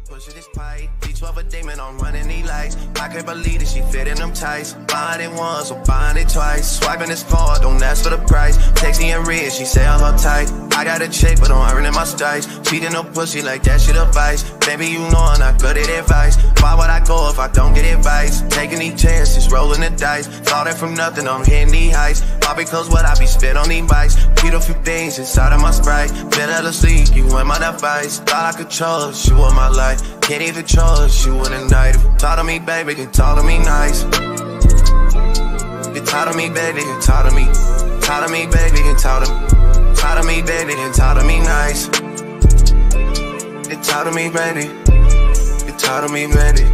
Pushing this pipe, D12 a demon, I'm running these lights. I can't believe that she fit in them tights. Buying it once, or buying it twice. Swiping this card, don't ask for the price. Texting and read, she say I'm uptight. I got a check, but I'm earning my stripes. Cheating no pussy like that shit advice. Baby, you know I'm not good at advice. Why would I go if I don't get advice? Taking these chances, rolling the dice. Thought it from nothing, I'm hitting these heights. All because what I be spit on these bikes. Beat a few things inside of my Sprite. Better to sleep, you in my device. Thought I could trust you with my life. Can't even trust you in the night. If you talk to me, baby, you talk to me nice. You talk to me, baby, you talk to me. Talk to me, baby, you talk to me. Talk to me, baby, you talk to me nice. You talk to me, baby. You talk to me, baby.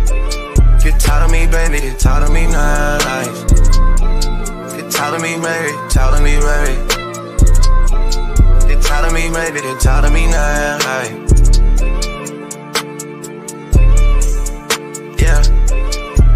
You talk to me, baby, you talk to me nice. You talk to me, baby, talk to me, baby. You talk to me, baby, you talk to me nice.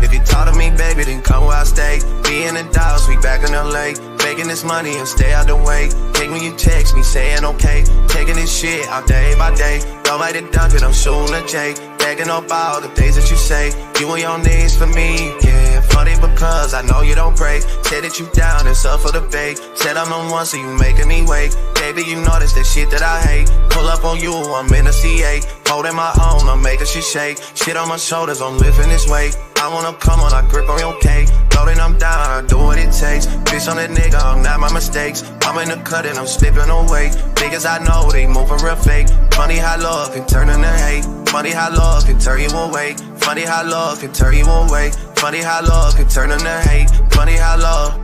If you talk to me, baby, then come where I stay. Be in the Dallas, we back in LA. Making this money and stay out the way. Take when you text me saying okay. Taking this shit out day by day. Don't like to dunk it, I'm shooting a J. Backing up all the things that you say. You on your knees for me, yeah. Funny because I know you don't pray. Said that you down, it's up for the bait. Said I'm the one, so you making me wait. Baby, you know that's the shit that I hate. Pull up on you, I'm in a C8. Holding my own, I'm making shit shake. Shit on my shoulders, I'm lifting this weight. I wanna come on, I grip on your cake. Loading, I'm down, I do what it takes. Bitch on that nigga, I'm not my mistakes. I'm in the cut and I'm slipping away. Niggas I know, they moving real fake. Funny how love can turn into hate. Funny how love can turn you away. Funny how love can turn you away. Funny how love can turn into hate. Funny how love.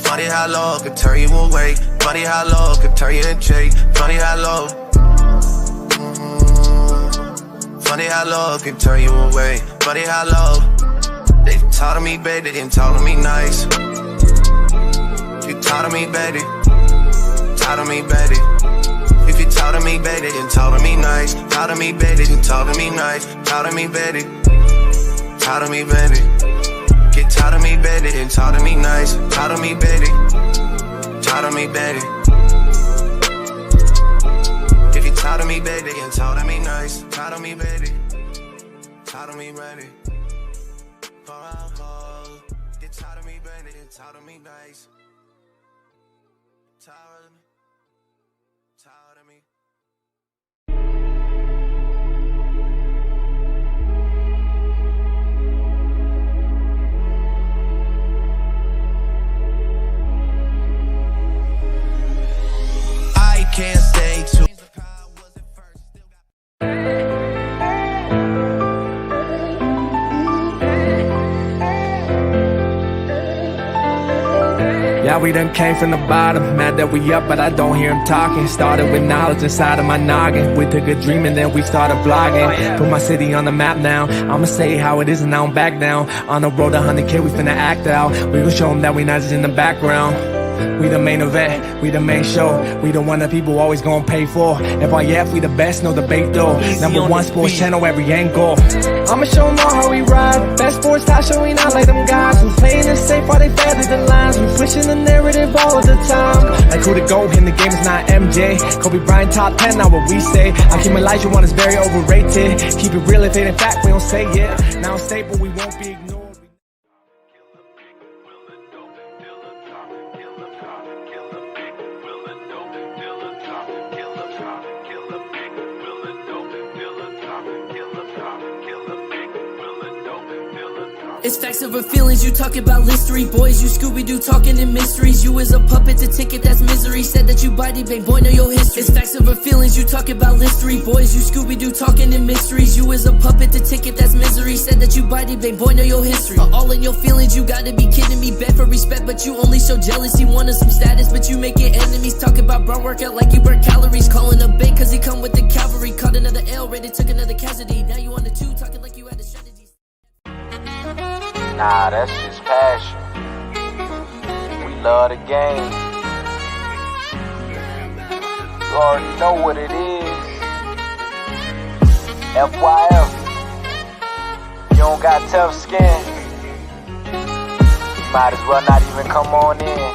Funny how love can turn you away. Funny how love can turn you into Jake. Funny how love. Funny how love can turn you away. Funny how love. They talk to me, baby, they didn't talk to me nice. You talk to me, baby. Talk to me, baby. If you talk to me, baby, then talk to me nice. Talk to me, baby, then talk to me nice. Talk to me, baby. Talk to me, baby. Get tired of me, baby, then talk to me nice. Talk to me, baby. Talk to me, baby. If you talk to me, baby, then talk to me nice. Talk to me, baby. Talk to me, baby. Get tired of me, baby, then talk to me nice. Tired of me. Tired of me. I can't stay too. Yeah, we done came from the bottom, mad that we up, but I don't hear him talking. Started with knowledge inside of my noggin. We took a dream and then we started blogging. Put my city on the map now. I'ma say how it is and I don't back down. On the road to 100K, we finna act out. We gon' show them that we not just in the background. We the main event, we the main show. We the one that people always gon' pay for. FYF, we the best, no debate though. Number one sports channel, every angle. I'ma show them all how we ride. Best sports talk show, we not like them guys. We playing it safe while they feather the lines. We switching the narrative all of the time. Like who to go in the game is not MJ. Kobe Bryant top 10, not what we say. I keep Elijah one is very overrated. Keep it real, if it ain't fact, we don't say it. Now it's stable, we won't be ignored. It's facts over feelings, you talk about listery. Boys, you Scooby-Doo talking in mysteries. You is a puppet to ticket, that's misery. Said that you body bang, boy, know your history. It's facts over feelings, you talk about listery. Boys, you Scooby-Doo talking in mysteries. You is a puppet to ticket, that's misery. Said that you body bang, boy, know your history. All in your feelings, you gotta be kidding me. Bet for respect, but you only show jealousy. Wanted some status, but you make it enemies. Talk about brown workout like you burn calories. Calling a bait cause he come with the cavalry. Caught another L, rated, took another casualty. Now you on the 2, talking like you had a strategy. Nah, that's just passion. We love the game. You already know what it is. FYF. You don't got tough skin. You might as well not even come on in.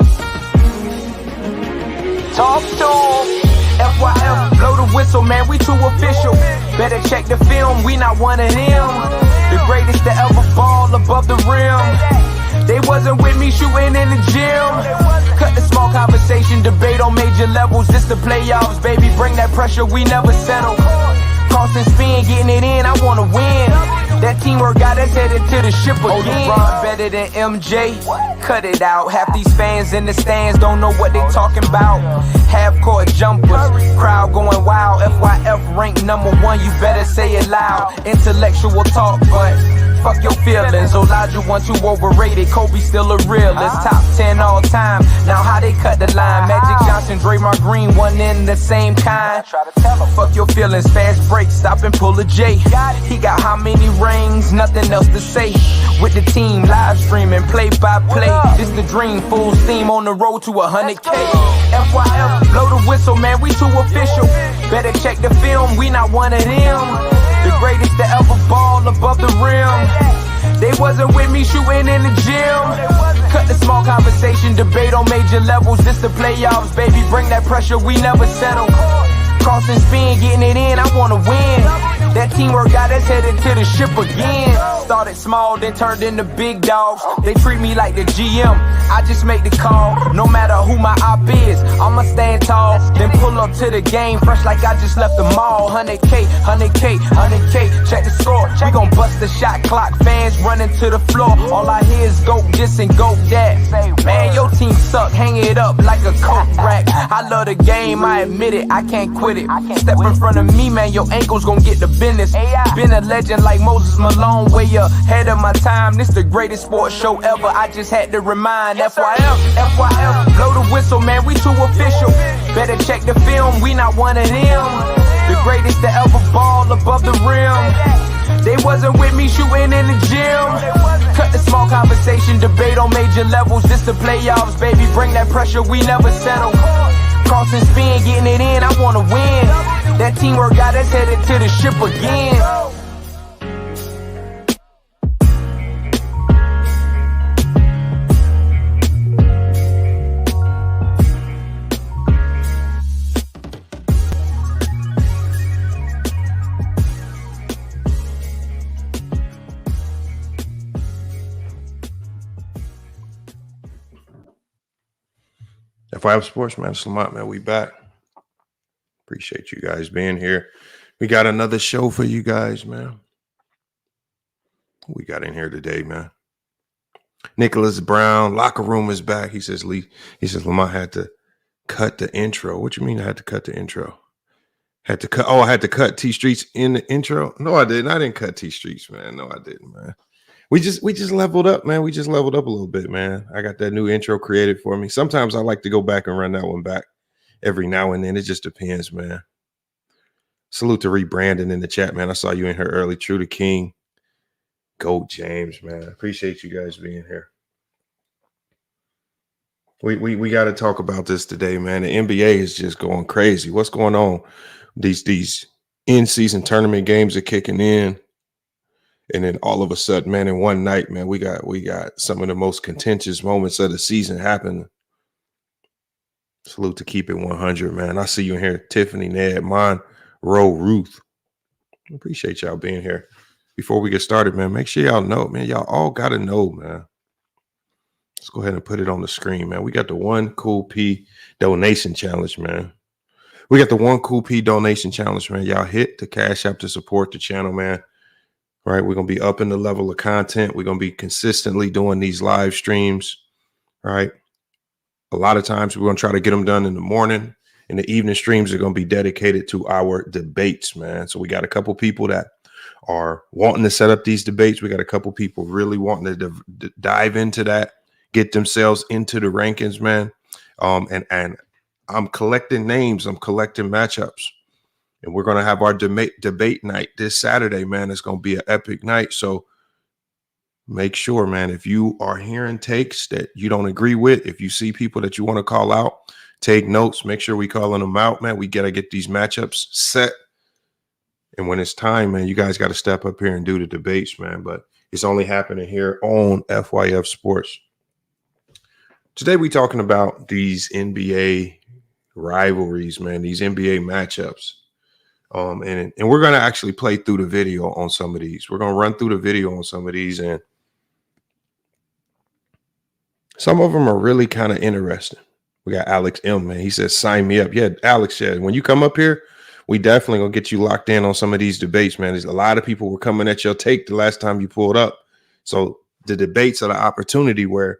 Talk to 'em. FYF, blow the whistle, man, we too official. Better check the film, we not one of them. The greatest to ever ball above the rim. They wasn't with me shooting in the gym. Cut the small conversation, debate on major levels. This the playoffs, baby, bring that pressure, we never settle. Cross and spin, getting it in, I wanna win. That teamwork got us headed to the ship again. Oh, LeBron better than MJ? Cut it out. Half these fans in the stands don't know what they talking about. Half-court jumpers, crowd going wild. FYF ranked #1, you better say it loud. Intellectual talk, but fuck your feelings. Elijah 1 too overrated, Kobe still a realist. Top 10 all time, now how they cut the line. Magic Johnson, Draymond Green, one in the same kind. Fuck your feelings, fast break, stop and pull a J. He got how many rings, nothing else to say. With the team, live streaming, play by play. It's the dream, full steam on the road to 100K. FYF, blow the whistle, man, we too official. Better check the film, we not one of them. The greatest to ever ball above the rim. They wasn't with me shooting in the gym. Cut the small conversation, debate on major levels. This the playoffs, baby, bring that pressure, we never settle. Cross and spin, getting it in, I wanna win. That teamwork got us headed to the ship again. Started small, then turned into big dogs. They treat me like the GM, I just make the call. No matter who my op is, I'ma stand tall. Then pull up to the game, fresh like I just left the mall. 100K, 100K, 100K, check the score. We gon' bust the shot clock, fans running to the floor. All I hear is go this and go that. Man, your team suck, hang it up like a coat rack. I love the game, I admit it, I can't quit it. Step in front of me, man, your ankles gon' get the business. Been a legend like Moses Malone, way ahead of my time. This the greatest sports show ever, I just had to remind. FYF, FYF, blow the whistle, man, we too official. Better check the film, we not one of them. The greatest to ever ball above the rim. They wasn't with me shooting in the gym. Cut the small conversation, debate on major levels. This the playoffs, baby, bring that pressure, we never settle. Cross and spin, getting it in, I wanna win. That teamwork got us headed to the ship again. FYF Sports, man, it's Lamont, man. We back. Appreciate you guys being here. We got another show for you guys, man. We got in here today, man. Nicholas Brown, locker room is back. He says, Lamont had to cut the intro. What you mean I had to cut the intro? I had to cut T Streets in the intro. No, I didn't. I didn't cut T Streets, man. No, I didn't, man. We just leveled up, man. We just leveled up a little bit, man. I got that new intro created for me. Sometimes I like to go back and run that one back every now and then. It just depends, man. Salute to Rebrandon in the chat, man. I saw you in here early. True to King. Goat James, man. Appreciate you guys being here. We got to talk about this today, man. The NBA is just going crazy. What's going on? These in-season tournament games are kicking in. And then all of a sudden, man, in one night, man, we got some of the most contentious moments of the season happening. Salute to Keep It 100, man. I see you in here, Tiffany, Ned, Monroe, Ruth. Appreciate y'all being here. Before we get started, man, make sure y'all know, man, y'all all got to know, man. Let's go ahead and put it on the screen, man. We got the One Cool P donation challenge, man. We got the One Cool P donation challenge, man. Y'all hit the Cash App to support the channel, man. Right, we're going to be upping the level of content. We're going to be consistently doing these live streams, right? A lot of times we're going to try to get them done in the morning. And the evening streams are going to be dedicated to our debates, man. So we got a couple people that are wanting to set up these debates. We got a couple people really wanting to dive into that, get themselves into the rankings, man. And I'm collecting names. I'm collecting matchups. And we're going to have our debate night this Saturday, man. It's going to be an epic night. So make sure, man, if you are hearing takes that you don't agree with, if you see people that you want to call out, take notes. Make sure we calling them out, man. We got to get these matchups set. And when it's time, man, you guys got to step up here and do the debates, man. But it's only happening here on FYF Sports. Today we're talking about these NBA rivalries, man, these NBA matchups. And we're going to actually play through the video on some of these. We're going to run through the video on some of these, and some of them are really kind of interesting. We got Alex M, man. He says, sign me up. Yeah, Alex said, when you come up here, we definitely going to get you locked in on some of these debates, man. There's a lot of people were coming at your take the last time you pulled up. So the debates are the opportunity where,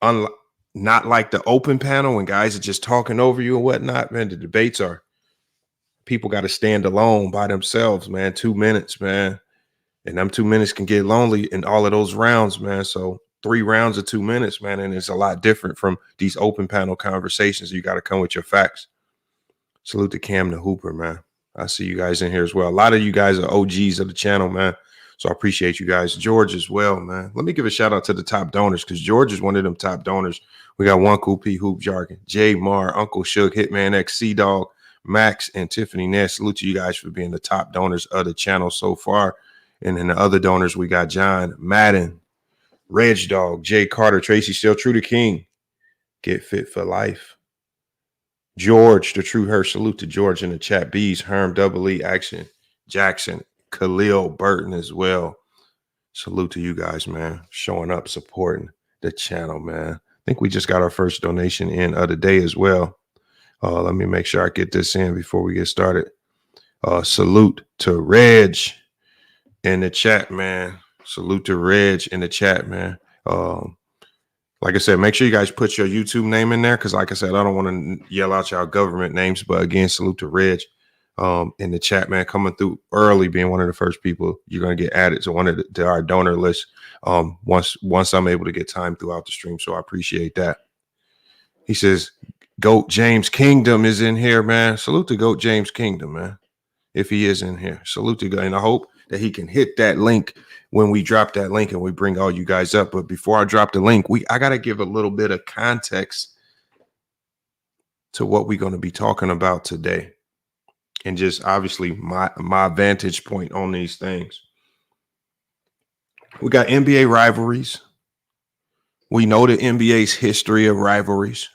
not like the open panel when guys are just talking over you and whatnot, man, the debates are, people got to stand alone by themselves, man. 2 minutes, man. And them 2 minutes can get lonely in all of those rounds, man. So 3 rounds of 2 minutes, man. And it's a lot different from these open panel conversations. You got to come with your facts. Salute to Cam the Hooper, man. I see you guys in here as well. A lot of you guys are OGs of the channel, man. So I appreciate you guys. George as well, man. Let me give a shout out to the top donors, because George is one of them top donors. We got One Cool P Hoop Jargon, Jay Mar, Uncle Shook, Hitman X, C Dog, Max, and Tiffany Ness. Salute to you guys for being the top donors of the channel so far. And then the other donors, we got John Madden, Reg Dog, Jay Carter, Tracy Still True to King, Get Fit for Life, George, the True Her. Salute to George in the chat. Bees, Herm, Double E, Action, Jackson, Khalil Burton as well. Salute to you guys, man. Showing up, supporting the channel, man. I think we just got our first donation in of the day as well. Let me make sure I get this in before we get started. Salute to Reg in the chat, man. Salute to Reg in the chat, man. Like I said, make sure you guys put your YouTube name in there, because like I said, I don't want to yell out y'all government names, but again, salute to Reg in the chat, man, coming through early, being one of the first people you're going to get added to our donor list once I'm able to get time throughout the stream. So I appreciate that. He says, Goat James Kingdom is in here, man. Salute to Goat James Kingdom, man. If he is in here, salute to God. And I hope that he can hit that link when we drop that link and we bring all you guys up. But before I drop the link, I got to give a little bit of context to what we're going to be talking about today. And just obviously my vantage point on these things. We got NBA rivalries. We know the NBA's history of rivalries.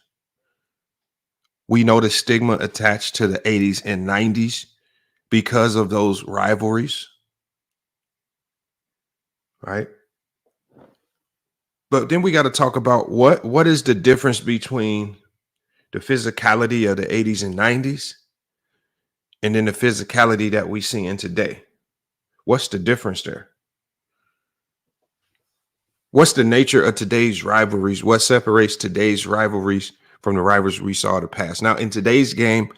We know the stigma attached to the 80s and 90s because of those rivalries. Right? But then we got to talk about what is the difference between the physicality of the 80s and 90s and then the physicality that we see in today. What's the difference there? What's the nature of today's rivalries? What separates today's rivalries from the rivalries we saw in the past? Now, in today's game,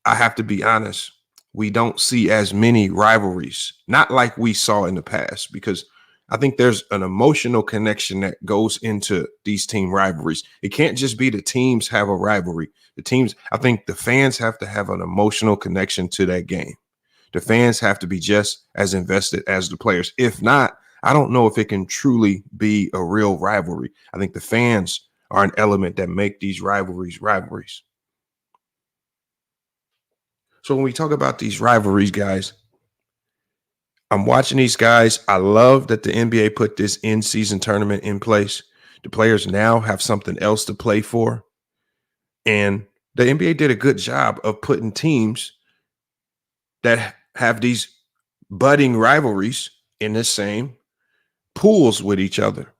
I have to be honest, we don't see as many rivalries, not like we saw in the past, because I think there's an emotional connection that goes into these team rivalries. It can't just be the teams have a rivalry. I think the fans have to have an emotional connection to that game. The fans have to be just as invested as the players. If not, I don't know if it can truly be a real rivalry. I think the fans are an element that make these rivalries. So when we talk about these rivalries, guys, I'm watching these guys. I love that the NBA put this in-season tournament in place. The players now have something else to play for. And the NBA did a good job of putting teams that have these budding rivalries in the same pools with each other.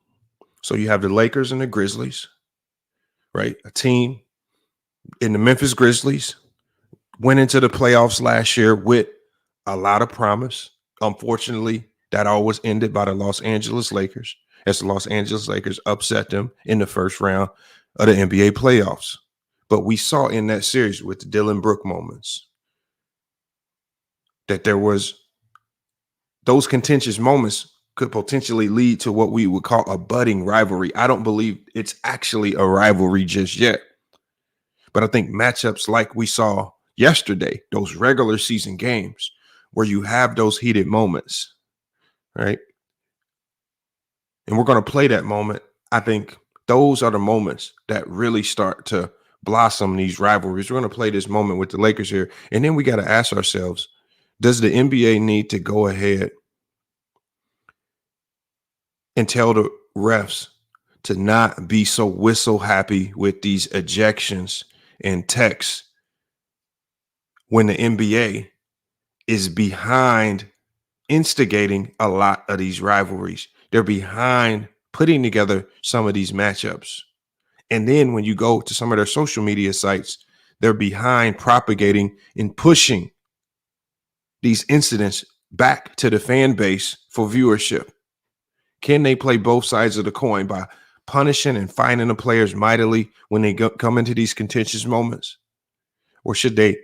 So you have the Lakers and the Grizzlies, right? A team in the Memphis Grizzlies went into the playoffs last year with a lot of promise. Unfortunately, that always ended by the Los Angeles Lakers, as the Los Angeles Lakers upset them in the first round of the NBA playoffs. But we saw in that series with the Dylan Brooke moments that there was those contentious moments could potentially lead to what we would call a budding rivalry. I don't believe it's actually a rivalry just yet. But I think matchups like we saw yesterday, those regular season games where you have those heated moments, right? And we're going to play that moment. I think those are the moments that really start to blossom these rivalries. We're going to play this moment with the Lakers here. And then we got to ask ourselves, does the NBA need to go ahead and tell the refs to not be so whistle happy with these ejections and texts when the NBA is behind instigating a lot of these rivalries. They're behind putting together some of these matchups. And then when you go to some of their social media sites, they're behind propagating and pushing these incidents back to the fan base for viewership. Can they play both sides of the coin by punishing and fining the players mightily when they come into these contentious moments? Or should they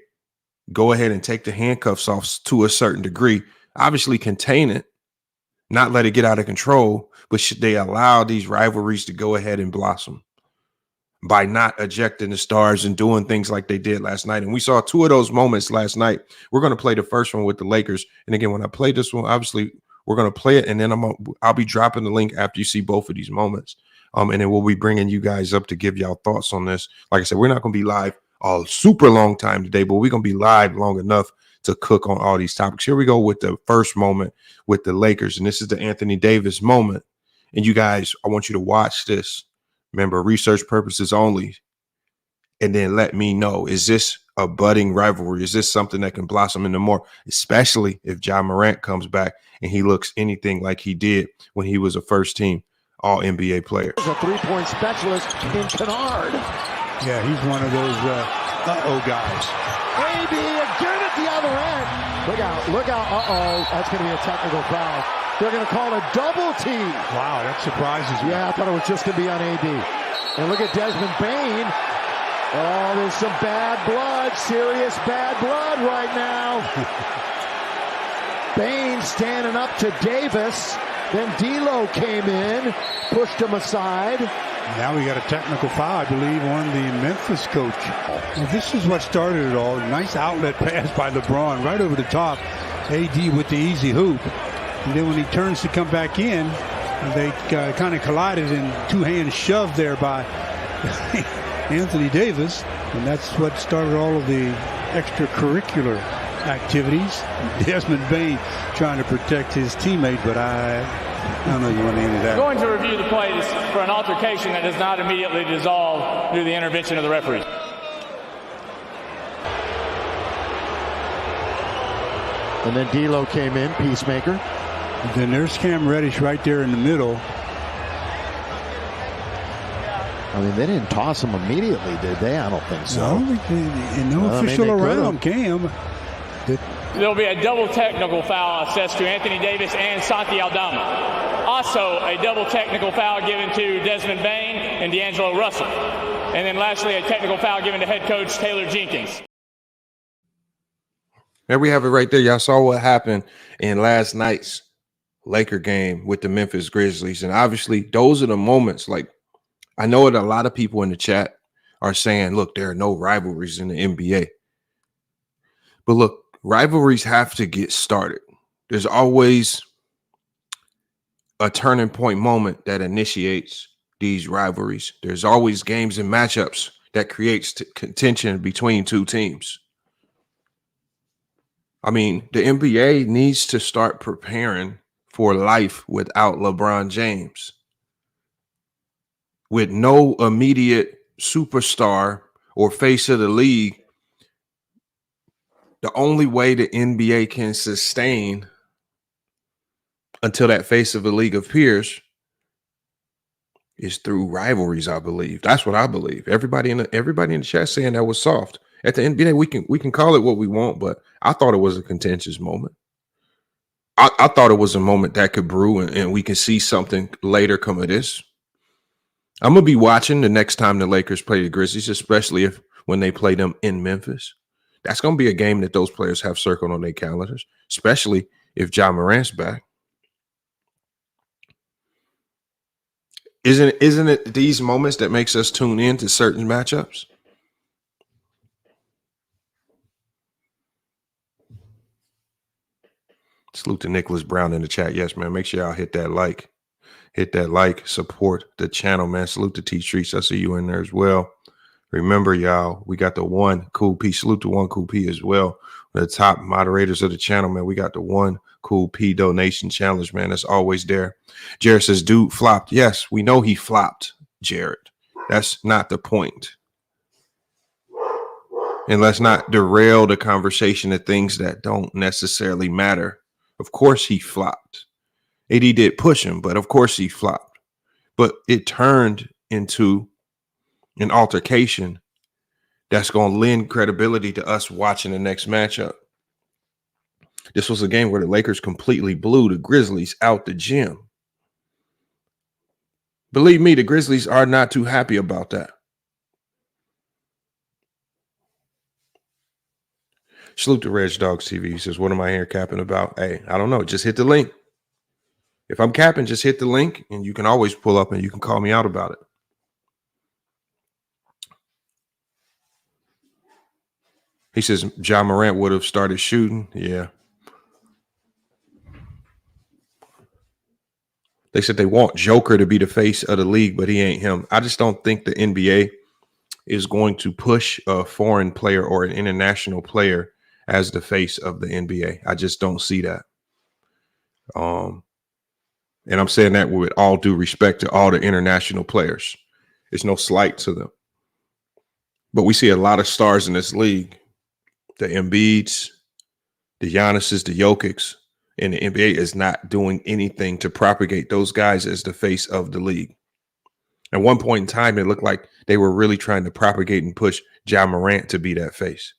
go ahead and take the handcuffs off to a certain degree, obviously contain it, not let it get out of control, but should they allow these rivalries to go ahead and blossom by not ejecting the stars and doing things like they did last night? And we saw two of those moments last night. We're going to play the first one with the Lakers. And again, when I play this one, obviously we're going to play it, and then I'll be dropping the link after you see both of these moments. And then we'll be bringing you guys up to give y'all thoughts on this. Like I said, we're not going to be live a super long time today, but we're going to be live long enough to cook on all these topics. Here we go with the first moment with the Lakers, and this is the Anthony Davis moment. And you guys, I want you to watch this. Remember, research purposes only. And then let me know, is this a budding rivalry? Is this something that can blossom into more, especially if Ja Morant comes back and he looks anything like he did when he was a first-team All-NBA player? A three-point specialist in Kennard. Yeah, he's one of those uh-oh guys. AB again at the other end. Look out, uh-oh. That's going to be a technical foul. They're going to call a double team. Wow, that surprises me. Yeah, I thought it was just going to be on AB. And look at Desmond Bane. Oh, there's some bad blood, serious bad blood right now. Bane standing up to Davis. Then D'Lo came in, pushed him aside. Now we got a technical foul, I believe, on the Memphis coach. Well, this is what started it all. Nice outlet pass by LeBron right over the top. AD with the easy hoop. And then when he turns to come back in, they kind of collided and two-hand shoved there by Anthony Davis. And that's what started all of the extracurricular activities. Desmond Bane trying to protect his teammate, but I don't know you want any of that. Going to review the plays for an altercation that does not immediately dissolve through the intervention of the referee. And then D'Lo came in, peacemaker. And then there's Cam Reddish right there in the middle. I mean, they didn't toss him immediately, did they? I don't think so. No official around Cam. There will be a double technical foul assessed to Anthony Davis and Santi Aldama. Also, a double technical foul given to Desmond Bane and D'Angelo Russell. And then lastly, a technical foul given to head coach Taylor Jenkins. There we have it right there. Y'all saw what happened in last night's Laker game with the Memphis Grizzlies. And obviously, those are the moments. Like, I know that a lot of people in the chat are saying, look, there are no rivalries in the NBA. But look, rivalries have to get started. There's always a turning point moment that initiates these rivalries. There's always games and matchups that creates contention between two teams. I mean, the NBA needs to start preparing for life without LeBron James. With no immediate superstar or face of the league, the only way the NBA can sustain until that face of the league appears is through rivalries, I believe. That's what I believe. Everybody in the chat saying that was soft. At the NBA, we can call it what we want, but I thought it was a contentious moment. I thought it was a moment that could brew and we can see something later come of this. I'm going to be watching the next time the Lakers play the Grizzlies, especially when they play them in Memphis. That's going to be a game that those players have circled on their calendars, especially if Ja Morant's back. Isn't it these moments that makes us tune in to certain matchups? Salute to Nicholas Brown in the chat. Yes, man. Make sure y'all hit that like. Hit that like. Support the channel, man. Salute to T Streets. I see you in there as well. Remember, y'all, we got the One Cool P. Salute to One Cool P as well. The top moderators of the channel, man. We got the One Cool P donation challenge, man. That's always there. Jared says, dude flopped. Yes, we know he flopped, Jared. That's not the point. And let's not derail the conversation to things that don't necessarily matter. Of course he flopped. AD did push him, but of course he flopped. But it turned into an altercation that's going to lend credibility to us watching the next matchup. This was a game where the Lakers completely blew the Grizzlies out the gym. Believe me, the Grizzlies are not too happy about that. Salute to Reg Dogs TV. He says, what am I here capping about? Hey, I don't know. Just hit the link. If I'm capping, just hit the link, and you can always pull up and you can call me out about it. He says, Ja Morant would have started shooting. Yeah. They said they want Joker to be the face of the league, but he ain't him. I just don't think the NBA is going to push a foreign player or an international player as the face of the NBA. I just don't see that. And I'm saying that with all due respect to all the international players. It's no slight to them. But we see a lot of stars in this league. The Embiids, the Giannis's, the Jokic's, and the NBA is not doing anything to propagate those guys as the face of the league. At one point in time, it looked like they were really trying to propagate and push Ja Morant to be that face.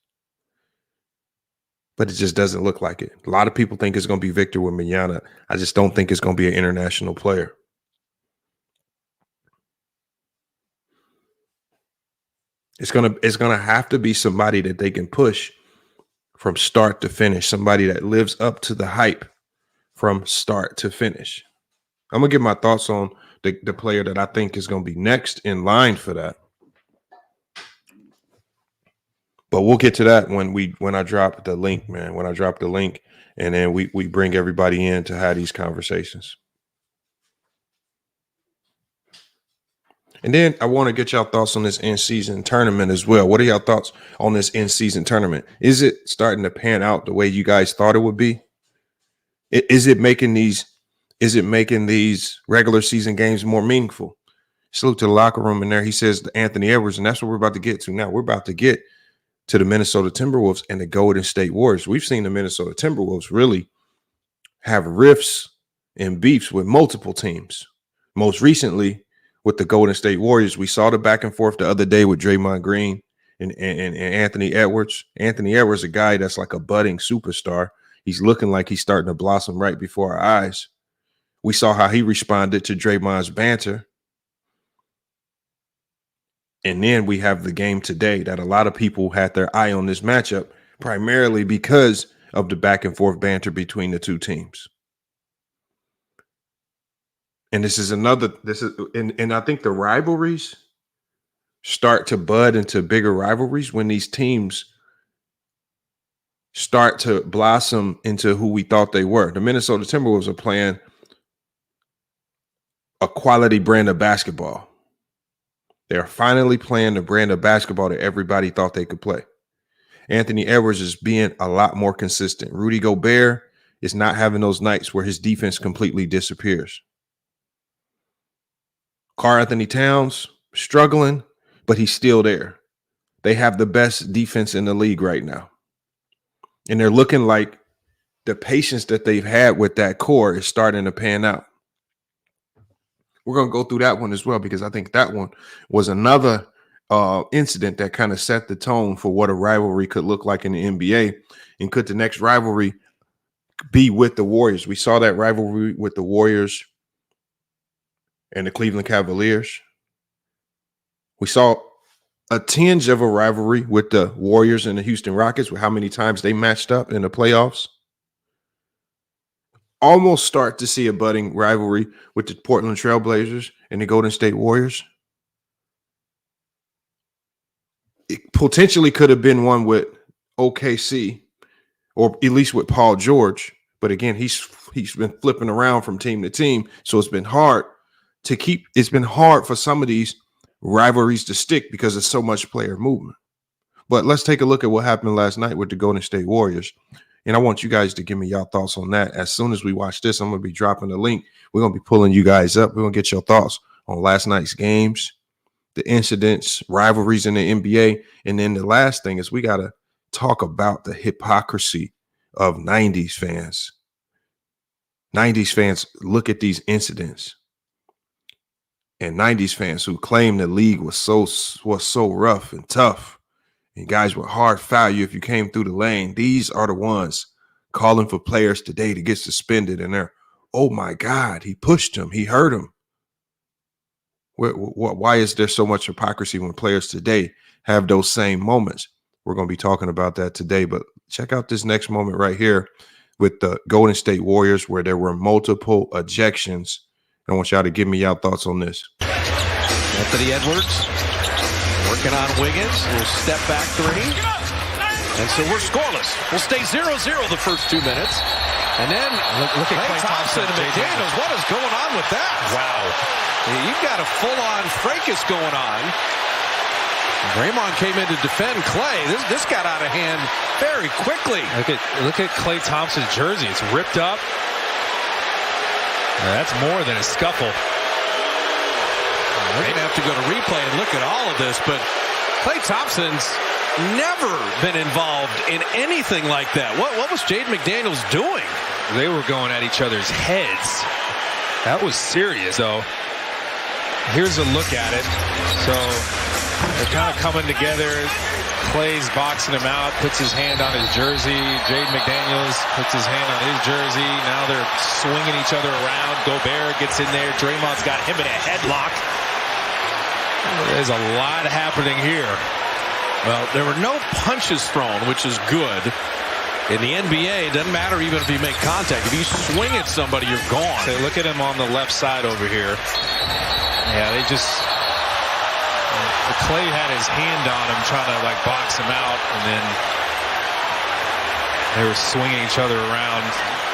But it just doesn't look like it. A lot of people think it's going to be Victor Wembanyama. I just don't think it's going to be an international player. It's gonna have to be somebody that they can push from start to finish, somebody that lives up to the hype from start to finish. I'm going to give my thoughts on the player that I think is going to be next in line for that. But we'll get to that when I drop the link, man. When I drop the link, and then we bring everybody in to have these conversations. And then I want to get y'all thoughts on this in-season tournament as well. What are y'all thoughts on this in-season tournament? Is it starting to pan out the way you guys thought it would be? Is it making these regular season games more meaningful? Salute to the locker room in there. He says Anthony Edwards, and that's what we're about to get to now. We're about to get to the Minnesota Timberwolves and the Golden State Warriors. We've seen the Minnesota Timberwolves really have rifts and beefs with multiple teams. Most recently, with the Golden State Warriors, we saw the back and forth the other day with Draymond Green and Anthony Edwards. Anthony Edwards, a guy that's like a budding superstar. He's looking like he's starting to blossom right before our eyes. We saw how he responded to Draymond's banter. And then we have the game today that a lot of people had their eye on this matchup, primarily because of the back and forth banter between the two teams. And and I think the rivalries start to bud into bigger rivalries when these teams start to blossom into who we thought they were. The Minnesota Timberwolves are playing a quality brand of basketball. They're finally playing the brand of basketball that everybody thought they could play. Anthony Edwards is being a lot more consistent. Rudy Gobert is not having those nights where his defense completely disappears. Karl Anthony Towns struggling, but he's still there. They have the best defense in the league right now. And they're looking like the patience that they've had with that core is starting to pan out. We're going to go through that one as well, because I think that one was another incident that kind of set the tone for what a rivalry could look like in the NBA. And could the next rivalry be with the Warriors? We saw that rivalry with the Warriors and the Cleveland Cavaliers. We saw a tinge of a rivalry with the Warriors and the Houston Rockets, with how many times they matched up in the playoffs. Almost start to see a budding rivalry with the Portland Trailblazers and the Golden State Warriors. It potentially could have been one with OKC, or at least with Paul George. But again, he's been flipping around from team to team, so it's been hard to keep. It's been hard for some of these rivalries to stick because of so much player movement. But let's take a look at what happened last night with the Golden State Warriors. And I want you guys to give me your thoughts on that. As soon as we watch this, I'm going to be dropping the link. We're going to be pulling you guys up. We're going to get your thoughts on last night's games, the incidents, rivalries in the NBA. And then the last thing is we got to talk about the hypocrisy of 90s fans. 90s fans look at these incidents, and 90s fans who claim the league was so rough and tough, and guys would hard foul you if you came through the lane. These are the ones calling for players today to get suspended, and they're, oh my God, he pushed him, he hurt him. Why is there so much hypocrisy when players today have those same moments? We're going to be talking about that today, but check out this next moment right here with the Golden State Warriors, where there were multiple ejections. I want y'all to give me y'all thoughts on this. Anthony Edwards working on Wiggins. A little step back three. And so we're scoreless. We'll stay 0-0 the first 2 minutes. And then look at Klay Thompson and McDaniels. What is going on with that? Wow. You've got a full-on fracas going on. Draymond came in to defend Klay. This got out of hand very quickly. Look at Klay Thompson's jersey. It's ripped up. That's more than a scuffle. We're going to have to go to replay and look at all of this, but Klay Thompson's never been involved in anything like that. What was Jaden McDaniels doing? They were going at each other's heads. That was serious, though. Here's a look at it. So they're kind of coming together. Klay's boxing him out, puts his hand on his jersey. Jaden McDaniels puts his hand on his jersey. Now they're swinging each other around. Gobert gets in there. Draymond's got him in a headlock. There's a lot happening here. Well, there were no punches thrown, which is good. In the NBA, it doesn't matter even if you make contact. If you swing at somebody, you're gone. So look at him on the left side over here. Yeah, they just... Klay had his hand on him, trying to like box him out, and then they were swinging each other around.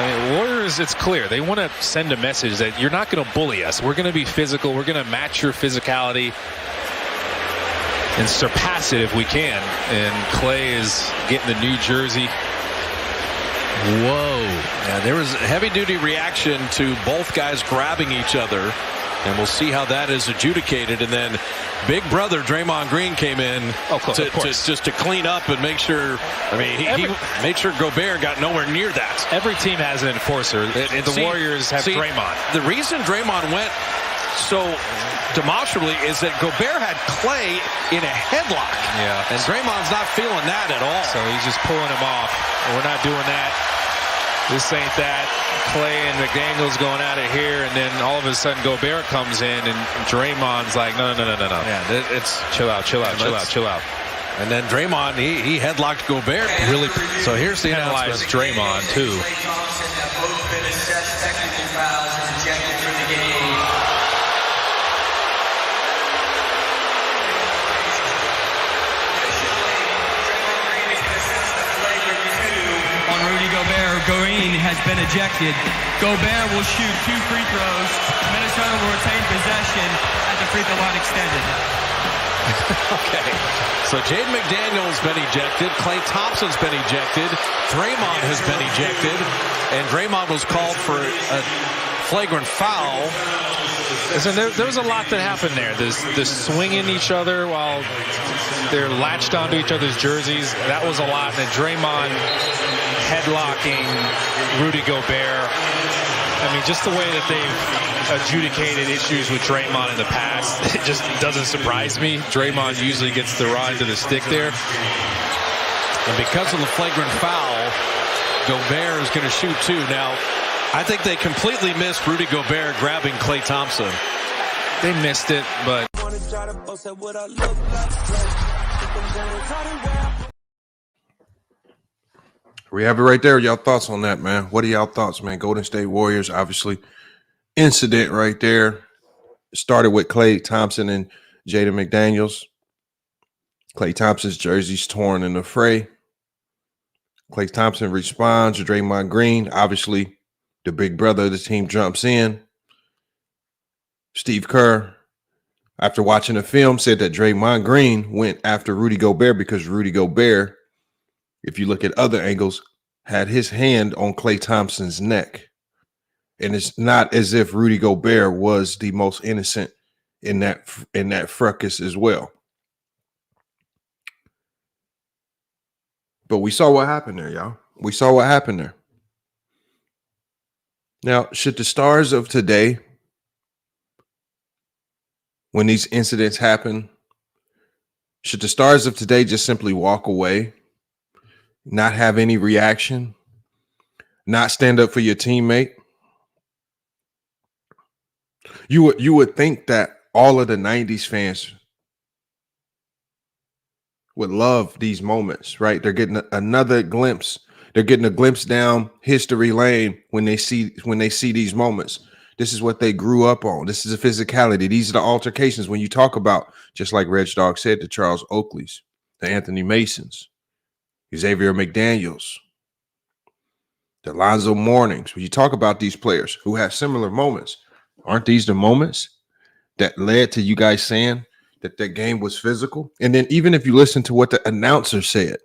I mean, Warriors, it's clear. They want to send a message that you're not going to bully us. We're going to be physical. We're going to match your physicality and surpass it if we can. And Klay is getting the new jersey. Whoa. Yeah, there was a heavy-duty reaction to both guys grabbing each other. And we'll see how that is adjudicated. And then big brother Draymond Green came in to clean up and make sure. I mean, he made sure Gobert got nowhere near that. Every team has an enforcer. The Warriors have Draymond. The reason Draymond went so demonstrably is that Gobert had Klay in a headlock. Yeah. And Draymond's not feeling that at all. So he's just pulling him off. We're not doing that. This ain't that. Klay and McDaniels going at it here, and then all of a sudden Gobert comes in, and Draymond's like, no. Yeah, it's chill out. And then Draymond, he headlocked Gobert. Really, so here's the penalized Draymond too. Rudy Gobert, Green has been ejected. Gobert will shoot 2 free throws. Minnesota will retain possession at the free throw line extended. Okay. So Jaden McDaniels been ejected. Klay Thompson's been ejected. Draymond has been ejected. And Draymond was called for a flagrant foul. Listen, there was a lot that happened there. This swinging each other while they're latched onto each other's jerseys. That was a lot. And then Draymond headlocking Rudy Gobert. I mean, just the way that they've adjudicated issues with Draymond in the past, it just doesn't surprise me. Draymond usually gets the raw end of the stick there. And because of the flagrant foul, Gobert is going to shoot 2. Now, I think they completely missed Rudy Gobert grabbing Klay Thompson. They missed it, but... We have it right there. Y'all thoughts on that, man? What are y'all thoughts, man? Golden State Warriors, obviously, incident right there. It started with Klay Thompson and Jaden McDaniels. Klay Thompson's jersey's torn in the fray. Klay Thompson responds to Draymond Green. Obviously, the big brother of the team jumps in. Steve Kerr, after watching the film, said that Draymond Green went after Rudy Gobert because Rudy Gobert, if you look at other angles, had his hand on Klay Thompson's neck. And it's not as if Rudy Gobert was the most innocent in that fracas as well. But we saw what happened there, y'all. We saw what happened there. Now, should the stars of today, when these incidents happen, should the stars of today just simply walk away, not have any reaction, not stand up for your teammate? You would think that all of the 90s fans would love these moments, right? They're getting another glimpse. They're getting a glimpse down history lane when they see these moments. This is what they grew up on. This is a physicality. These are the altercations when you talk about, just like Reg Dog said, the Charles Oakleys, the Anthony Masons, Xavier McDaniels, the Lonzo Mournings. When you talk about these players who have similar moments, aren't these the moments that led to you guys saying that game was physical? And then even if you listen to what the announcer said,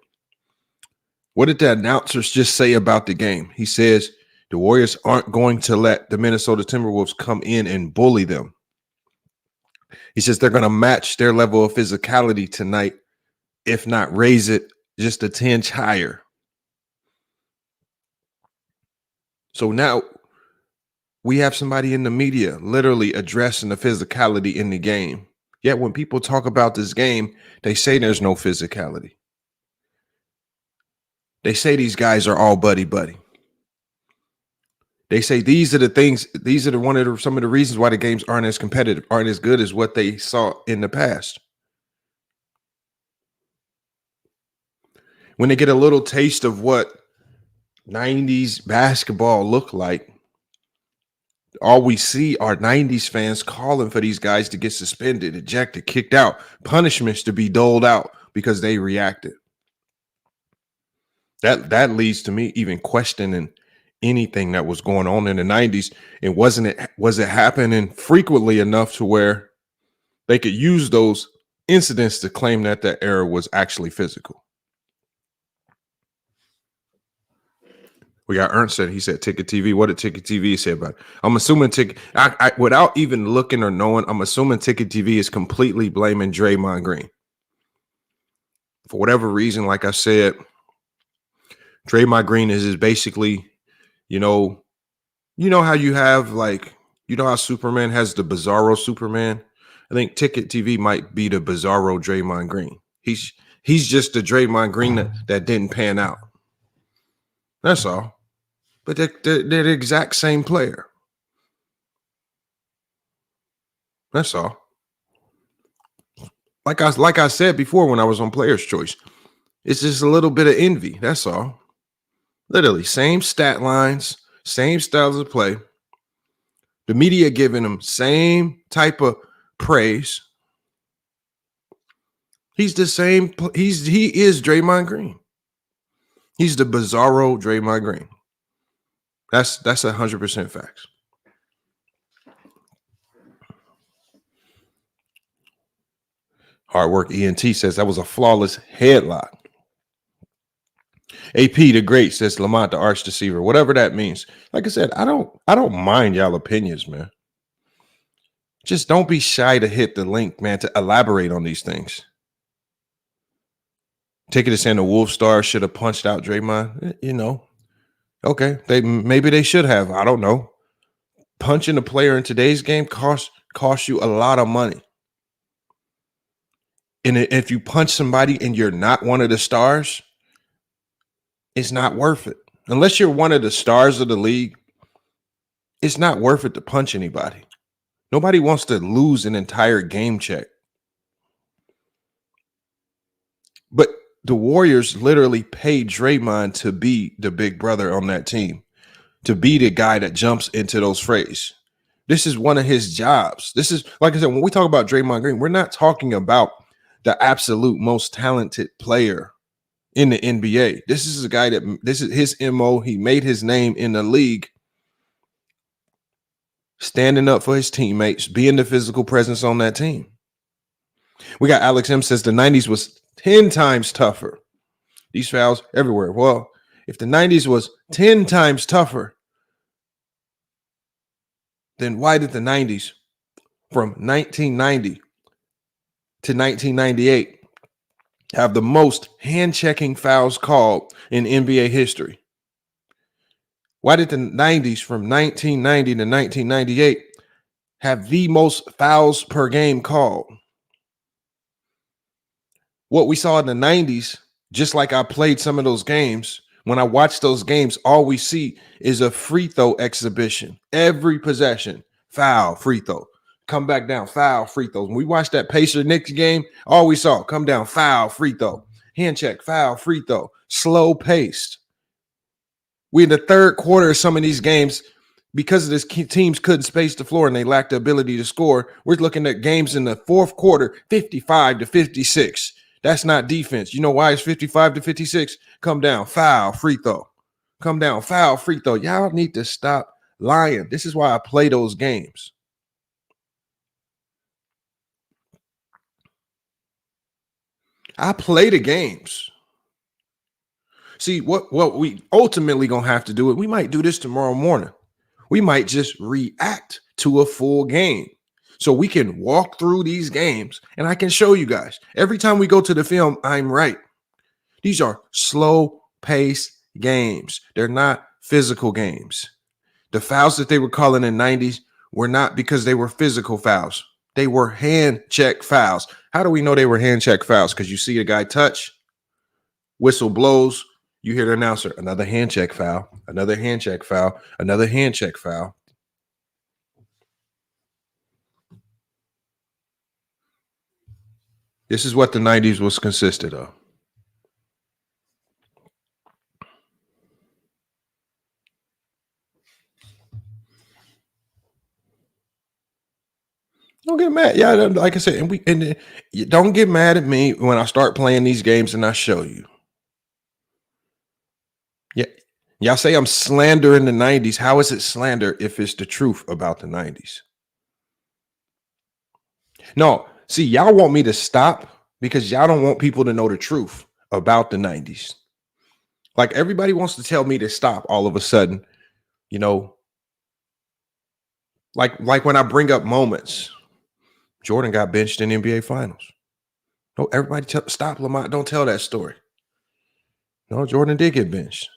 what did the announcers just say about the game? He says the Warriors aren't going to let the Minnesota Timberwolves come in and bully them. He says they're going to match their level of physicality tonight, if not raise it just a tinge higher. So now we have somebody in the media literally addressing the physicality in the game. Yet when people talk about this game, they say there's no physicality. They say these guys are all buddy-buddy. They say these are the things, these are some of the reasons why the games aren't as competitive, aren't as good as what they saw in the past. When they get a little taste of what 90s basketball looked like, all we see are 90s fans calling for these guys to get suspended, ejected, kicked out, punishments to be doled out because they reacted. That leads to me even questioning anything that was going on in the 90s. And was it happening frequently enough to where they could use those incidents to claim that that era was actually physical? We got Ernst said, he said Ticket TV. What did Ticket TV say about it? I'm assuming without even looking or knowing, I'm assuming Ticket TV is completely blaming Draymond Green. For whatever reason, like I said, Draymond Green is basically, you know how you have how Superman has the Bizarro Superman? I think Ticket TV might be the Bizarro Draymond Green. He's just the Draymond Green that didn't pan out. That's all. But they're the exact same player. That's all. Like I said before when I was on Player's Choice, it's just a little bit of envy. That's all. Literally, same stat lines, same styles of play. The media giving him same type of praise. He's the same. He is Draymond Green. He's the Bizarro Draymond Green. That's 100% facts. Hard work ENT says that was a flawless headlock. AP the Great says Lamont the arch deceiver, whatever that means. Like I said, I don't mind y'all opinions, man. Just don't be shy to hit the link, man, to elaborate on these things. Ticket is saying the Wolf Stars should have punched out Draymond. Okay, maybe they should have. I don't know. Punching a player in today's game costs you a lot of money. And if you punch somebody and you're not one of the stars, it's not worth it. Unless you're one of the stars of the league, it's not worth it to punch anybody. Nobody wants to lose an entire game check. But the Warriors literally paid Draymond to be the big brother on that team, to be the guy that jumps into those frays. This is one of his jobs. This is, like I said, when we talk about Draymond Green, we're not talking about the absolute most talented player in the NBA. This is a guy this is his MO. He made his name in the league, standing up for his teammates, being the physical presence on that team. We got Alex M says the 90s was 10 times tougher. These fouls everywhere. Well, if the 90s was 10 times tougher, then why did the 90s from 1990 to 1998 have the most hand-checking fouls called in NBA history? Why did the 90s from 1990 to 1998 have the most fouls per game called? What we saw in the 90s, just like I played some of those games, when I watch those games, all we see is a free throw exhibition. Every possession, foul, free throw. Come back down, foul, free throws. When we watched that Pacer-Knicks game, all we saw, come down, foul, free throw. Hand check, foul, free throw. Slow paced. We in the third quarter of some of these games, because of this, teams couldn't space the floor and they lacked the ability to score. We're looking at games in the fourth quarter, 55 to 56. That's not defense. You know why it's 55 to 56? Come down, foul, free throw. Come down, foul, free throw. Y'all need to stop lying. This is why I play those games. I play the games. See, what we ultimately gonna have to do it. We might do this tomorrow morning. We might just react to a full game. So we can walk through these games and I can show you guys. Every time we go to the film, I'm right. These are slow-paced games. They're not physical games. The fouls that they were calling in the 90s were not because they were physical fouls. They were hand check fouls. How do we know they were hand check fouls? Because you see a guy touch, whistle blows, you hear the announcer, another hand check foul, another hand check foul, another hand check foul. This is what the 90s was consisted of. Don't get mad. Yeah, like I said, and don't get mad at me when I start playing these games and I show you. Yeah, y'all say I'm slandering the 90s. How is it slander if it's the truth about the 90s? No, see, y'all want me to stop because y'all don't want people to know the truth about the 90s. Like everybody wants to tell me to stop all of a sudden, you know. Like when I bring up moments, Jordan got benched in NBA Finals. No, everybody stop, Lamont. Don't tell that story. No, Jordan did get benched.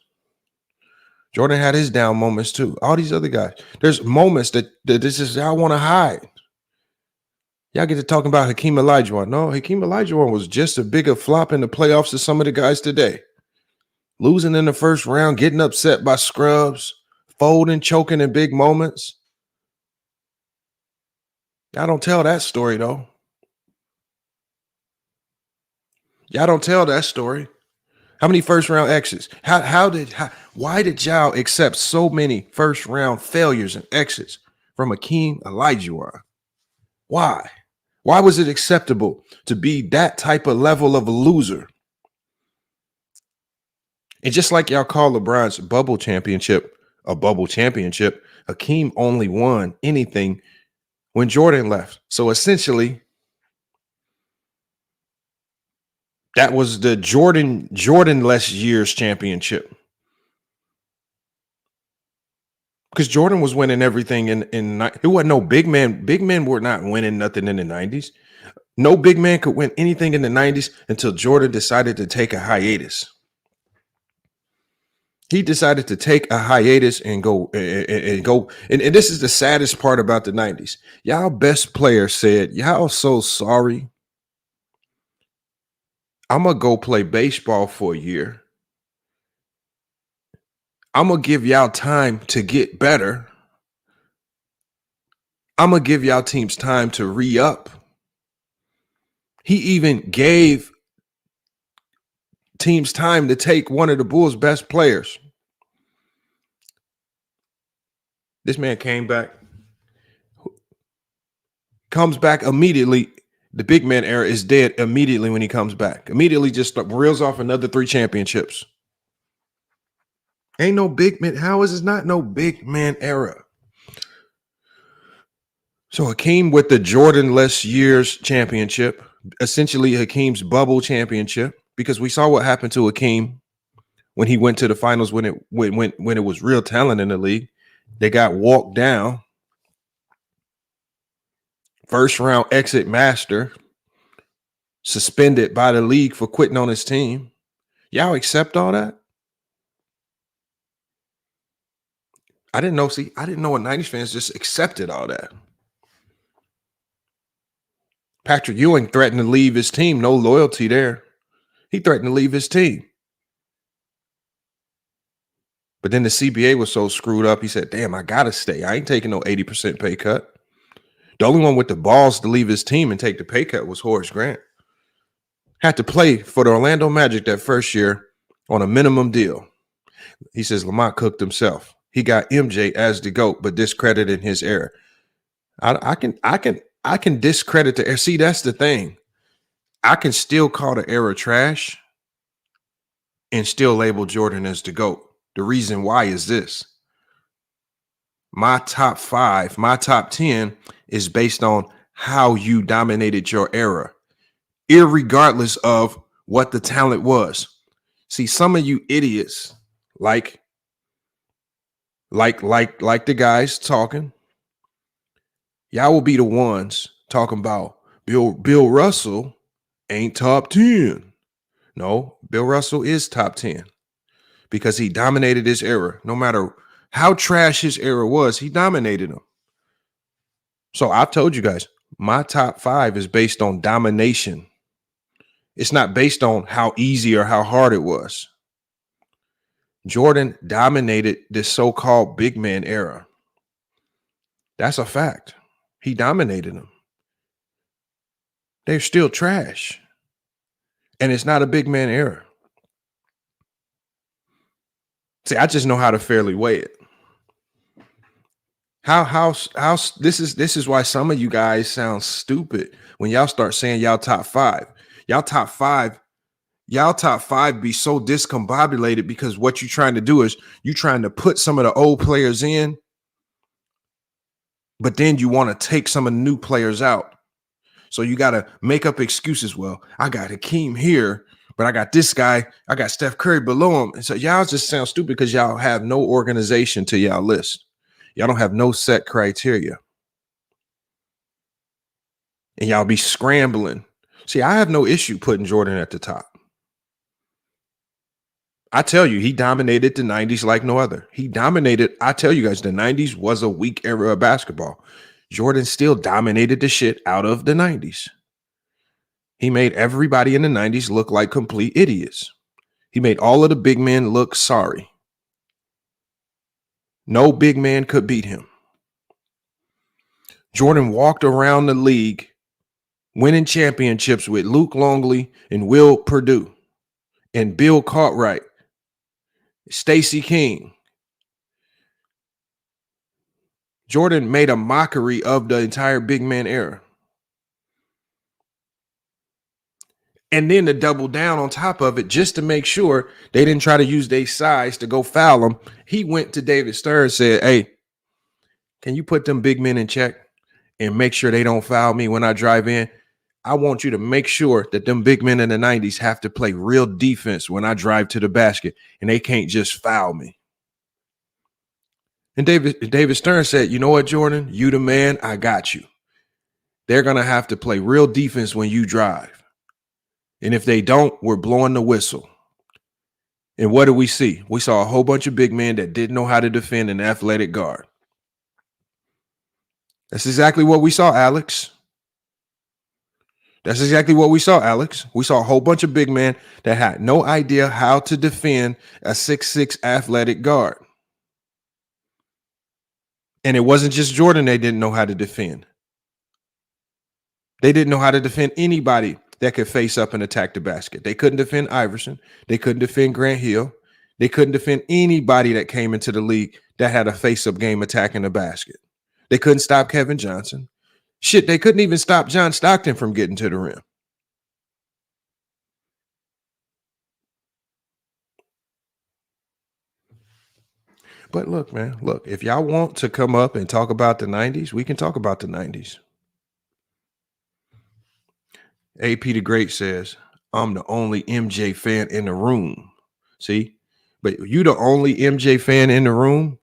Jordan had his down moments too. All these other guys. There's moments that this is y'all want to hide. Y'all get to talking about Hakeem Olajuwon. No, Hakeem Olajuwon was just a bigger flop in the playoffs as some of the guys today. Losing in the first round, getting upset by scrubs, folding, choking in big moments. Y'all don't tell that story, though. Y'all don't tell that story. How many first-round exits? Why did y'all accept so many first-round failures and exits from Hakeem Olajuwon? Why? Why was it acceptable to be that type of level of a loser? And just like y'all call LeBron's bubble championship a bubble championship, Hakeem only won anything when Jordan left. So essentially, that was the Jordan-less years championship. Because Jordan was winning everything in it wasn't no big man. Big men were not winning nothing in the 90s. No big man could win anything in the 90s until Jordan decided to take a hiatus. He decided to take a hiatus and go. And this is the saddest part about the 90s. Y'all best player said, y'all so sorry. I'm going to go play baseball for a year. I'm going to give y'all time to get better. I'm going to give y'all teams time to re-up. He even gave teams time to take one of the Bulls' best players. This man came back, comes back immediately. The big man era is dead immediately when he comes back. Immediately just reels off another 3 championships. Ain't no big man. How is this not no big man era? So Hakeem with the Jordan-less years championship, essentially Hakeem's bubble championship, because we saw what happened to Hakeem when he went to the finals when it was real talent in the league. They got walked down. first round exit master, suspended by the league for quitting on his team. Y'all accept all that? I didn't know what 90s fans just accepted all that. Patrick Ewing threatened to leave his team. No loyalty there. He threatened to leave his team. But then the CBA was so screwed up, he said, damn, I got to stay. I ain't taking no 80% pay cut. The only one with the balls to leave his team and take the pay cut was Horace Grant. Had to play for the Orlando Magic that first year on a minimum deal. He says Lamont cooked himself. He got MJ as the GOAT, but discredited his era. I can discredit the era. See, that's the thing. I can still call the era trash and still label Jordan as the GOAT. The reason why is this. My top 5, my top 10 is based on how you dominated your era, irregardless of what the talent was. See, some of you idiots, like the guys talking, y'all will be the ones talking about Bill Russell ain't top 10. No, Bill Russell is top 10 because he dominated his era. No matter how trash his era was, he dominated them. So I've told you guys, my top 5 is based on domination. It's not based on how easy or how hard it was. Jordan dominated this so-called big man era. That's a fact. He dominated them. They're still trash. And it's not a big man era. See, I just know how to fairly weigh it. How this is why some of you guys sound stupid when y'all start saying y'all top 5. Y'all top 5 be so discombobulated because what you're trying to do is you're trying to put some of the old players in, but then you want to take some of the new players out. So you got to make up excuses. Well, I got Hakeem here, but I got this guy. I got Steph Curry below him. And so y'all just sound stupid because y'all have no organization to y'all list. Y'all don't have no set criteria. And y'all be scrambling. See, I have no issue putting Jordan at the top. I tell you, he dominated the 90s like no other. He dominated. I tell you guys, the 90s was a weak era of basketball. Jordan still dominated the shit out of the 90s. He made everybody in the 90s look like complete idiots. He made all of the big men look sorry. No big man could beat him. Jordan walked around the league winning championships with Luke Longley and Will Perdue and Bill Cartwright, Stacey King. Jordan made a mockery of the entire big man era. And then to double down on top of it, just to make sure they didn't try to use their size to go foul him, he went to David Stern and said, hey, can you put them big men in check and make sure they don't foul me when I drive in? I want you to make sure that them big men in the 90s have to play real defense when I drive to the basket, and they can't just foul me. And David Stern said, you know what, Jordan? You the man. I got you. They're going to have to play real defense when you drive. And if they don't, we're blowing the whistle. And what do we see? We saw a whole bunch of big men that didn't know how to defend an athletic guard. That's exactly what we saw, Alex. That's exactly what we saw, Alex. We saw a whole bunch of big men that had no idea how to defend a 6'6" athletic guard. And it wasn't just Jordan they didn't know how to defend. They didn't know how to defend anybody that could face up and attack the basket. They couldn't defend Iverson. They couldn't defend Grant Hill. They couldn't defend anybody that came into the league that had a face-up game attacking the basket. They couldn't stop Kevin Johnson. Shit, they couldn't even stop John Stockton from getting to the rim. But look, man, look, if y'all want to come up and talk about the 90s, we can talk about the 90s. AP the Great says, I'm the only MJ fan in the room. See? But you the only MJ fan in the room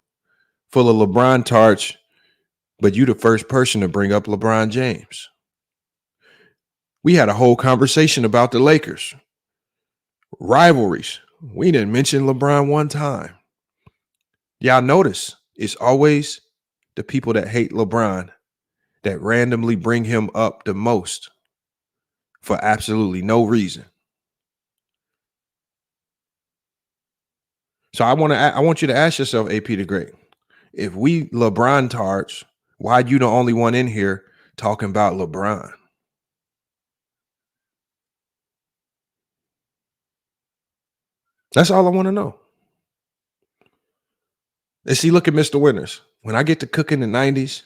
full of LeBron tarts But you the first person to bring up LeBron James. We had a whole conversation about the Lakers. Rivalries. We didn't mention LeBron one time. Y'all notice it's always the people that hate LeBron that randomly bring him up the most for absolutely no reason. So I want you to ask yourself, AP the Great, if we LeBron tards, why you the only one in here talking about LeBron? That's all I want to know. And see, look at Mr. Winters. When I get to cook in the 90s,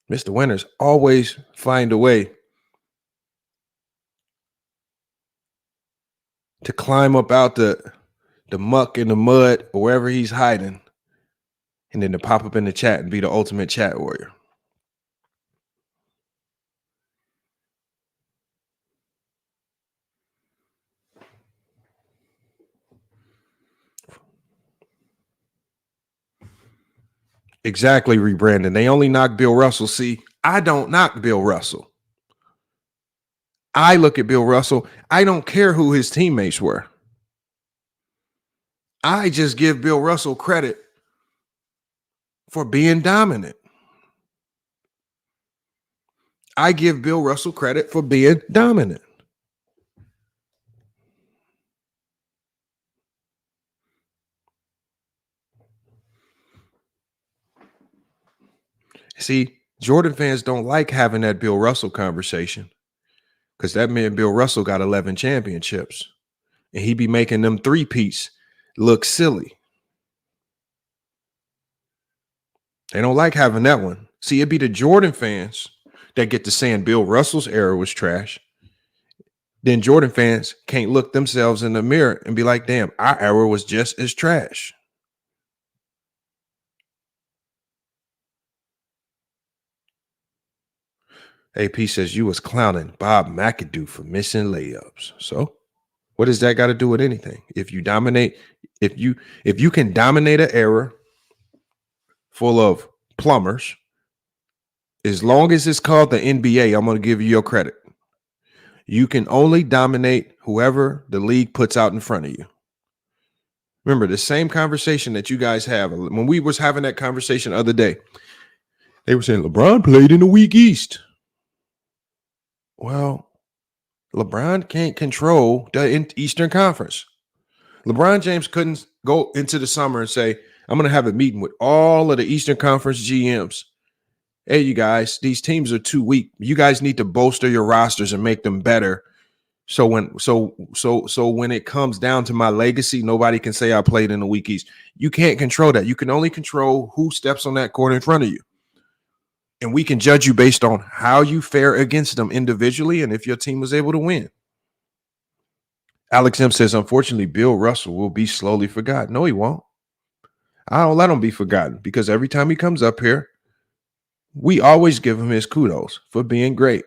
Mr. Winters always find a way to climb up out the muck and the mud or wherever he's hiding, and then to pop up in the chat and be the ultimate chat warrior. Exactly, rebranding. They only knock Bill Russell. See, I don't knock Bill Russell. I look at Bill Russell. I don't care who his teammates were. I just give Bill Russell credit for being dominant. I give Bill Russell credit for being dominant. See, Jordan fans don't like having that Bill Russell conversation because that man Bill Russell got 11 championships and he be making them three-peats look silly. They don't like having that one. See, it'd be the Jordan fans that get to saying Bill Russell's era was trash. Then Jordan fans can't look themselves in the mirror and be like, damn, our era was just as trash. AP says you was clowning Bob McAdoo for missing layups. So what does that got to do with anything? If you dominate, if you can dominate an era full of plumbers, as long as it's called the NBA, I'm going to give you your credit. You can only dominate whoever the league puts out in front of you. Remember the same conversation that you guys have. When we was having that conversation the other day, they were saying LeBron played in the weak East. Well, LeBron can't control the Eastern Conference. LeBron James couldn't go into the summer and say, I'm going to have a meeting with all of the Eastern Conference GMs. Hey, you guys, these teams are too weak. You guys need to bolster your rosters and make them better. So when it comes down to my legacy, nobody can say I played in the weak East. You can't control that. You can only control who steps on that court in front of you. And we can judge you based on how you fare against them individually and if your team was able to win. Alex M says, unfortunately, Bill Russell will be slowly forgotten. No, he won't. I don't let him be forgotten because every time he comes up here, we always give him his kudos for being great.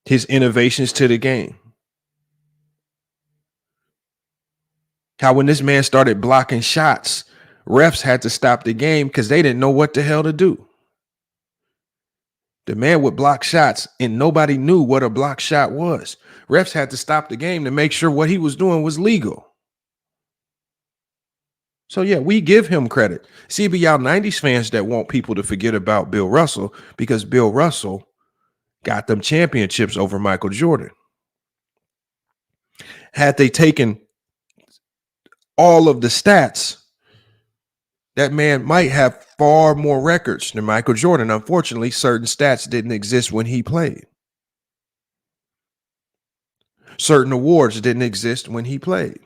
His innovations to the game. How when this man started blocking shots, refs had to stop the game because they didn't know what the hell to do. The man would block shots and nobody knew what a block shot was. Refs had to stop the game to make sure what he was doing was legal. So, yeah, we give him credit. See, it be y'all 90s fans that want people to forget about Bill Russell because Bill Russell got them championships over Michael Jordan. Had they taken all of the stats, that man might have far more records than Michael Jordan. Unfortunately, certain stats didn't exist when he played. Certain awards didn't exist when he played.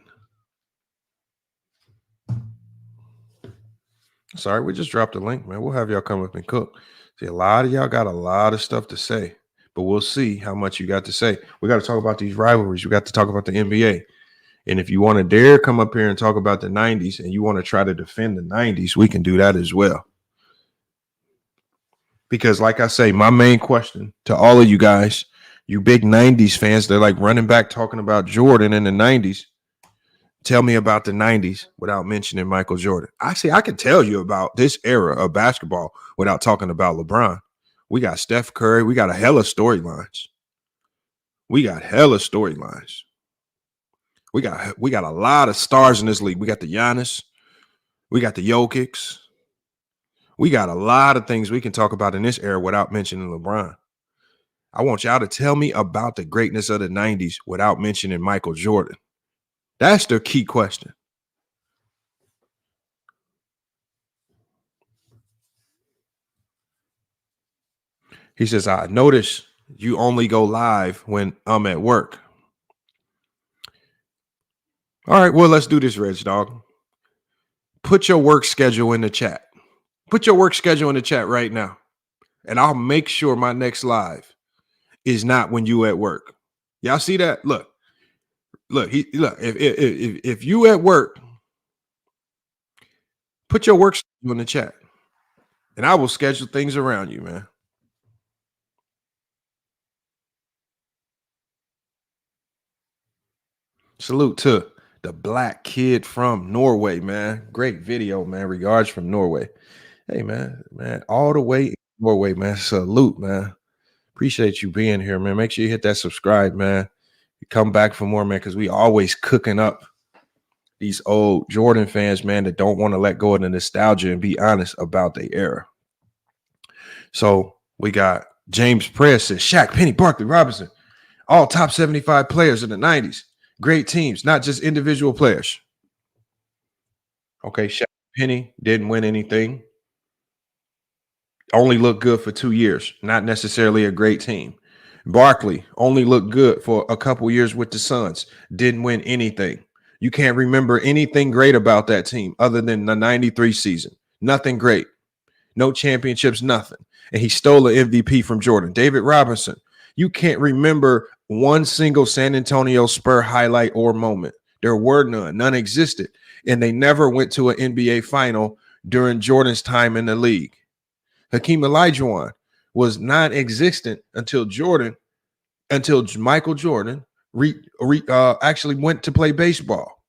Sorry, we just dropped a link, man. We'll have y'all come up and cook. See, a lot of y'all got a lot of stuff to say, but we'll see how much you got to say. We got to talk about these rivalries. We got to talk about the NBA. And if you want to dare come up here and talk about the 90s and you want to try to defend the 90s, we can do that as well. Because like I say, my main question to all of you guys, you big 90s fans, they're like running back talking about Jordan in the 90s. tell me about the 90s without mentioning Michael Jordan. Actually, I can tell you about this era of basketball without talking about LeBron. We got Steph Curry. We got a hella storylines. We got a lot of stars in this league. We got the Giannis. We got the Jokics. We got a lot of things we can talk about in this era without mentioning LeBron. I want y'all to tell me about the greatness of the 90s without mentioning Michael Jordan. That's the key question. He says, I notice you only go live when I'm at work. All right, well, let's do this, Reg Dog. Put your work schedule in the chat. Put your work schedule in the chat right now. And I'll make sure my next live is not when you at work. Y'all see that? Look. If you at work, put your work schedule in the chat. And I will schedule things around you, man. Salute to the black kid from Norway, man. Great video, man. Regards from Norway. Hey, man, all the way in Norway, man. Salute, man. Appreciate you being here, man. Make sure you hit that subscribe, man. You come back for more, man, because we always cooking up these old Jordan fans, man, that don't want to let go of the nostalgia and be honest about their era. So we got James Press says Shaq, Penny, Barkley, Robinson, all top 75 players in the 90s. Great teams, not just individual players. Okay, Shaq, Penny didn't win anything. Only looked good for 2 years. Not necessarily a great team. Barkley only looked good for a couple years with the Suns. Didn't win anything. You can't remember anything great about that team other than the 93 season. Nothing great. No championships, nothing. And he stole an MVP from Jordan. David Robinson, you can't remember one single San Antonio Spur highlight or moment. There were none. None existed. And they never went to an NBA final during Jordan's time in the league. Hakeem Olajuwon was non-existent until Michael Jordan actually went to play baseball.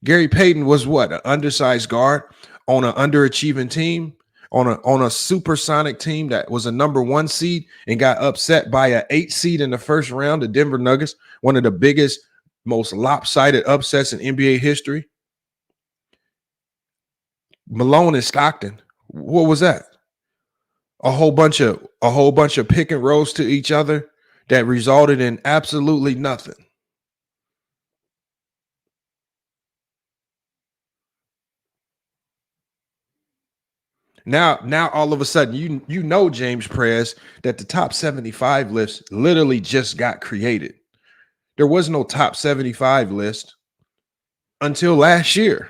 Gary Payton was what? An undersized guard on an underachieving team, on a supersonic team that was a number 1 seed and got upset by an 8 seed in the first round, the Denver Nuggets, one of the biggest, most lopsided upsets in NBA history. Malone and Stockton, what was that? A whole bunch of pick and rolls to each other that resulted in absolutely nothing. Now all of a sudden, you know, James Prez, that the top 75 list literally just got created. There was no top 75 list until last year.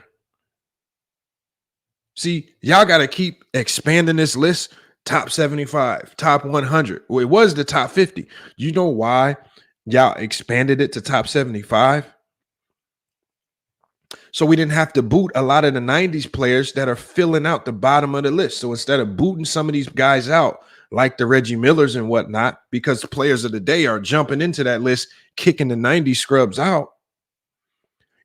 See, y'all got to keep expanding this list. Top 75, top 100. Well, it was the top 50. You know why y'all expanded it to top 75? So we didn't have to boot a lot of the 90s players that are filling out the bottom of the list. So instead of booting some of these guys out, like the Reggie Millers and whatnot, because players of the day are jumping into that list, kicking the 90s scrubs out,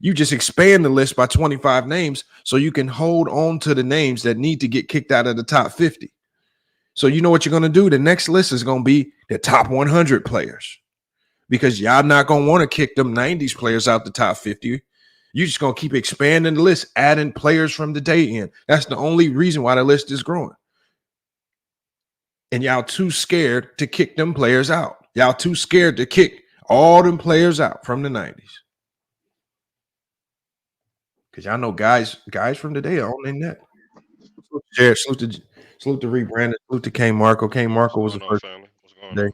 you just expand the list by 25 names so you can hold on to the names that need to get kicked out of the top 50. So you know what you're going to do? The next list is going to be the top 100 players, because y'all not going to want to kick them 90s players out the top 50. You're just going to keep expanding the list, adding players from the day in. That's the only reason why the list is growing. And y'all too scared to kick them players out. Y'all too scared to kick all them players out from the 90s. Because y'all know guys from the day are on their neck. Jared, salute to Reed Brandon, salute to K Marco. K Marco was the first day.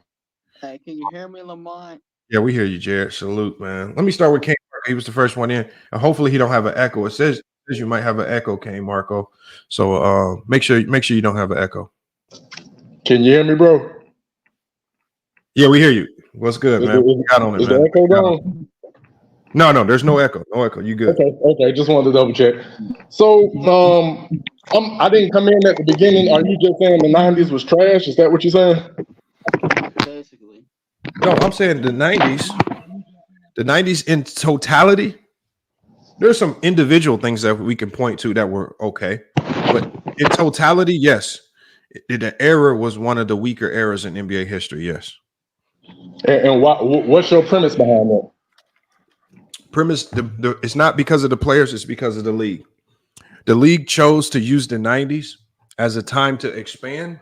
Hey, can you hear me, Lamont? Yeah, we hear you, Jared. Salute, man. Let me start with K Marco. He was the first one in. And hopefully he don't have an echo. It says you might have an echo, K Marco. So make sure you don't have an echo. Can you hear me, bro? Yeah, we hear you. What's good, man? We got on it, is man. The echo gone? No, there's no echo. No echo. You good? Okay. Just wanted to double check. So, I didn't come in at the beginning. Are you just saying the 90s was trash? Is that what you're saying? Basically. No, I'm saying the 90s in totality There's some individual things that we can point to that were okay, but in totality, yes, the era was one of the weaker eras in NBA history. Yes. And what's your premise behind that? Premise: it's not because of the players; it's because of the league. The league chose to use the 90s as a time to expand,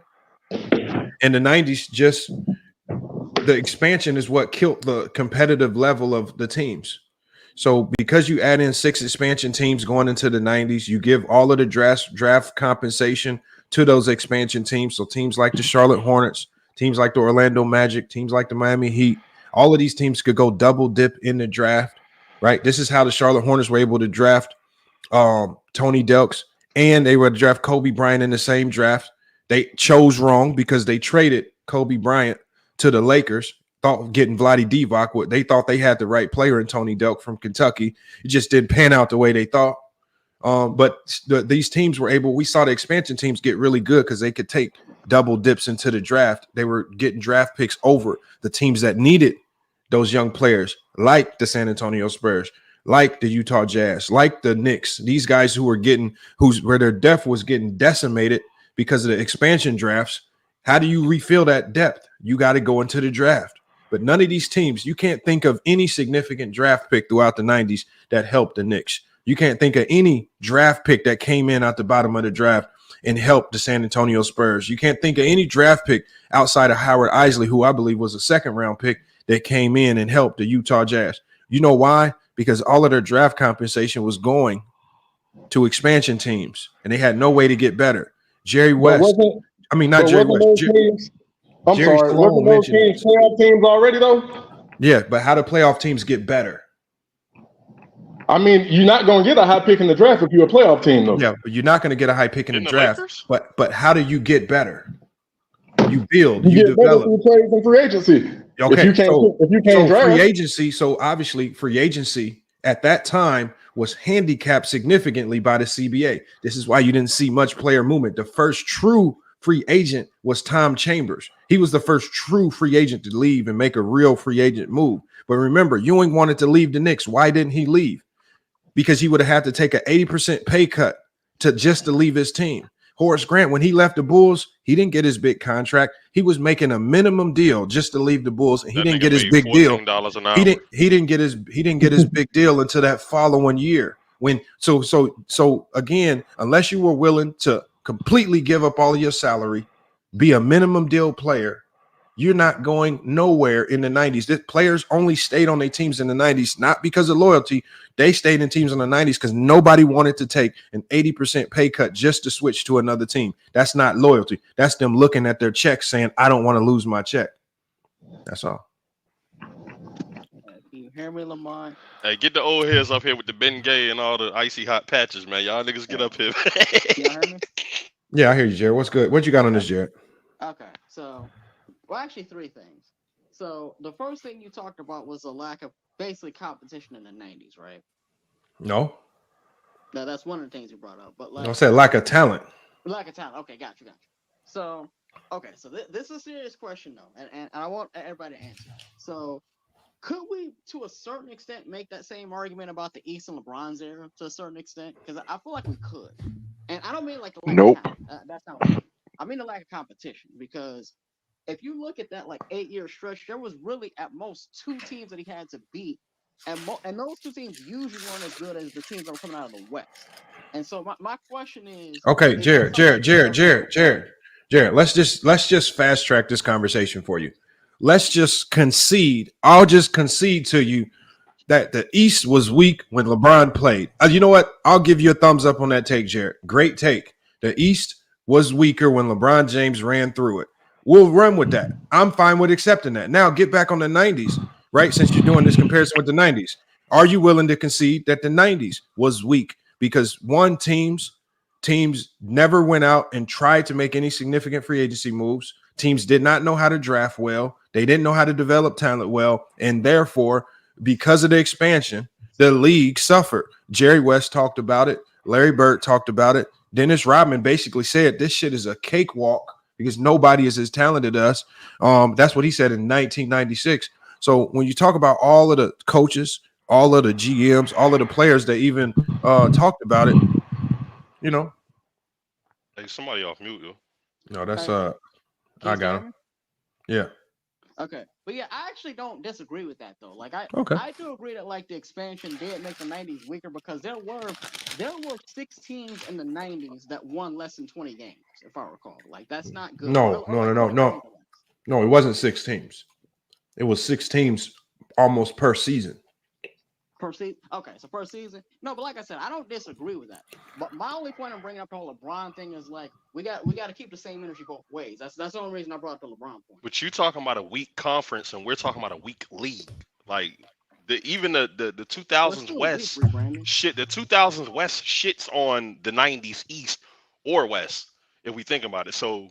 and the 90s just the expansion is what killed the competitive level of the teams. So because you add in 6 expansion teams going into the 90s, you give all of the draft compensation to those expansion teams. So teams like the Charlotte Hornets, teams like the Orlando Magic, teams like the Miami Heat, all of these teams could go double dip in the draft, right? This is how the Charlotte Hornets were able to draft Tony Delks, and they were to draft Kobe Bryant in the same draft. They chose wrong because they traded Kobe Bryant to the Lakers, thought getting Vlade Divac. They thought they had the right player in Tony Delk from Kentucky. It just didn't pan out the way they thought. But these teams were able. We saw the expansion teams get really good because they could take double dips into the draft. They were getting draft picks over the teams that needed those young players, like the San Antonio Spurs, like the Utah Jazz, like the Knicks. These guys who were getting where their depth was getting decimated because of the expansion drafts. How do you refill that depth? You got to go into the draft. But none of these teams, you can't think of any significant draft pick throughout the 90s that helped the Knicks. You can't think of any draft pick that came in at the bottom of the draft and helped the San Antonio Spurs. You can't think of any draft pick outside of Howard Isley, who I believe was a second-round pick that came in and helped the Utah Jazz. You know why? Because all of their draft compensation was going to expansion teams, and they had no way to get better. Jerry West. Not Jerry West. I'm sorry. Wasn't those teams playoff teams already, though? Yeah, but how do playoff teams get better? I mean, you're not going to get a high pick in the draft if you're a playoff team, though. Yeah, but you're not going to get a high pick in the draft. But how do you get better? You build, you develop. Through trades and free agency. Okay, if you can't draft. Free agency. So obviously, free agency at that time was handicapped significantly by the CBA. This is why you didn't see much player movement. The first true free agent was Tom Chambers. He was the first true free agent to leave and make a real free agent move. But remember, Ewing wanted to leave the Knicks. Why didn't he leave? Because he would have had to take an 80% pay cut to leave his team. Horace Grant, when he left the Bulls, he didn't get his big contract. He was making a minimp deal just to leave the Bulls, and he didn't get his big deal. He didn't get his big deal until that following year. So again, unless you were willing to completely give up all of your salary, be a minimum deal player, you're not going nowhere in the 90s. The players only stayed on their teams in the 90s, not because of loyalty. They stayed in teams in the 90s because nobody wanted to take an 80% pay cut just to switch to another team. That's not loyalty. That's them looking at their check saying, I don't want to lose my check. That's all. Can you hear me, Lamont? Hey, get the old heads up here with the Ben Gay and all the icy hot patches, man. Y'all niggas get up here. Y'all hear me? Yeah, I hear you, Jared. What's good? What you got on this, Jared? Okay, so, well, actually 3 things. So the first thing you talked about was a lack of basically competition in the 90s, right? No. No, that's one of the things you brought up. But like, I said lack of talent. Lack of talent. Okay, got you. So, okay, so this is a serious question though, and I want everybody to answer. So, could we, to a certain extent, make that same argument about the East and LeBron's era to a certain extent? Because I feel like we could, and I don't mean like the lack of talent. That's not what I mean. I mean the lack of competition, because if you look at that like 8-year stretch, there was really at most 2 teams that he had to beat, and those 2 teams usually weren't as good as the teams that were coming out of the West. And so my question is, okay, Jared, let's just fast track this conversation for you. Let's just concede. I'll just concede to you that the East was weak when LeBron played. You know what? I'll give you a thumbs up on that take, Jared. Great take. The East was weaker when LeBron James ran through it. We'll run with that. I'm fine with accepting that. Now get back on the 90s, right? Since you're doing this comparison with the 90s, are you willing to concede that the 90s was weak? Because teams never went out and tried to make any significant free agency moves. Teams did not know how to draft well. They didn't know how to develop talent well. And therefore, because of the expansion, the league suffered. Jerry West talked about it. Larry Bird talked about it. Dennis Rodman basically said this shit is a cakewalk because nobody is as talented as us. That's what he said in 1996. So when you talk about all of the coaches, all of the GMs, all of the players that even talked about it, you know. Hey, somebody off mute, yo. No, that's Can I you got hear him. me? Yeah. Okay, but yeah, I actually don't disagree with that though. Like Okay. I do agree that like the expansion did make the '90s weaker because there were 6 teams in the '90s that won less than 20 games, if I recall. Like that's not good. No. No, it wasn't 6 teams. It was 6 teams almost per season. Per season? Okay, so per season? No, but like I said, I don't disagree with that. But my only point in bringing up the whole LeBron thing is like we got to keep the same energy both ways. That's the only reason I brought up the LeBron point. But you talking about a weak conference, and we're talking about a weak league. Like even the 2000s West shit. The 2000s West shits on the 90s East or West if we think about it. So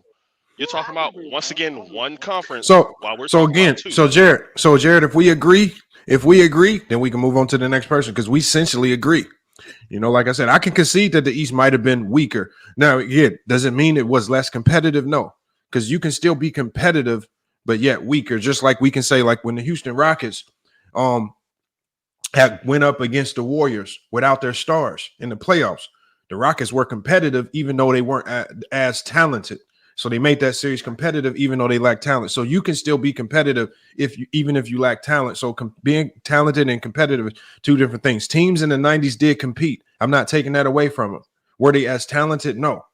you're talking about once again one conference. So while we're so talking again, about two. so Jared, if we agree, then we can move on to the next person because we essentially agree. You know, like I said, I can concede that the East might have been weaker. Now, yeah, does it mean it was less competitive? No, because you can still be competitive, but yet weaker. Just like we can say, like when the Houston Rockets had went up against the Warriors without their stars in the playoffs, the Rockets were competitive even though they weren't as talented. So they made that series competitive, even though they lack talent. So you can still be competitive even if you lack talent. So being talented and competitive is 2 different things. Teams in the 90s did compete. I'm not taking that away from them. Were they as talented? No.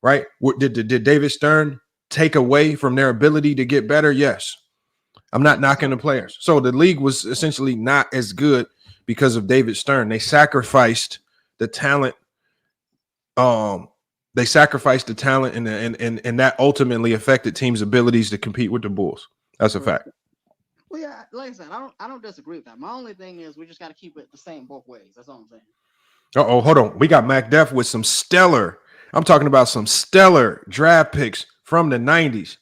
Right? Did David Stern take away from their ability to get better? Yes. I'm not knocking the players. So the league was essentially not as good because of David Stern. They sacrificed the talent. They sacrificed the talent, and that ultimately affected teams' abilities to compete with the Bulls. That's a fact. Well, yeah, like I said, I don't disagree with that. My only thing is we just got to keep it the same both ways. That's all I'm saying. Uh-oh, hold on. We got Mac Def with some stellar. I'm talking about some stellar draft picks from the 90s,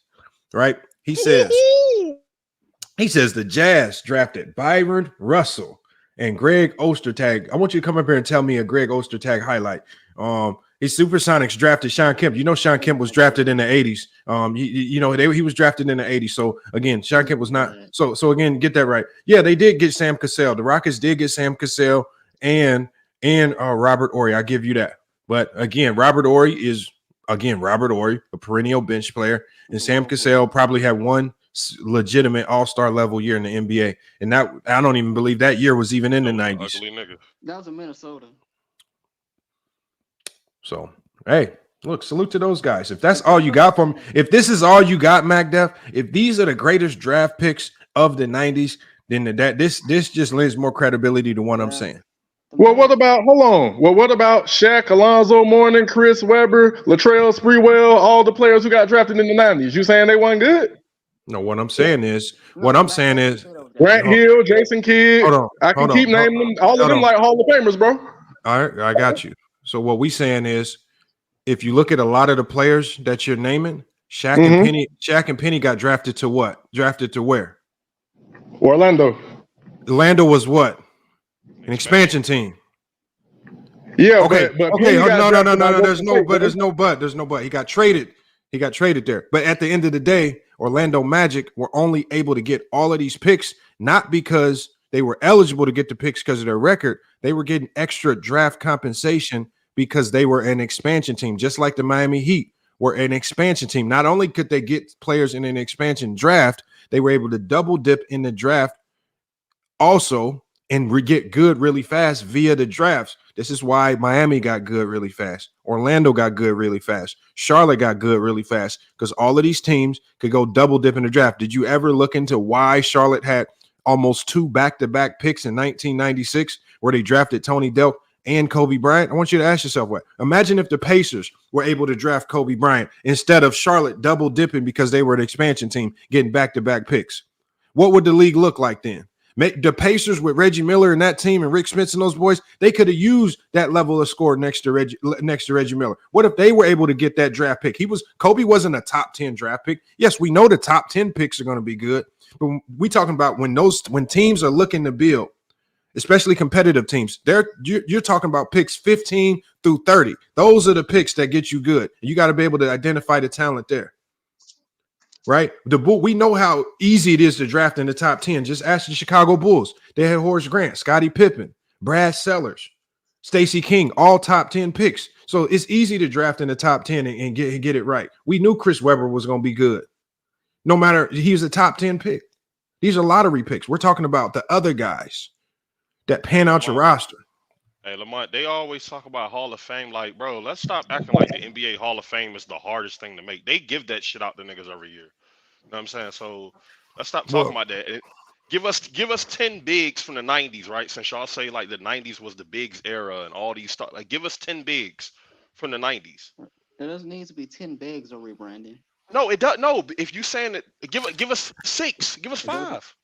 right? He says the Jazz drafted Byron Russell and Greg Ostertag. I want you to come up here and tell me a Greg Ostertag highlight. His Supersonics drafted Sean Kemp. You know, Sean Kemp was drafted in the 80s. He was drafted in the 80s. So again, Sean Kemp was not. So again, get that right. Yeah, they did get Sam Cassell. The Rockets did get Sam Cassell and Robert Horry. I give you that. But again, Robert Horry, a perennial bench player, and Sam Cassell probably had one legitimate all-star level year in the NBA. And that I don't even believe that year was even in the 90s. That was in Minnesota. So, hey, look, salute to those guys. If that's all you got from, if this is all you got, Mac Def, if these are the greatest draft picks of the 90s, then this just lends more credibility to what I'm saying. Well, what about Shaq, Alonzo Mourning, Chris Webber, Latrell Sprewell, all the players who got drafted in the 90s? You saying they weren't good? No, what I'm saying is Grant Hill, Jason Kidd. I can keep naming them, all of them like Hall of Famers, bro. All right, I got you. So what we saying is, if you look at a lot of the players that you're naming, Shaq and Penny got drafted to what? Drafted to where? Orlando. Orlando was what? An expansion team. Yeah. Okay. But No. There's no but. He got traded. He got traded there. But at the end of the day, Orlando Magic were only able to get all of these picks, not because they were eligible to get the picks because of their record. They were getting extra draft compensation because they were an expansion team, just like the Miami Heat were an expansion team. Not only could they get players in an expansion draft, they were able to double dip in the draft also and get good really fast via the drafts. This is why Miami got good really fast. Orlando got good really fast. Charlotte got good really fast because all of these teams could go double dip in the draft. Did you ever look into why Charlotte had almost 2 back-to-back picks in 1996 where they drafted Tony Delk and Kobe Bryant? I want you to ask yourself what. Imagine if the Pacers were able to draft Kobe Bryant instead of Charlotte double dipping because they were an expansion team getting back-to-back picks. What would the league look like then? The Pacers with Reggie Miller and that team and Rick Smits and those boys, they could have used that level of score next to Reggie Miller. What if they were able to get that draft pick? Kobe wasn't a top 10 draft pick. Yes, we know the top 10 picks are going to be good, but we talking about when teams are looking to build, especially competitive teams, you're talking about picks 15 through 30. Those are the picks that get you good. You got to be able to identify the talent there. right? We know how easy it is to draft in the top 10. Just ask the Chicago Bulls. They had Horace Grant, Scottie Pippen, Brad Sellers, Stacey King, all top 10 picks. So it's easy to draft in the top 10 and get it right. We knew Chris Webber was going to be good. No matter, he was a top 10 pick. These are lottery picks. We're talking about the other guys that pan out your roster. Hey, Lamont, they always talk about Hall of Fame. Like, bro, let's stop acting like the NBA Hall of Fame is the hardest thing to make. They give that shit out to niggas every year. You know what I'm saying? So let's stop talking about that. Give us 10 bigs from the 90s, right? Since y'all say like the 90s was the bigs era and all these stuff. Like, give us 10 bigs from the 90s. There doesn't need to be 10 bigs or rebranding. No, it does. No, if you saying that, give us 6, give us 5.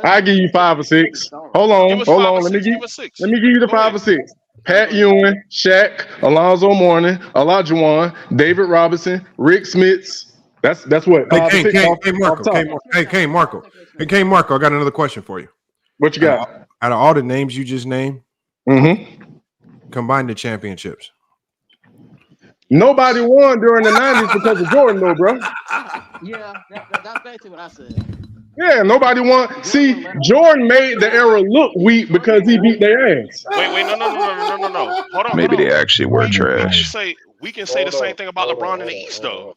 I give you 5 or 6. Hold on. Let me give you the 5 or 6. Pat Ewing, Shaq, Alonzo Mourning, Olajuwon, David Robinson, Rick Smits. That's what. Hey, Marco. I got another question for you. What you got? Out of all the names you just named, combine the championships. Nobody won during the 90s because of Jordan, though, bro. Yeah, that's basically what I said. Yeah, nobody won. See, Jordan made the era look weak because he beat their ass. Wait, no. Hold on. Maybe they actually were trash. We can say the same thing about LeBron in the East, though.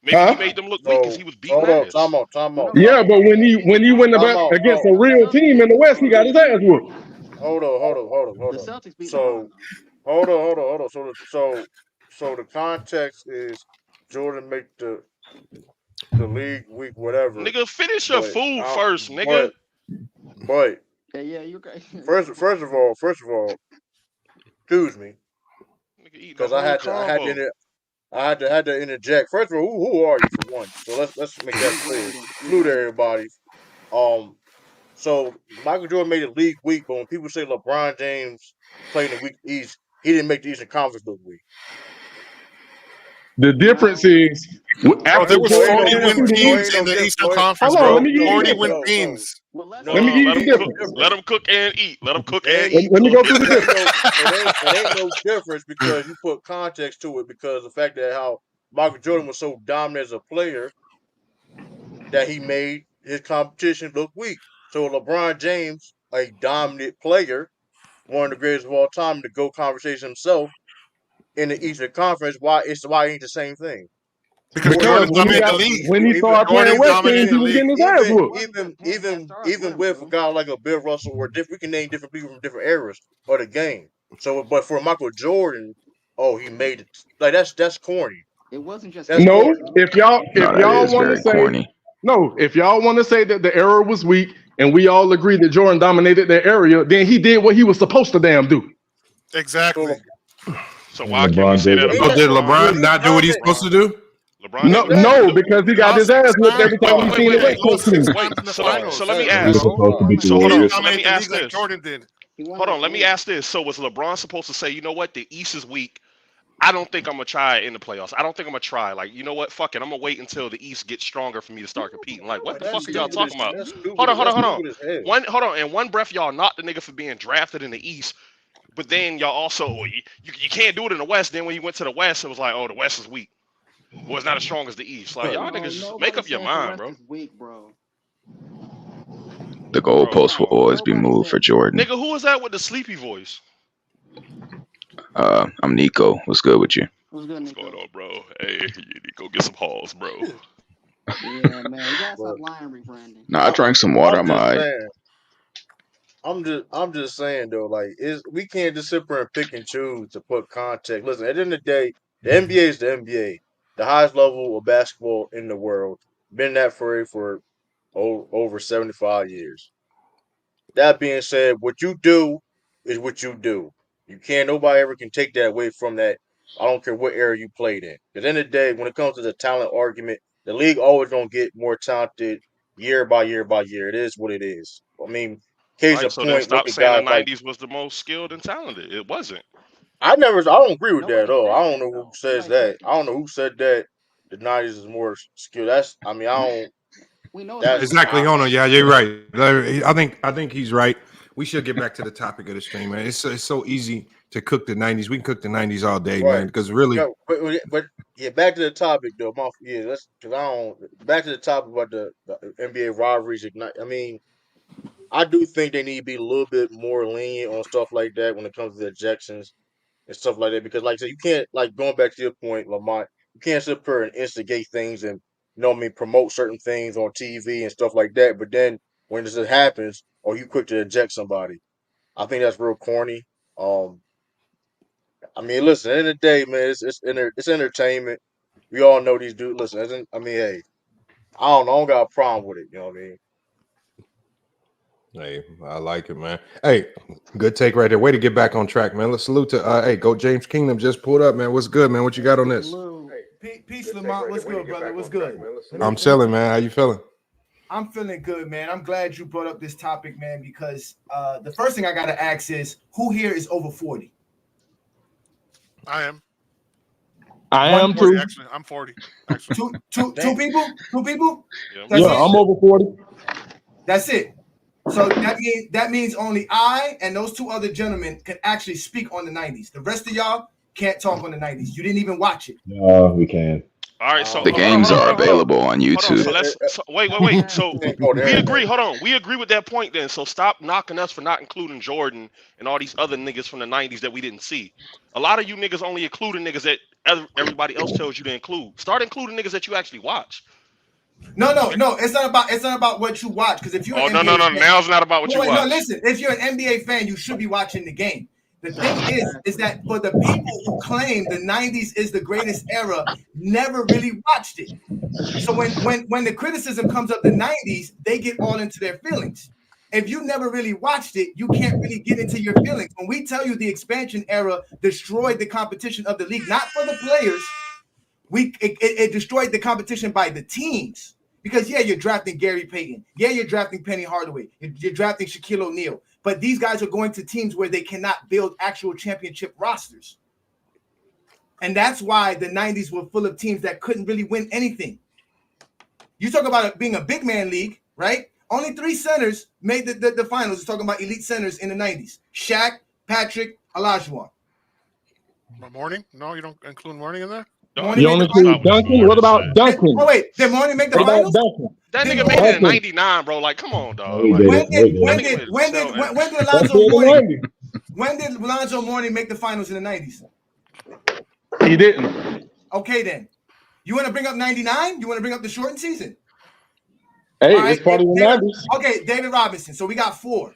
Maybe he made them look weak because he was beating ass. Time out. Yeah, but when he went against a real team in the West, he got his ass whooped. Hold on. The Celtics beat hold on. So the context is Jordan make the league week, whatever. Nigga, finish your food first, nigga. But yeah, you okay. First of all, excuse me, because I had to interject. First of all, who are you for one? So let's make that clear. Salute everybody. So Michael Jordan made the league weak, but when people say LeBron James played in the weak East, he didn't make the Eastern Conference look weak. The difference is there was 40 win teams in the Eastern Conference, bro. 40 win teams. Let me give you the difference. Let them cook and eat. Let me go through the difference. It ain't no difference because you put context to it, because the fact that how Michael Jordan was so dominant as a player that he made his competition look weak. So LeBron James, a dominant player, one of the greatest of all time, to go conversation himself in the Eastern Conference, why it ain't the same thing? Because Jordan dominated the league. When he started playing West Teams, he was getting his ass whooped. Even with a guy like a Bill Russell, or we can name different people from different eras of the game. So, but for Michael Jordan, he made it. Like that's corny. It wasn't just if y'all want to say that the era was weak, and we all agree that Jordan dominated that area, then he did what he was supposed to damn do. Exactly. So why can't we say that? Did LeBron not do what he's supposed to do? No, because he got his ass whooped every time he seen the West Coast team. So let me ask. Let me ask this. Jordan did. Hold on, let me ask this. So was LeBron supposed to say, you know what, the East is weak, I don't think I'm gonna try it in the playoffs. I don't think I'm gonna try. Like, you know what? Fuck it. I'm gonna wait until the East gets stronger for me to start competing. Like, what the fuck are y'all talking about? Hold on. In one breath, y'all knocked the nigga for being drafted in the East, but then y'all also you can't do it in the West. Then when you went to the West, it was like, oh, the West is weak. Well, it's not as strong as the East. Like, y'all niggas make up your mind, bro. Weak, bro. The goalpost will always be moved for Jordan. Nigga, who is that with the sleepy voice? I'm Nico. What's good with you? What's good, Nico? What's going on, bro? Hey, Nico, get some halls, bro. Yeah, man. You gotta stop lying, rebranding. Nah, I drank some water. I'm just saying though, like, we can't just sit there and pick and choose to put context. Listen, at the end of the day, the NBA is the NBA, the highest level of basketball in the world. Been that for over 75 years. That being said, what you do is what you do. Nobody ever can take that away from that. I don't care what era you played in. At the end of the day, when it comes to the talent argument, the league always gonna get more talented year by year by year. It is what it is. I mean, case of so point. Stop saying the 90s was the most skilled and talented. It wasn't. I don't agree with that at all. I don't know who says that. I don't know who said that the 90s is more skilled. We know exactly. Hold on. Yeah, you're right. I think he's right. We should get back to the topic of the stream, man. It's so easy to cook the 90s. We can cook the 90s all day, man. Because really, but back to the topic though. Let's because I don't. Back to the topic about the NBA rivalries ignite. I mean, I do think they need to be a little bit more lenient on stuff like that when it comes to the ejections and stuff like that. Because, like I said, you can't going back to your point, Lamont. You can't sit there and instigate things and promote certain things on TV and stuff like that. But then when this happens, or you quick to eject somebody, I think that's real corny. I mean, listen, at the end of the day, man, it's entertainment. We all know these dudes. Listen, I mean, hey, I don't got a problem with it. You know what I mean? Hey, I like it, man. Hey, good take right there. Way to get back on track, man. Let's salute to hey, Go James Kingdom just pulled up, man. What's good, man? What you got on this? Hey, peace, Lamont. What's good, brother? What's good? I'm chilling, man. How you feeling? I'm feeling good, man. I'm glad you brought up this topic, man, because the first thing I got to ask is, who here is over 40? I am. I am too. Actually, I'm 40. Actually. Two people? Two people? Yeah, I'm over 40. That's it. So that means only I and those two other gentlemen can actually speak on the 90s. The rest of y'all can't talk on the 90s. You didn't even watch it. No, we can. All right, so the games are available on YouTube. Wait. So we agree. Hold on. We agree with that point then. So stop knocking us for not including Jordan and all these other niggas from the 90s that we didn't see. A lot of you niggas only including niggas that everybody else tells you to include. Start including niggas that you actually watch. No. It's not about what you watch. Because if you're no. Now it's not about what you watch. No, listen. If you're an NBA fan, you should be watching the game. The thing is that for the people who claim the 90s is the greatest era, never really watched it. So when the criticism comes up the 90s, they get all into their feelings. If you never really watched it, you can't really get into your feelings. When we tell you the expansion era destroyed the competition of the league, not for the players, it destroyed the competition by the teams. Because, you're drafting Gary Payton. You're drafting Penny Hardaway. You're drafting Shaquille O'Neal. But these guys are going to teams where they cannot build actual championship rosters. And that's why the 90s were full of teams that couldn't really win anything. You talk about it being a big man league, right? Only 3 centers made the finals. You're talking about elite centers in the 90s. Shaq, Patrick, Olajuwon. Morning? No, you don't include Morning in there? You only include Duncan? What about Duncan? Oh, wait. Did Morning make the finals? That nigga made it in 99, bro. Like, come on, dog. When did Lonzo Mourning make the finals in the 90s? He didn't. Okay, then. You want to bring up 99? You want to bring up the shortened season? Hey, it's part of the 90s. Okay, David Robinson. So we got 4.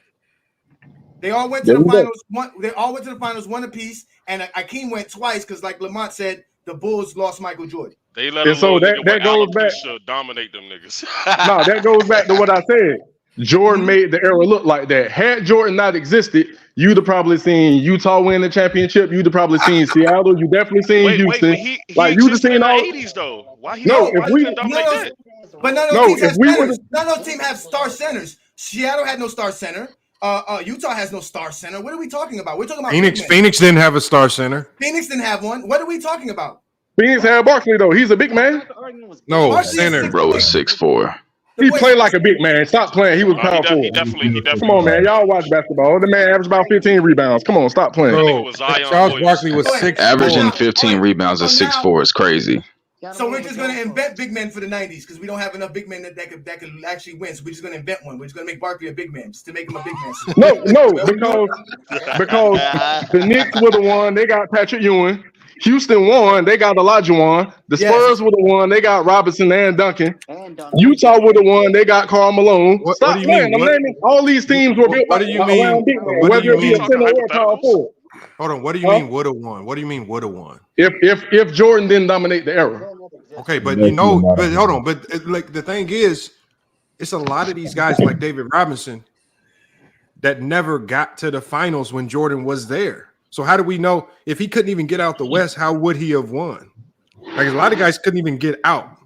They all went to the finals. They all went to the finals, one apiece, and Akeem went twice because, like Lamont said, the Bulls lost Michael Jordan. They let that goes back. Dominate them niggas. No, that goes back to what I said. Jordan made the era look like that. Had Jordan not existed, you'd have probably seen Utah win the championship. You'd have probably seen Seattle. You definitely seen Houston. He you'd have seen all 80s though. Why he no, if we dominate that? But none of those teams have star centers. Seattle had no star center. Utah has no star center. What are we talking about? We're talking about Phoenix didn't have a star center. Phoenix didn't have one. What are we talking about? Phoenix had Barkley though. He's a big man. No, center. Bro was 6'4". He played like a big man. Stop playing. He was powerful. He definitely. Come on, man. Y'all watch basketball. The man averaged about 15 rebounds. Come on, stop playing. Bro, Charles Barkley was 6'4". Averaging 15 rebounds at 6'4" is crazy. So we're just going to invent big men for the 90s because we don't have enough big men that could actually win. So we're just going to invent one. We're just going to make Barkley a big man just to make him a big man. No, because the Knicks were the one. They got Patrick Ewing. Houston won. They got Olajuwon. The Spurs were the one. They got Robinson and Duncan. Utah were the one. They got Karl Malone. Stop playing. I'm naming all these teams were built around big men, whether it be a center or a power forward. Hold on. What do you mean would have won? What do you mean would have won? If Jordan didn't dominate the era. Okay, but hold on. But like the thing is, it's a lot of these guys like David Robinson that never got to the finals when Jordan was there. So how do we know if he couldn't even get out the West? How would he have won? Like a lot of guys couldn't even get out.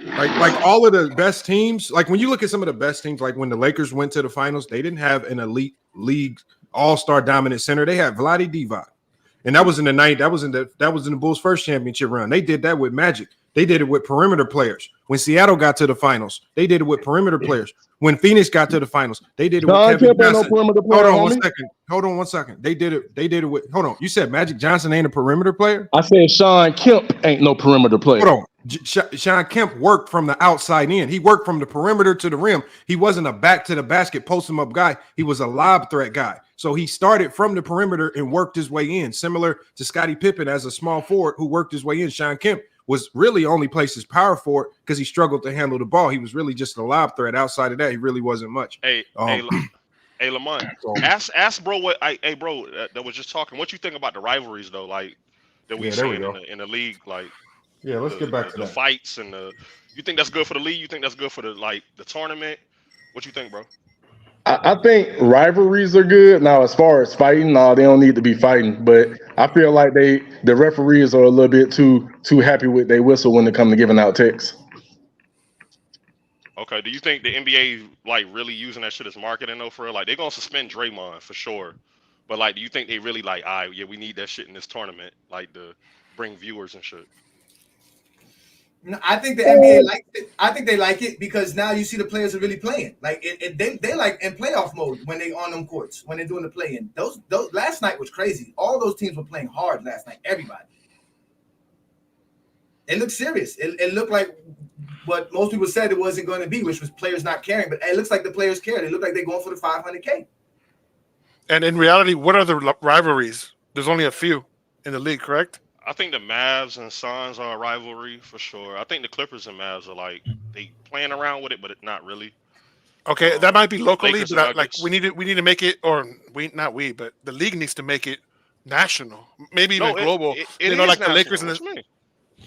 Like all of the best teams. Like when you look at some of the best teams, like when the Lakers went to the finals, they didn't have an elite league all-star dominant center. They had Vlade Divac, and that was in the night. That was in the Bulls' first championship run. They did that with Magic. They did it with perimeter players. When Seattle got to the finals, they did it with perimeter players. When Phoenix got to the finals, they did it with Kevin Johnson. Hold on one second. They did it with. Hold on. You said Magic Johnson ain't a perimeter player? I said Sean Kemp ain't no perimeter player. Hold on. Sean Kemp worked from the outside in. He worked from the perimeter to the rim. He wasn't a back to the basket, post him up guy. He was a lob threat guy. So he started from the perimeter and worked his way in, similar to Scottie Pippen as a small forward who worked his way in. Sean Kemp was really only placed his power forward because he struggled to handle the ball. He was really just a lob threat. Outside of that, he really wasn't much. Hey, Lamont, ask bro what bro that was just talking. What you think about the rivalries though, like that we seeing in the league, like let's get back to the that. Fights and you think that's good for the league? You think that's good for the tournament? What you think, bro? I think rivalries are good. Now, as far as fighting, no, they don't need to be fighting. But I feel like the referees are a little bit too happy with their whistle when they come to giving out ticks. Okay, do you think the NBA like really using that shit as marketing though for real? Like they're gonna suspend Draymond for sure, but like, do you think they really like, we need that shit in this tournament, like to bring viewers and shit? No, I think the NBA likes it. I think they like it because now you see the players are really playing. Like they like in playoff mode when they on them courts when they're doing the play-in. Those last night was crazy. All those teams were playing hard last night. Everybody. It looked serious. It looked like what most people said it wasn't going to be, which was players not caring. But it looks like the players care. They look like they're going for the $500K. And in reality, what are the rivalries? There's only a few in the league, correct? I think the Mavs and Suns are a rivalry for sure. I think the Clippers and Mavs are like they playing around with it, but not really. Okay, that might be locally, Lakers but and like we need to make it, or but the league needs to make it national, maybe even global. It like national. The Lakers and What you mean?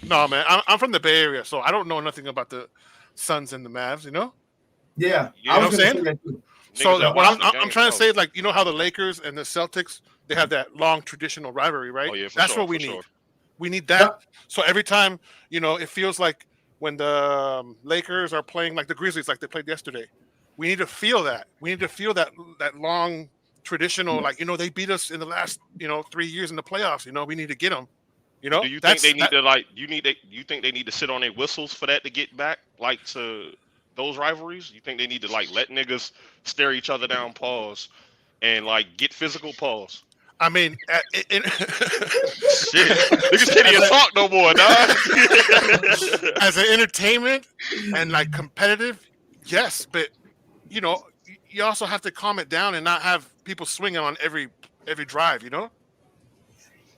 No, man, I'm from the Bay Area, so I don't know nothing about the Suns and the Mavs. You know? Yeah, you know what I'm saying. So what I'm trying to say is, like, you know how the Lakers and the Celtics, they have that long traditional rivalry, right? Oh, yeah, That's what we need. We need that. Yep. So every time, it feels like when the Lakers are playing like the Grizzlies, like they played yesterday, we need to feel that. We need to feel that long traditional, like, they beat us in the last, 3 years in the playoffs. We need to get them. Do you think they need to like? You think they need to sit on their whistles for that to get back, like, to those rivalries? You think they need to like let niggas stare each other down, pause, and like get physical, pause? I mean, shit, niggas can't even talk no more, dog. As an entertainment and like competitive, yes, but you also have to calm it down and not have people swinging on every drive,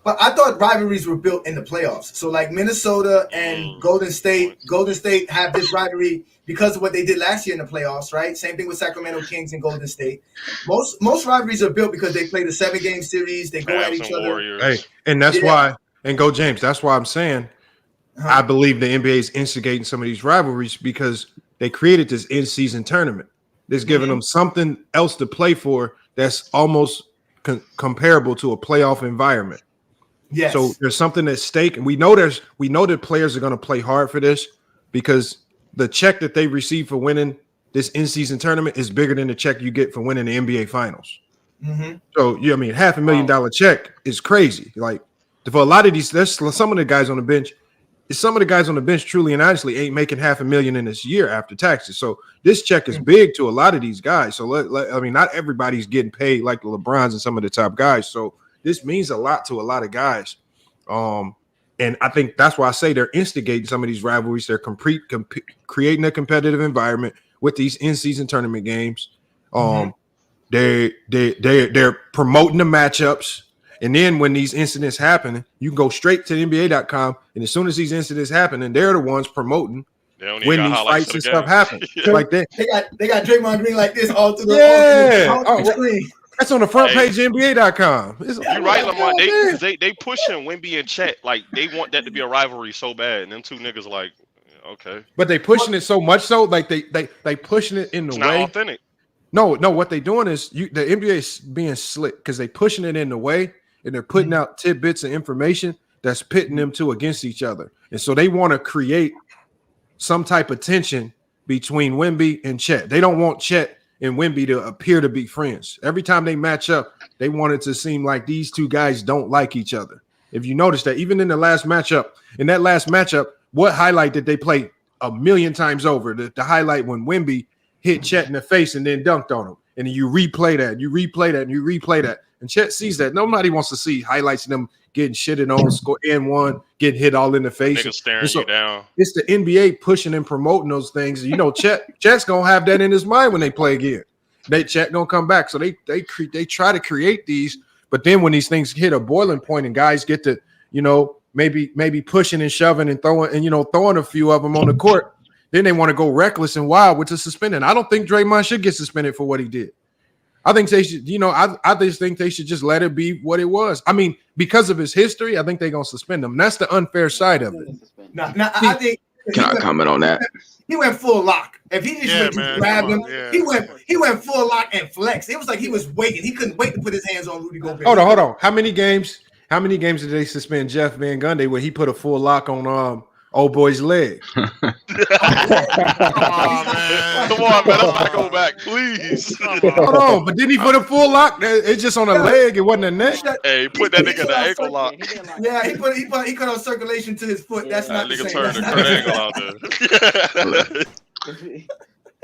But I thought rivalries were built in the playoffs. So like Minnesota and Golden State have this rivalry because of what they did last year in the playoffs, right? Same thing with Sacramento Kings and Golden State. Most rivalries are built because they play the 7-game series. They go at each other. Warriors. Hey, and that's why, and go James, that's why I'm saying I believe the NBA is instigating some of these rivalries because they created this in-season tournament. That's giving them something else to play for that's almost comparable to a playoff environment. Yes. So there's something at stake, and we know that players are going to play hard for this because the check that they receive for winning this in-season tournament is bigger than the check you get for winning the NBA Finals. Mm-hmm. So $500,000 check is crazy. Like, for a lot of these, there's some of the guys on the bench. Some of the guys on the bench truly and honestly ain't making $500,000 in this year after taxes. So this check is big to a lot of these guys. So not everybody's getting paid like the LeBrons and some of the top guys. So this means a lot to a lot of guys. And I think that's why I say they're instigating some of these rivalries. They're creating a competitive environment with these in-season tournament games. They're promoting the matchups. And then when these incidents happen, you can go straight to NBA.com. And as soon as these incidents happen, and they're the ones promoting when these fights and stuff happen. Like that. They got Draymond Green like this all through the screen. That's on the front page of NBA.com. You're right, Lamar. They pushing Wemby and Chet. Like, they want that to be a rivalry so bad. And them two niggas like, okay. But they pushing it so much so, like they pushing it in the way. It's not authentic. No, what they doing is the NBA is being slick because they pushing it in the way and they're putting out tidbits of information that's pitting them two against each other. And so they want to create some type of tension between Wemby and Chet. They don't want Chet and Wemby to appear to be friends. Every time they match up, they want it to seem like these two guys don't like each other. If you notice that, even in that last matchup, what highlight did they play a million times over? The highlight when Wemby hit Chet in the face and then dunked on him. And then you replay that, you replay that, and you replay that. And Chet sees that. Nobody wants to see highlights of them getting shitted on, score N1, getting hit all in the face. Niggas staring you down. It's the NBA pushing and promoting those things. You know, Chet's gonna have that in his mind when they play again. Chet gonna come back. So they try to create these, but then when these things hit a boiling point and guys get to, you know, maybe pushing and shoving and throwing a few of them on the court, then they want to go reckless and wild with the suspending. I don't think Draymond should get suspended for what he did. I think they should, you know, I just think they should just let it be what it was. I mean, because of his history, I think they're gonna suspend him. That's the unfair side of it. I think. Can I comment on that? He went full lock. If he just grabbed him, he went full lock and flex. It was like he was waiting. He couldn't wait to put his hands on Rudy Gobert. Hold on. How many games did they suspend Jeff Van Gundy where he put a full lock on old boy's leg? Come on, man. Let's not go back, please. Hold on, but didn't he put a full lock? It's just on the leg. It wasn't a neck. Hey, put that nigga in the ankle lock. Yeah, he put on circulation to his foot. That's not that the nigga same. turned the Kurt Angle out there.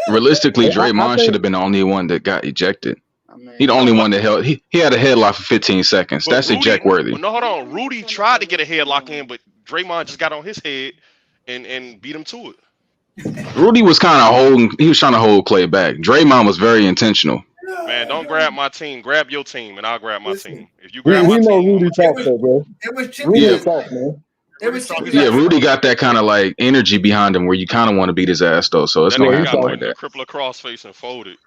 Realistically, Draymond should have been the only one that got ejected. He the only one that held. He had a headlock for 15 seconds. That's eject worthy. No, hold on. Rudy tried to get a headlock in, but Draymond just got on his head and beat him to it. Rudy was kind of holding. He was trying to hold Klay back. Draymond was very intentional. Man, don't grab my team. Grab your team, and I'll grab my team. If you grab we my know team, Rudy talk though, bro. It was Rudy talk, man. Rudy got that kind of like energy behind him where you kind of want to beat his ass though. So it's gonna happen like that. Cripple across face and folded.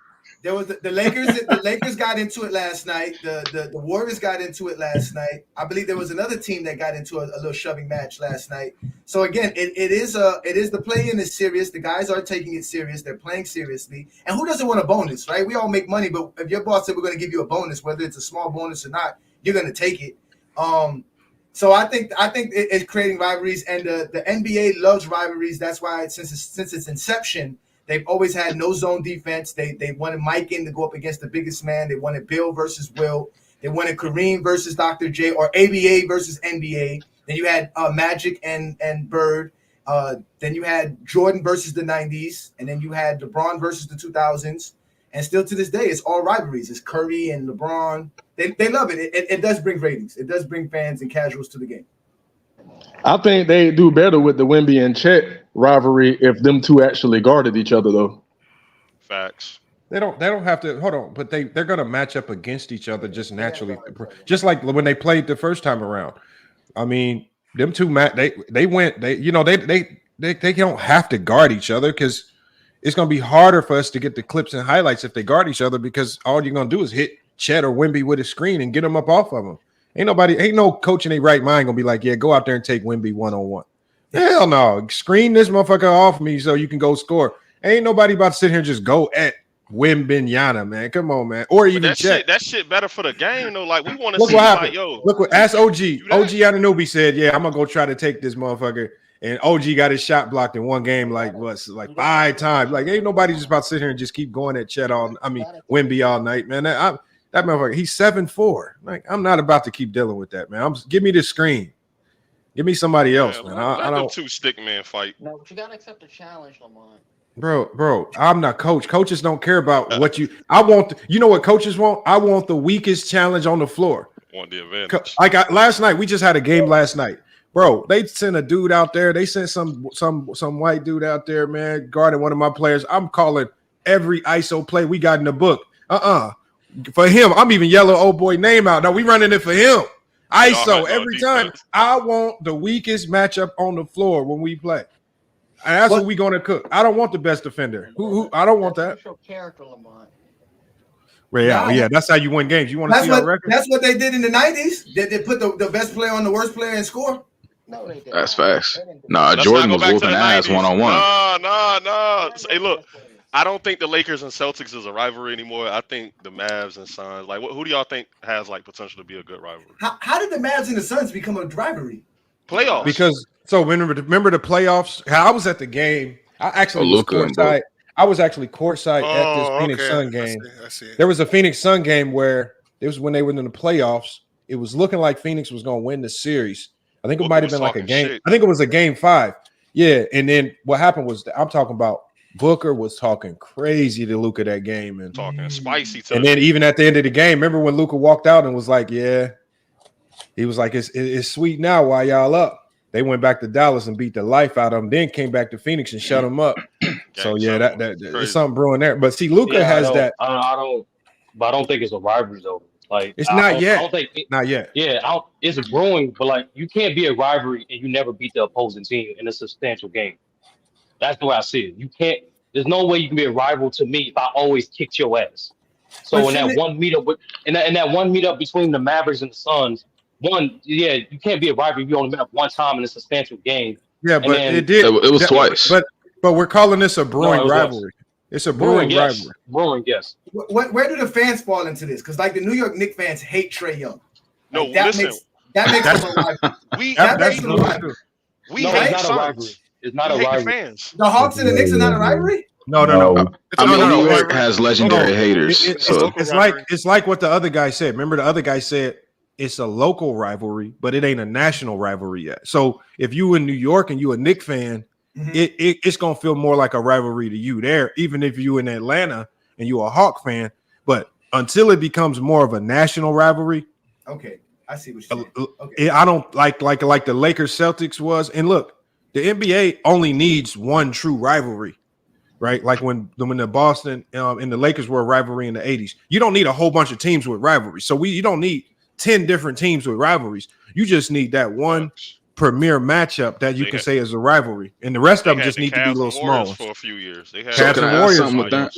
There was the Lakers. The Lakers got into it last night. The Warriors got into it last night. I believe there was another team that got into a little shoving match last night. So again, it is the play-in is serious. The guys are taking it serious. They're playing seriously. And who doesn't want a bonus, right? We all make money, but if your boss said we're going to give you a bonus, whether it's a small bonus or not, you're going to take it. So I think it's creating rivalries, and the NBA loves rivalries. That's why since its inception, they've always had no zone defense. They wanted Mike in to go up against the biggest man. They wanted Bill versus Will. They wanted Kareem versus Dr. J, or ABA versus NBA. Then you had Magic and Bird. Then you had Jordan versus the 90s. And then you had LeBron versus the 2000s. And still to this day, it's all rivalries. It's Curry and LeBron. They love it. It does bring ratings. It does bring fans and casuals to the game. I think they do better with the Wemby and Chet rivalry if them two actually guarded each other, though. Facts. They don't have to hold on, but they're gonna match up against each other just naturally, just like when they played the first time around. I mean, them two they don't have to guard each other because it's gonna be harder for us to get the clips and highlights if they guard each other, because all you're gonna do is hit Chet or Wemby with a screen and get them up off of them. Ain't no coach in their right mind gonna be like, yeah, go out there and take Wemby one-on-one. Hell no. Screen this motherfucker off me so you can go score. Ain't nobody about to sit here and just go at Wembenyama, man. Come on, man. Or even Chet. That shit better for the game, though. Like, we want to Look see, what happened. like, yo. Look what ask OG. OG Anunoby said, yeah, I'm gonna go try to take this motherfucker. And OG got his shot blocked in one game, like 5 times. Like, ain't nobody just about to sit here and just keep going at Wemby all night, man. That motherfucker, he's 7'4". Like, I'm not about to keep dealing with that, man. Give me the screen. Give me somebody else, man. I don't. Two stick man fight. No, but you gotta accept the challenge, Lamont. Bro, I'm not coach. Coaches don't care about what you. I want. You know what coaches want? I want the weakest challenge on the floor. Want the advantage. Last night. We just had a game last night, bro. They sent a dude out there. They sent some white dude out there, man, guarding one of my players. I'm calling every ISO play we got in the book. For him, I'm even yelling old boy name out. No, we running it for him. ISO every time. I want the weakest matchup on the floor when we play. And that's what we're gonna cook. I don't want the best defender. Who I don't want that. Character, Lamont. Well, yeah, that's how you win games. You want to see our record? That's what they did in the 90s. They put the best player on the worst player and score. No, they did. That's facts. Nah, Jordan was whooping ass one-on-one. No. Hey, look. I don't think the Lakers and Celtics is a rivalry anymore. I think the Mavs and Suns. Like, who do y'all think has like potential to be a good rivalry? How did the Mavs and the Suns become a rivalry? Playoffs. Because remember the playoffs. I was at the game. I actually was courtside. I was actually courtside at this Phoenix Sun game. I see. There was a Phoenix Sun game where it was when they were in the playoffs. It was looking like Phoenix was going to win the series. I think it might have been like a game. Shit. I think it was a game 5. Yeah, and then what happened was I'm talking about Booker was talking crazy to Luka that game, and talking spicy to and then even at the end of the game, remember when Luka walked out and was like, "Yeah," he was like, "It's sweet now while y'all up." They went back to Dallas and beat the life out of them. Then came back to Phoenix and shut them up. So yeah, that there's something brewing there. But see, Luka has that. I don't think it's a rivalry though. Like It's not yet. I don't think not yet. Yeah, it's brewing, but like you can't be a rivalry and you never beat the opposing team in a substantial game. That's the way I see it. You can't. There's no way you can be a rival to me if I always kicked your ass. So in that one meetup between the Mavericks and the Suns, you can't be a rivalry if you only met up one time in a substantial game. Yeah, but it did. It was twice. But we're calling this a brewing rivalry. It's a brewing yes. rivalry. Brewing, yes. Where do the fans fall into this? Because like the New York Knicks fans hate Trae Young. No, like, that listen. Makes them a rivalry. We hate Suns. It's not a rivalry. Fans. The Hawks and the Knicks are not a rivalry? No. New York has legendary haters. It's like what the other guy said. Remember, the other guy said it's a local rivalry, but it ain't a national rivalry yet. So if you in New York and you a Knicks fan, it's gonna feel more like a rivalry to you there, even if you in Atlanta and you a Hawk fan. But until it becomes more of a national rivalry, okay, I see what you're saying. Okay. I don't like the Lakers Celtics was. And look, the NBA only needs one true rivalry, right? Like when the Boston and the Lakers were a rivalry in the 80s. You don't need a whole bunch of teams with rivalries. So you don't need 10 different teams with rivalries. You just need that one premier matchup that you can say is a rivalry, and the rest of them just need to be a little small for a few years. They had Cavs and Warriors with that.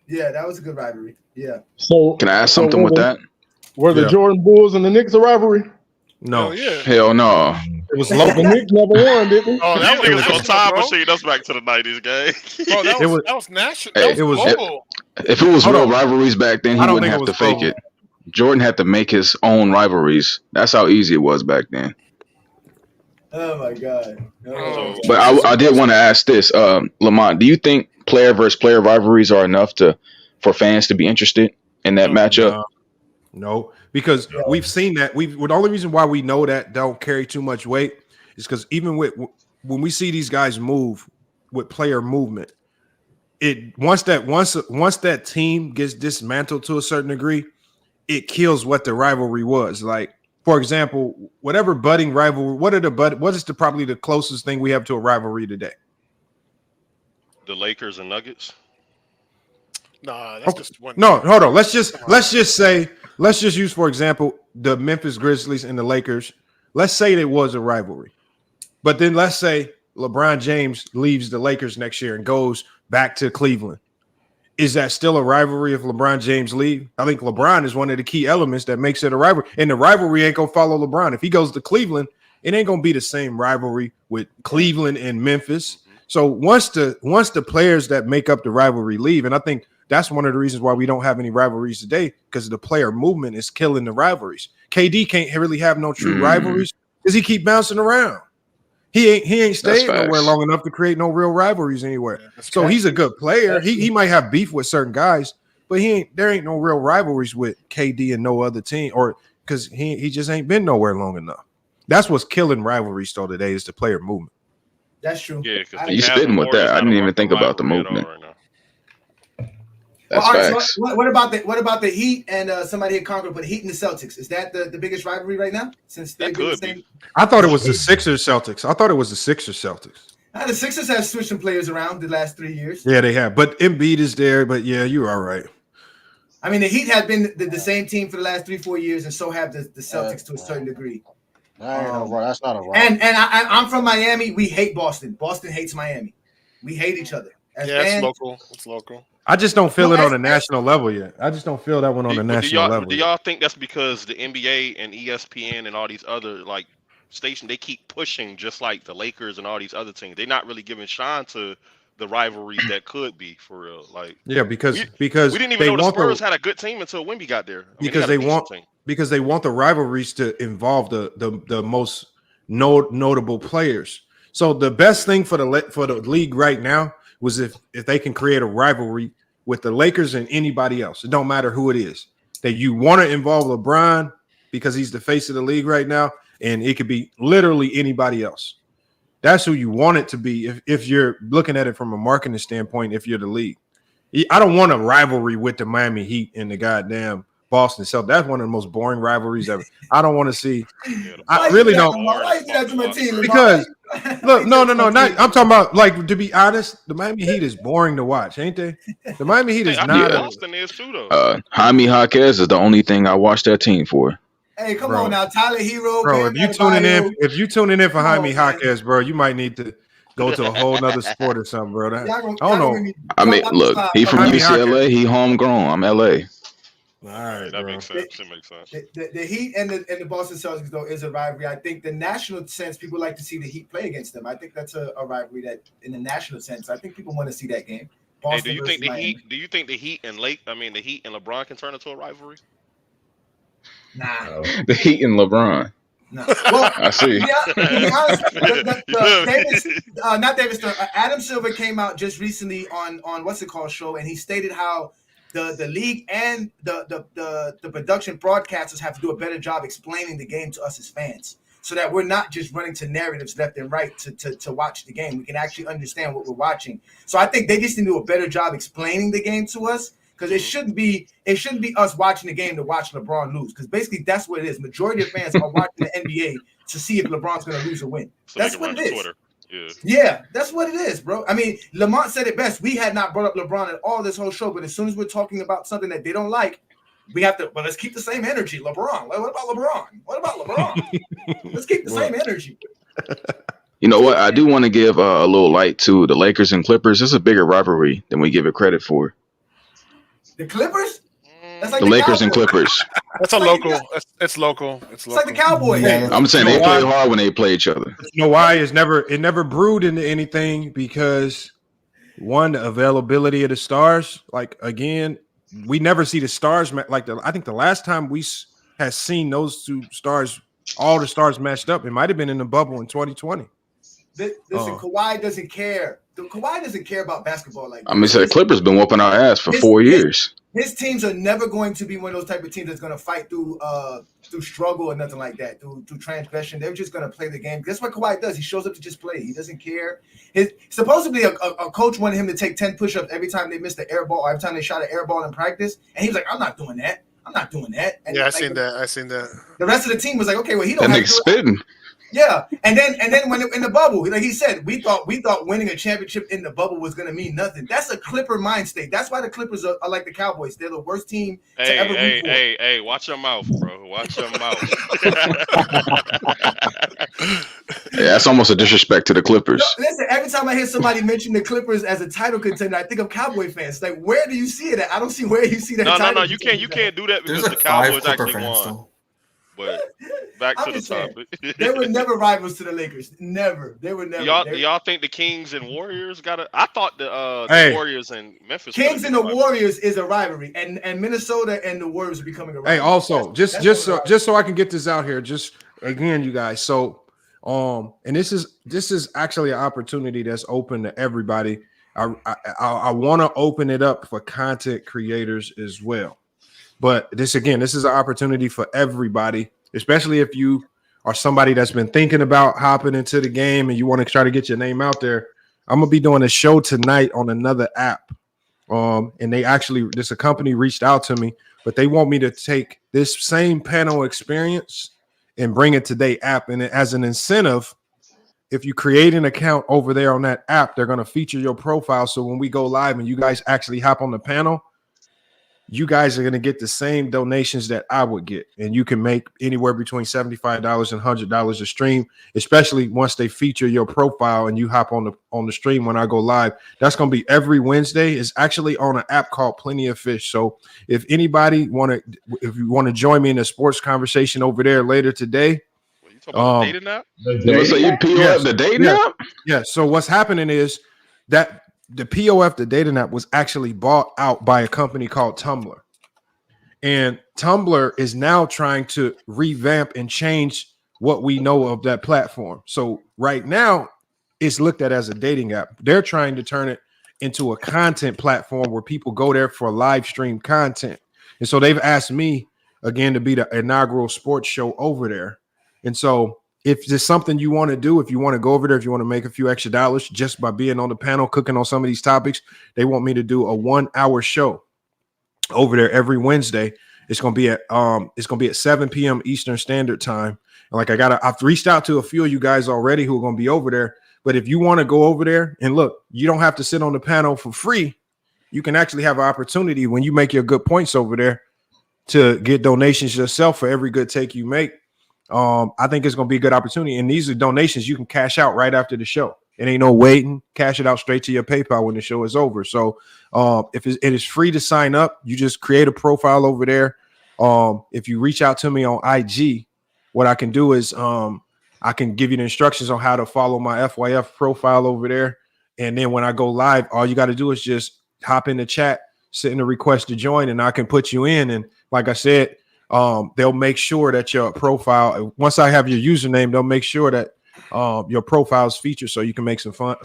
Yeah, that was a good rivalry. Yeah. So can I ask something with that? Were the Jordan Bulls and the Knicks a rivalry? No. Hell no. It was local. The Knicks never won, did they? Oh, that was on time machine. That's back to the 90s, gang. Oh, that was national. That was global. If it was real rivalries back then, he wouldn't have to fake it. Jordan had to make his own rivalries. That's how easy it was back then. Oh my God! No. But I did want to ask this, Lamont. Do you think player versus player rivalries are enough for fans to be interested in that matchup? No, because we've seen that. The only reason why we know that don't carry too much weight is because even when we see these guys move with player movement, once that team gets dismantled to a certain degree, it kills what the rivalry was. Like, for example, whatever budding rivalry, what is probably the closest thing we have to a rivalry today? The Lakers and Nuggets. Nah, that's just one. No, hold on. Let's just use, for example, the Memphis Grizzlies and the Lakers. Let's say it was a rivalry, but then let's say LeBron James leaves the Lakers next year and goes back to Cleveland. Is that still a rivalry if LeBron James leave? I think LeBron is one of the key elements that makes it a rivalry. And the rivalry ain't going to follow LeBron. If he goes to Cleveland, it ain't going to be the same rivalry with Cleveland and Memphis. So once the players that make up the rivalry leave, and I think that's one of the reasons why we don't have any rivalries today, because the player movement is killing the rivalries. KD can't really have no true rivalries because he keep bouncing around. He ain't stayed nowhere long enough to create no real rivalries anywhere. Yeah, so he's a good player. He might have beef with certain guys, but there ain't no real rivalries with KD and no other team, or because he just ain't been nowhere long enough. That's what's killing rivalries though today is the player movement. That's true. Yeah, you spitting with that. I didn't even think about the movement. That's facts. So what about the Heat and somebody had conquered, but Heat and the Celtics? Is that the biggest rivalry right now? Since they the same. I thought it was the Sixers Celtics. The Sixers have switched some players around the last 3 years. Yeah, they have. But Embiid is there. But yeah, you're all right. I mean, the Heat have been the same team for the last 3-4 years, and so have the Celtics to a certain degree. That's not a rivalry. And I'm from Miami. We hate Boston. Boston hates Miami. We hate each other. It's local. It's local. I just don't feel it on a national level yet. I just don't feel that one on a national level. Do y'all think that's because the NBA and ESPN and all these other like stations, they keep pushing just like the Lakers and all these other teams? They're not really giving shine to the rivalries that could be for real. Like because we didn't even know the Spurs had a good team until Wemby got there. Because they want the rivalries to involve the most notable players. So the best thing for the league right now was if they can create a rivalry with the Lakers and anybody else. It don't matter who it is. That you want to involve LeBron because he's the face of the league right now, and it could be literally anybody else. that's who you want it to be if you're looking at it from a marketing standpoint, if you're the league. I don't want a rivalry with the Miami Heat and the goddamn Boston Celtics. That's one of the most boring rivalries ever. I don't want to see. I really don't. Why you do that to my team? Because look, no. Not, I'm talking about, like, to be honest, the Miami Heat is boring to watch, ain't they? The Miami Heat is not. Boston is too, though. Jaime Jaquez is the only thing I watch that team for. Hey, come on now, Tyler Hero. Bro, if you tuning in for Jaime Jaquez, bro, you might need to go to a whole nother sport or something, bro. I don't know. I mean, look, he from UCLA. He homegrown. I'm LA. All right, that makes sense. That makes sense. The Heat and the Boston Celtics, though, is a rivalry. I think the national sense, people like to see the Heat play against them. I think that's a rivalry that, in the national sense, I think people want to see that game. Hey, do you think the Heat? Do you think the Heat and the Heat and LeBron can turn into a rivalry? Nah. The Heat and LeBron. No. Well, I see. Adam Silver came out just recently on what's it called show, and he stated how the league and the production broadcasters have to do a better job explaining the game to us as fans, so that we're not just running to narratives left and right to watch the game. We can actually understand what we're watching. So I think they just need to do a better job explaining the game to us. Because it shouldn't be us watching the game to watch LeBron lose. Because basically that's what it is. Majority of fans are watching the NBA to see if LeBron's going to lose or win. So that's what it is. Yeah, that's what it is, bro. I mean, Lamont said it best. We had not brought up LeBron at all this whole show, but as soon as we're talking about something that they don't like, we have to. Well, let's keep the same energy. LeBron. What about LeBron? What about LeBron? Let's keep the same energy. You know what? I do want to give a little light to the Lakers and Clippers. This is a bigger rivalry than we give it credit for. The Clippers? That's like the Lakers and Clippers. That's a local. It's local. It's like the Cowboys. I'm saying they play hard when they play each other. You know why? It never brewed into anything because, one, the availability of the stars. Like, again, we never see the stars. I think the last time we had seen those two stars, all the stars matched up, it might have been in the bubble in 2020. Listen, Kawhi doesn't care. Kawhi doesn't care about basketball like that. I mean, the Clippers been whooping our ass for 4 years. His teams are never going to be one of those type of teams that's going to fight through struggle or nothing like that, through transgression. They're just going to play the game. That's what Kawhi does. He shows up to just play. He doesn't care. Supposedly, a coach wanted him to take 10 push-ups every time they missed the air ball, or every time they shot an air ball in practice. And he was like, I'm not doing that. And I seen that. The rest of the team was like, okay, well, he don't have to spitting. Yeah, and then when in the bubble, like he said, we thought winning a championship in the bubble was going to mean nothing. That's a Clipper mind state. That's why the Clippers are like the Cowboys. They're the worst team to ever root for. Hey, watch your mouth, bro. Watch your mouth. Yeah, that's almost a disrespect to the Clippers. Listen, every time I hear somebody mention the Clippers as a title contender, I think of Cowboy fans. Like, where do you see it at? I don't see where you see that. No, you can't do that because the Cowboys actually won. But back to the topic. They were never rivals to the Lakers. Never. They were never. Y'all think the Kings and Warriors got it? I thought the Warriors and Memphis. Kings and the Warriors is a rivalry, and Minnesota and the Warriors are becoming a rivalry. Hey, also, just so I can get this out here, just again, you guys. So, and this is actually an opportunity that's open to everybody. I want to open it up for content creators as well. But this is an opportunity for everybody, especially if you are somebody that's been thinking about hopping into the game and you want to try to get your name out there. I'm going to be doing a show tonight on another app. And this company reached out to me, but they want me to take this same panel experience and bring it to their app. And as an incentive, if you create an account over there on that app, they're going to feature your profile. So when we go live and you guys actually hop on the panel, you guys are going to get the same donations that I would get. And you can make anywhere between $75 and $100 a stream, especially once they feature your profile and you hop on the stream when I go live. That's going to be every Wednesday. It's actually on an app called Plenty of Fish. So if anybody if you want to join me in a sports conversation over there later today. You talking about the dating app? So you POF the dating app? Yeah. So what's happening is that the POF, the dating app, was actually bought out by a company called Tumblr. And Tumblr is now trying to revamp and change what we know of that platform. So right now, it's looked at as a dating app. They're trying to turn it into a content platform where people go there for live stream content. And so they've asked me, again, to be the inaugural sports show over there. And so if there's something you want to do, if you want to go over there, if you want to make a few extra dollars just by being on the panel, cooking on some of these topics, they want me to do a 1-hour show over there every Wednesday. It's gonna be at 7 p.m. Eastern Standard Time. And like I've reached out to a few of you guys already who are gonna be over there. But if you want to go over there and look, you don't have to sit on the panel for free. You can actually have an opportunity when you make your good points over there to get donations yourself for every good take you make. I think it's gonna be a good opportunity. And these are donations you can cash out right after the show. It ain't no waiting. Cash it out straight to your PayPal when the show is over. So if it is free to sign up, you just create a profile over there. If you reach out to me on IG, what I can do is I can give you the instructions on how to follow my FYF profile over there. And then when I go live, all you got to do is just hop in the chat, send in a request to join, and I can put you in. And like I said, they'll make sure that your profile, once I have your username, they'll make sure that your profile is featured so you can make some fun,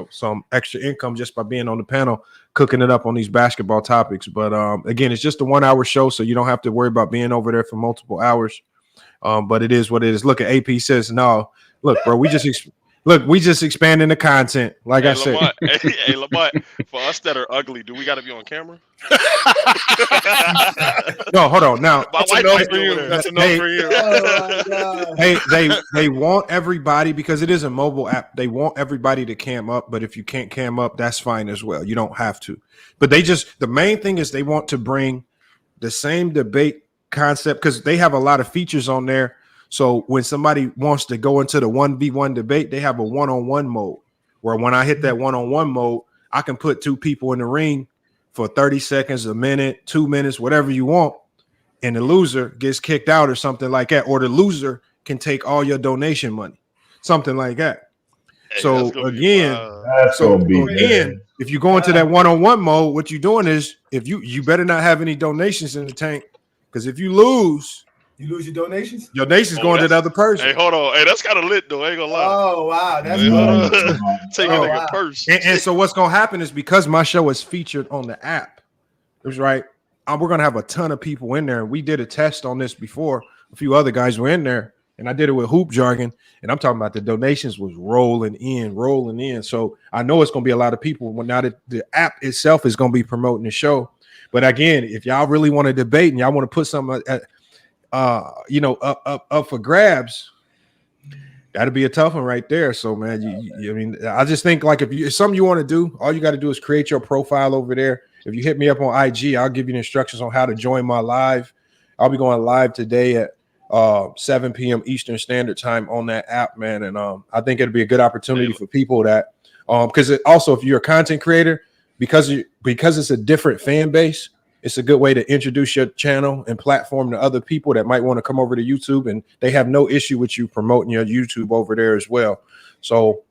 some extra income just by being on the panel, cooking it up on these basketball topics. But again, it's just a 1-hour show, so you don't have to worry about being over there for multiple hours. But it is what it is. Look, at AP says, no, look, bro, we just expanding the content. Like I said, hey, Lamont, for us that are ugly, do we got to be on camera? No, hold on. Now that's a no for you. That's a no for you. Oh my God. They want everybody, because it is a mobile app. They want everybody to cam up, but if you can't cam up, that's fine as well. You don't have to. But the main thing is they want to bring the same debate concept, because they have a lot of features on there. So when somebody wants to go into the 1v1 debate, they have a one-on-one mode where when I hit that one-on-one mode, I can put two people in the ring for 30 seconds, a minute, 2 minutes, whatever you want. And the loser gets kicked out or something like that. Or the loser can take all your donation money, something like that. Hey, so again, if you go into that one-on-one mode, what you're doing is you better not have any donations in the tank, because if you lose your donations. Your donations going to the other person. Hey, hold on. Hey, that's kind of lit though. I ain't gonna lie. Oh wow, that's take a nigga purse. And so what's gonna happen is, because my show is featured on the app, that's right. We're gonna have a ton of people in there. We did a test on this before. A few other guys were in there, and I did it with Hoop Jargon. And I'm talking about the donations was rolling in. So I know it's gonna be a lot of people when now that the app itself is gonna be promoting the show. But again, if y'all really want to debate and y'all want to put something up for grabs, that'd be a tough one right there. So man, I mean, I just think like if it's something you want to do, all you got to do is create your profile over there. If you hit me up on IG, I'll give you the instructions on how to join my live. I'll be going live today at 7 p.m. Eastern Standard Time on that app, man. And I think it'd be a good opportunity for people that because also if you're a content creator, because it's a different fan base, it's a good way to introduce your channel and platform to other people that might want to come over to YouTube, and they have no issue with you promoting your YouTube over there as well. So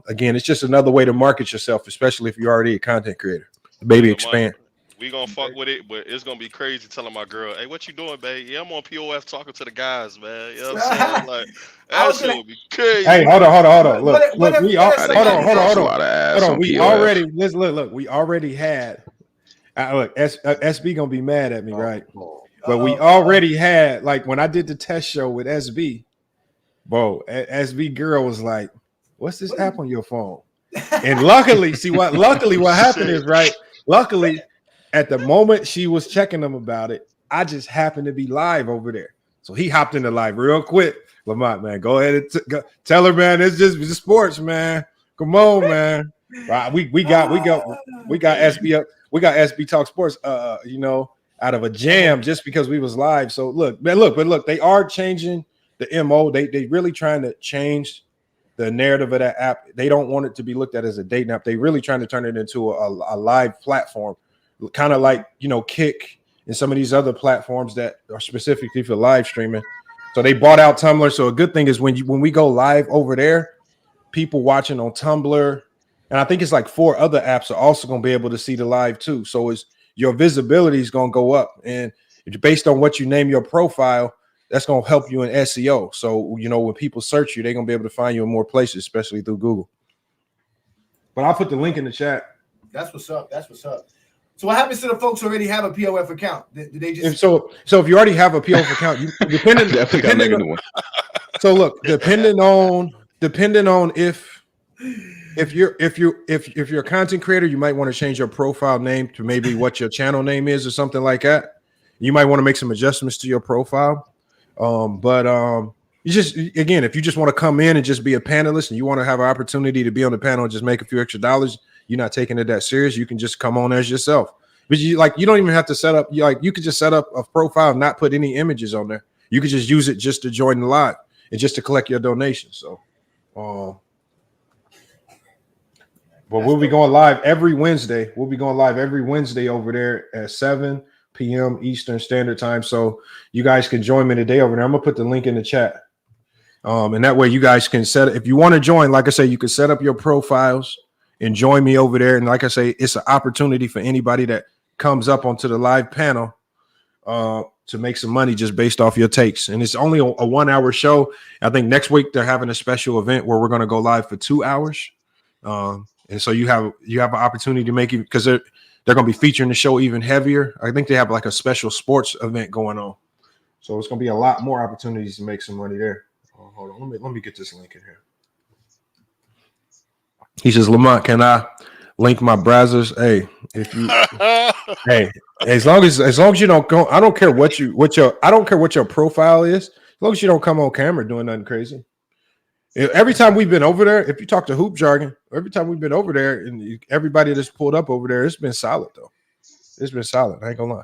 again, it's just another way to market yourself, especially if you're already a content creator. Maybe expand. We gonna fuck with it, but it's gonna be crazy telling my girl, "Hey, what you doing, babe?" Yeah, I'm on POF talking to the guys, man. You know what I'm saying? Like that shit would be crazy. Hey, hold on. Look, we all hold on. We already look. We already had. Look, SB gonna be mad at me, right? But we already had, like, when I did the test show with SB, bro. SB girl was like, "What's this app on your phone?" And luckily what happened is, right? Luckily, at the moment she was checking them about it, I just happened to be live over there. So he hopped into live real quick. Lamont, man, go ahead and tell her, man, it's just sports, man. Come on, man. Right, we got SB up. We got SB Talk Sports, out of a jam just because we was live. So look, they are changing the MO. They really trying to change the narrative of that app. They don't want it to be looked at as a dating app. They really trying to turn it into a live platform, kind of like, Kick and some of these other platforms that are specifically for live streaming. So they bought out Tumblr. So a good thing is when we go live over there, people watching on Tumblr, and I think it's like 4 other apps are also going to be able to see the live too. So your visibility is going to go up, and based on what you name your profile, that's going to help you in SEO. So, when people search you, they're going to be able to find you in more places, especially through Google. But I'll put the link in the chat. That's what's up. So what happens to the folks who already have a POF account? Do they just so if you already have a POF account, you depending on, so look, depending on if you're a content creator, you might want to change your profile name to maybe what your channel name is or something like that. You might want to make some adjustments to your profile. You just, again, if you just want to come in and just be a panelist and you want to have an opportunity to be on the panel and just make a few extra dollars, you're not taking it that serious. You can just come on as yourself. But you don't even have to set up. You could just set up a profile and not put any images on there. You could just use it just to join the live and just to collect your donations. So, but we'll be going live every Wednesday. We'll be going live every Wednesday over there at 7 p.m. Eastern Standard Time. So you guys can join me today over there. I'm gonna put the link in the chat. And that way you guys can if you want to join, like I say, you can set up your profiles and join me over there. And like I say, it's an opportunity for anybody that comes up onto the live panel to make some money just based off your takes. And it's only a 1 hour show. I think next week they're having a special event where we're going to go live for 2 hours. And so you have an opportunity to make it, because they're going to be featuring the show even heavier. I think they have like a special sports event going on. So it's going to be a lot more opportunities to make some money there. Hold on. Let me get this link in here. He says, Lamont, can I link my browsers? Hey, if you hey, as long as you don't go, I don't care what your profile is, as long as you don't come on camera doing nothing crazy. Every time we've been over there, if you talk to Hoop Jargon, every time we've been over there and everybody that's pulled up over there, it's been solid though. It's been solid. I ain't gonna lie.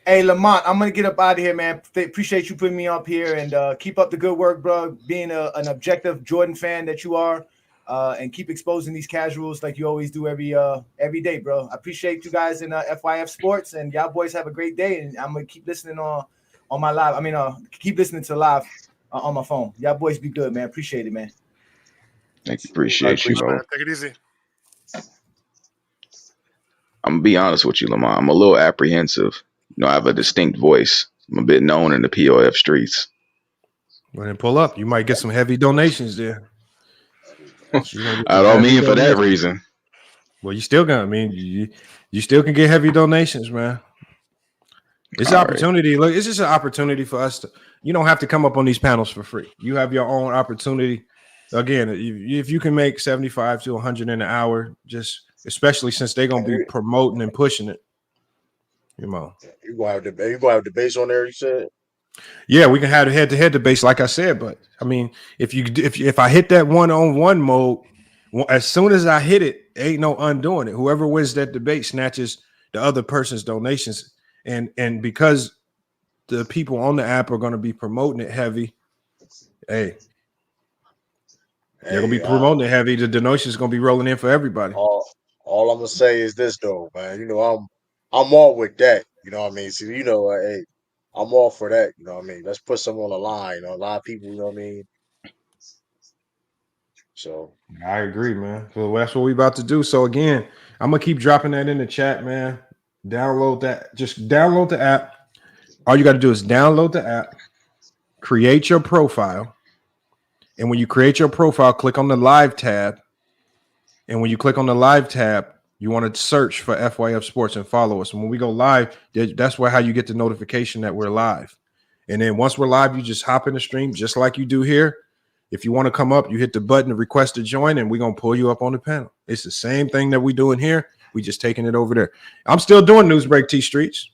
Hey, Lamont, I'm going to get up out of here, man. Appreciate you putting me up here, and keep up the good work, bro. Being an objective Jordan fan that you are, and keep exposing these casuals like you always do every day, bro. I appreciate you guys in FYF Sports, and y'all boys have a great day, and I'm going to keep listening on my live. I mean, keep listening to live on my phone. Y'all boys be good, man. Appreciate it, man. Thank you. Appreciate you, bro. Take it easy. I'm going to be honest with you, Lamont. I'm a little apprehensive. I have a distinct voice. I'm a bit known in the POF streets. Well, then pull up. You might get some heavy donations there. I don't mean for that reason. Well, you still gonna. I mean, you still can get heavy donations, man. It's an opportunity. Look, it's just an opportunity for us to. You don't have to come up on these panels for free. You have your own opportunity. Again, if you can make 75 to 100 in an hour, just especially since they're gonna be promoting and pushing it. You gonna have the base on there, you said? Yeah, we can have the head-to-head debate, like I said. But I mean, if I hit that one-on-one mode, as soon as I hit it, ain't no undoing it. Whoever wins that debate snatches the other person's donations, and because the people on the app are going to be promoting it heavy, they're gonna be promoting it heavy. The donations going to be rolling in for everybody. All I'm gonna say is this, though, man. I'm all with that. You know what I mean? So, hey, I'm all for that. You know what I mean? Let's put someone on the line. A lot of people, you know what I mean? So I agree, man. So that's what we about to do. So again, I'm gonna keep dropping that in the chat, man. Download that. Just download the app. All you got to do is download the app, create your profile, and when you create your profile, click on the live tab. And when you click on the live tab, you want to search for FYF Sports and follow us. And when we go live, that's how you get the notification that we're live. And then once we're live, you just hop in the stream just like you do here. If you want to come up, you hit the button to request to join, and we're going to pull you up on the panel. It's the same thing that we doing here. We just taking it over there. I'm still doing Newsbreak T Streets.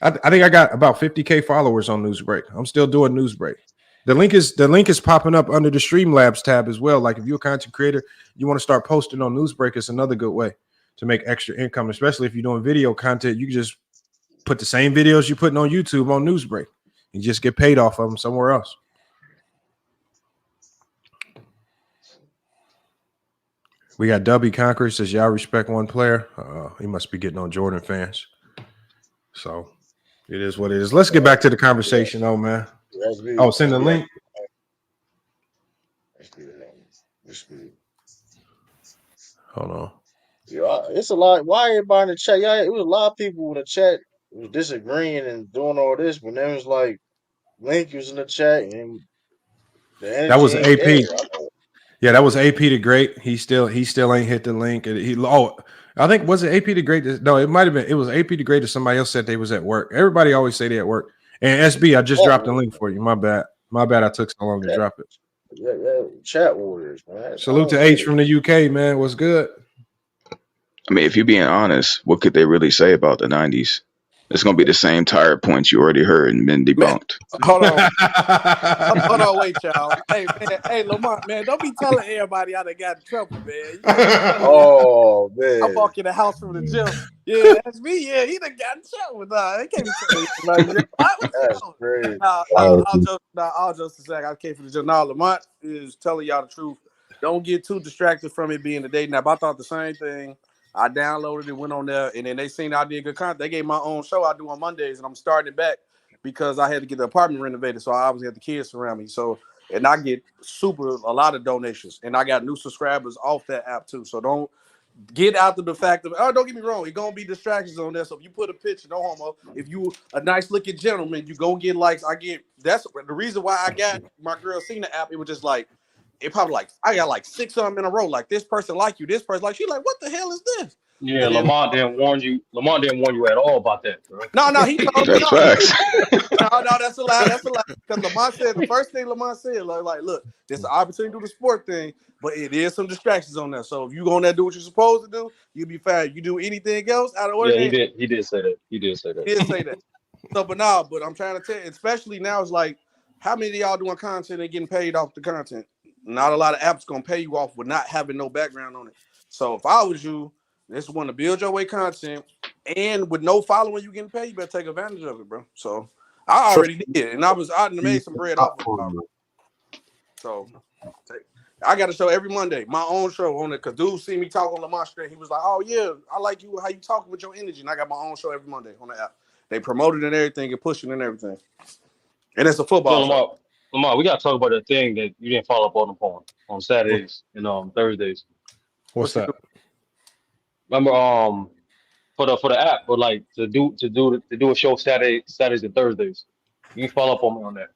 I think I got about 50K followers on Newsbreak. I'm still doing Newsbreak. The link is popping up under the Streamlabs tab as well. Like if you're a content creator, you want to start posting on Newsbreak, it's another good way to make extra income, especially if you're doing video content. You can just put the same videos you're putting on YouTube on Newsbreak and just get paid off of them somewhere else. We got W Conqueror says y'all respect one player. He must be getting on Jordan fans. So it is what it is. Let's get back to the conversation, though, man. Oh, send the link. Hold on. Yeah, it's a lot. Why everybody in the chat? Yeah, it was a lot of people in the chat who was disagreeing and doing all this, but then it was like Link was in the chat and the that was AP. Yeah, that was AP the Great. He still ain't hit the link. I think was it AP the Great? No, it might have been. It was AP the Great. Or somebody else said they was at work. Everybody always say they at work. And SB, I just dropped the link for you. My bad. I took so long to drop it. Yeah, chat warriors, man. Salute to H from the UK, man. What's good? I mean, if you're being honest, what could they really say about the 90s? It's going to be the same tired points you already heard and been debunked. Hold on, wait, y'all. Hey, Lamont, man, don't be telling everybody I done got in trouble, man. Oh, man. I walk in the house from the gym. Yeah, that's me. Yeah, he done got in trouble. Nah, they can't be telling you. That's crazy. I'll just a sec. I came from the gym. Now, Lamont is telling y'all the truth. Don't get too distracted from it being the dating app. I thought the same thing. I downloaded it, went on there, and then they seen I did good content. They gave my own show I do on Mondays, and I'm starting it back because I had to get the apartment renovated, so I obviously had the kids around me. So, and I get a lot of donations, and I got new subscribers off that app too. So don't get out of the fact of, don't get me wrong, it's gonna be distractions on there. So if you put a picture, no homo, if you a nice looking gentleman, you gonna get likes. That's the reason why I got my girl seen the app. It was just like, it probably like I got like 6 of them in a row. Like this person like you, this person like she like, what the hell is this? Yeah, Lamont didn't warn you. Lamont didn't warn you at all about that, bro. No, he told me. That's facts. No, that's a lie. That's a lie. Because Lamont said the first thing Lamont said, like, look, this is an opportunity to do the sport thing, but it is some distractions on there. So if you go on there do what you're supposed to do, you'll be fine. You do anything else out of order. Yeah, he did say that. He did say that. So, but I'm trying to tell you, especially now, it's like, how many of y'all doing content and getting paid off the content? Not a lot of apps gonna pay you off with not having no background on it. So if I was you, this want to build your way content, and with no following, you getting paid. You better take advantage of it, bro. So I already did, and I made some bread off of it. So I got to show every Monday my own show on it because dude see me talk on Lamont Street. He was like, "Oh yeah, I like you how you talking with your energy," and I got my own show every Monday on the app. They promoted and everything and pushing and everything, and it's a football show. Lamar, we got to talk about that thing that you didn't follow up on Saturdays and Thursdays. What's that? Remember, for the app, but like to do a show Saturdays and Thursdays. You can follow up on me on that.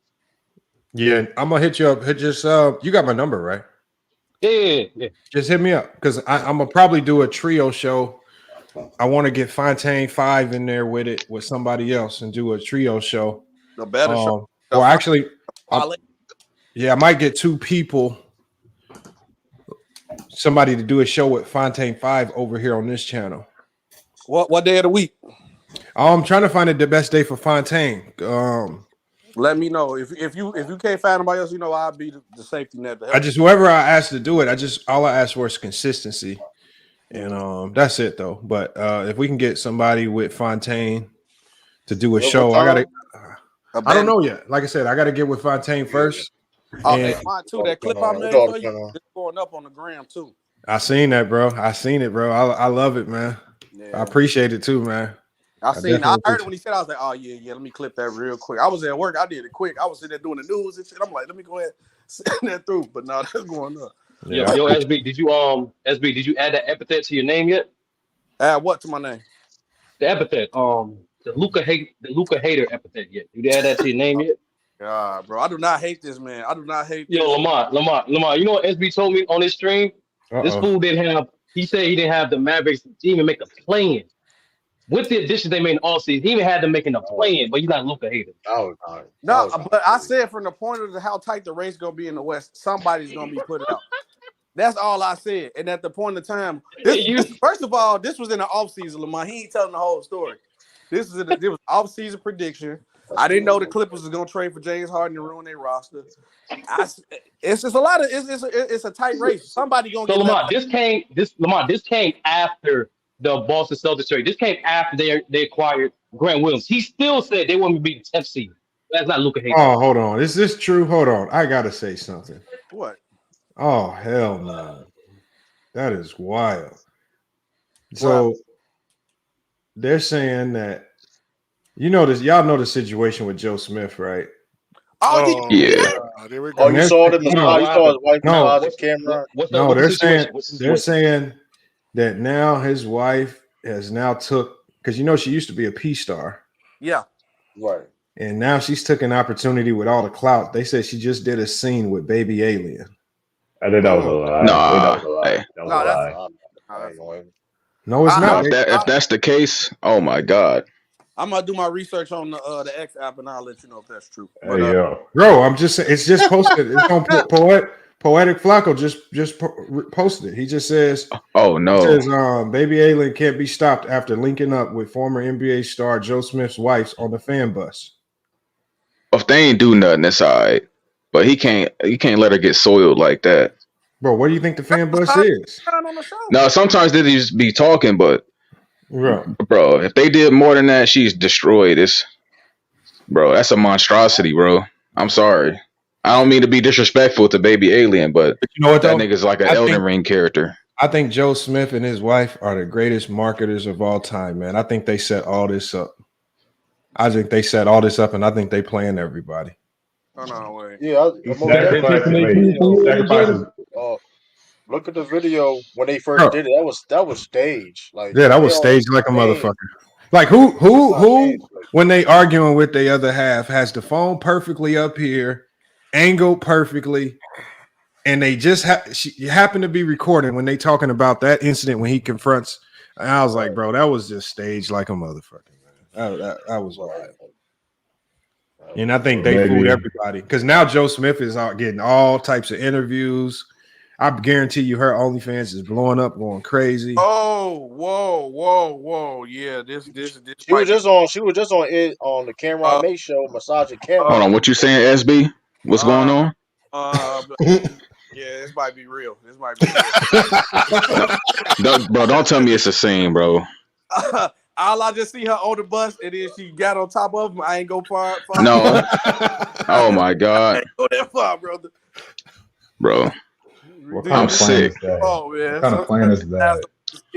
Yeah, I'm gonna hit you up. You got my number, right? Yeah. Just hit me up because I'm gonna probably do a trio show. I want to get Fontaine 5 in there with it with somebody else and do a trio show. The better show. Or actually, I might get 2 people. Somebody to do a show with Fontaine 5 over here on this channel. What day of the week? I'm trying to find the best day for Fontaine. Let me know if you can't find anybody else. I'll be the safety net. Whoever I ask to do it, all I ask for is consistency, and that's it though. But if we can get somebody with Fontaine to do a show, I don't know yet. Like I said, I gotta get with Fontaine first. Hey, mine too. That clip I made for you, it's going up on the gram too. I seen that, bro. I love it, man. Yeah. I appreciate it too, man. I heard it when he said, I was like, oh yeah, let me clip that real quick. I was at work, I did it quick. I was sitting there doing the news and shit. I'm like, let me go ahead and send that through. But no, that's going up. Yeah. Yo, SB, did you add that epithet to your name yet? Add what to my name? The epithet, the Luka hater epithet yet? You add that to your name yet? God, bro, I do not hate this man. I do not hate. Yo, Lamont. You know what SB told me on his stream? This fool didn't have. He said he didn't have the Mavericks to even make a play-in. With the additions they made in all season, he even had them making a play-in, but he's not Luka hater. But I said from the point of how tight the race gonna be in the West, somebody's gonna be put out. That's all I said. And at the point of time, first of all, this was in the offseason, Lamont. He ain't telling the whole story. This was offseason prediction. I didn't know the Clippers was gonna trade for James Harden and ruin their roster. It's just a lot of it's a tight race. Somebody gonna get Lamont. This came after the Boston Celtics trade. This came after they acquired Grant Williams. He still said they want to be the 10th seed. That's not Luka hater. Oh, hold on. Is this true? Hold on. I gotta say something. What? Oh hell no. That is wild. So they're saying that y'all know the situation with Joe Smith, right? Oh yeah. There we go. Oh, you saw it in the spot. You saw his wife on the camera. No, they're saying that now his wife has now took because she used to be a P-star. Yeah. Right. And now she's took an opportunity with all the clout. They said she just did a scene with Baby Alien. I think that was a lie. Nah, hey. That was a lie. No, it's not. If that's the case, oh my God. I'm gonna do my research on the X app, and I'll let you know if that's true. Hey, yo. Bro, I'm just saying, it's just posted. It's on Poetic Flacco just posted it. He just says, "Oh no!" He says, Baby Alien can't be stopped after linking up with former NBA star Joe Smith's wife on the fan bus. If they ain't do nothing, that's all right. But he can't let her get soiled like that. Bro, what do you think the fan bus is? No, sometimes they just be talking, but bro, if they did more than that, she's destroyed. Bro, that's a monstrosity, bro. I'm sorry. I don't mean to be disrespectful to Baby Alien, but you know what? That nigga's like an Elden Ring character. I think Joe Smith and his wife are the greatest marketers of all time, man. I think they set all this up. I think they set all this up, and I think they planned everybody. Oh no, wait. Yeah, look at the video when they first did it. That was staged. Like that was staged like a motherfucker. Like who when they arguing with the other half has the phone perfectly up here, angled perfectly, and they just she happened to be recording when they talking about that incident when he confronts. And I was like, bro, that was just staged like a motherfucker, man. That was all right. And I think they fooled everybody because now Joe Smith is out getting all types of interviews. I guarantee you her OnlyFans is blowing up, going crazy. Oh, whoa. Yeah, this She was just on the Cameron May show, massaging Cameron. Hold on, what you saying, SB? What's going on? Yeah, this might be real. Bro, don't tell me it's a scene, bro. All I just see her on the bus, and then she got on top of him. I ain't go far. No. Oh my God. I ain't go that far, brother. Bro. I'm sick. Oh man. What kind of plan is that?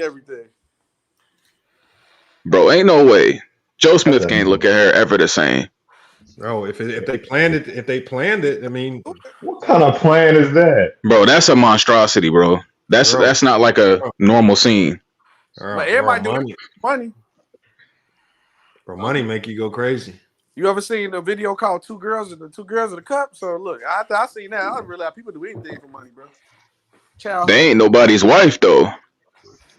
Everything. Bro, ain't no way. Joe Smith can't look at her ever the same. Bro, if they planned it, I mean, what kind of plan is that? Bro, that's a monstrosity, bro. That's not like a normal scene. But everybody doing money. Bro, money make you go crazy. You ever seen the video called Two Girls in the Cup? So look, I see now. I don't realize people do anything for money, bro. Child. They ain't nobody's wife though.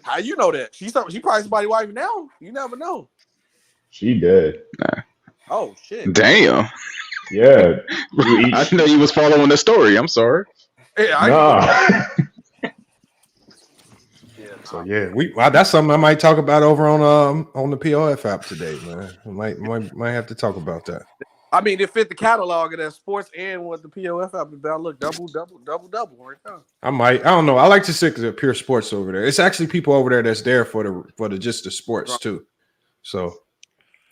How you know that? She probably somebody's wife now. You never know. She dead. Nah. Oh shit. Damn. Yeah. I didn't know you was following the story. I'm sorry. Yeah, So yeah, that's something I might talk about over on the POF app today, man. I might have to talk about that. I mean, it fit the catalog of that sports and what the POF app is about. Look, double right now. I don't know. I like to stick to pure sports over there. It's actually people over there that's there for the just the sports too. So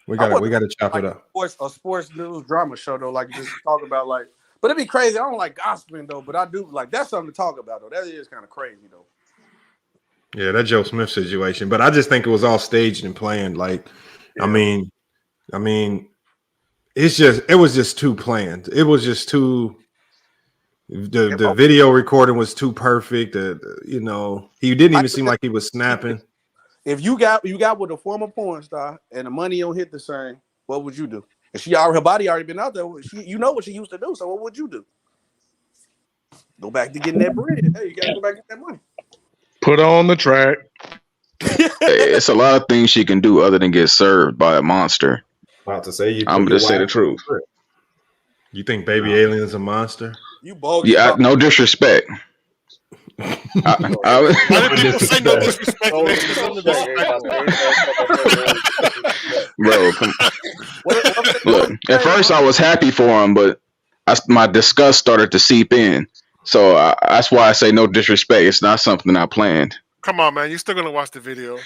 we gotta chop it up. A sports news drama show though, like just talk about like. But it'd be crazy. I don't like gossiping though, but I do like that's something to talk about though. That is kind of crazy though. Yeah, that Joe Smith situation, but I just think it was all staged and planned. Like, yeah. I mean, it was just too planned. It was just too. The video recording was too perfect. He didn't even seem like he was snapping. If you got with a former porn star and the money don't hit the same, what would you do? If her body already been out there, you know what she used to do. So what would you do? Go back to getting that bread. Hey, you gotta go back and get that money. Put on the track. It's a lot of things she can do other than get served by a monster. About to say I'm gonna say the truth. You think Baby Alien is a monster? You bogus. Yeah, no disrespect. I didn't say no disrespect. Bro, look. At first, I was happy for him, but my disgust started to seep in. So that's why I say no disrespect. It's not something I planned. Come on, man. You're still gonna watch the video.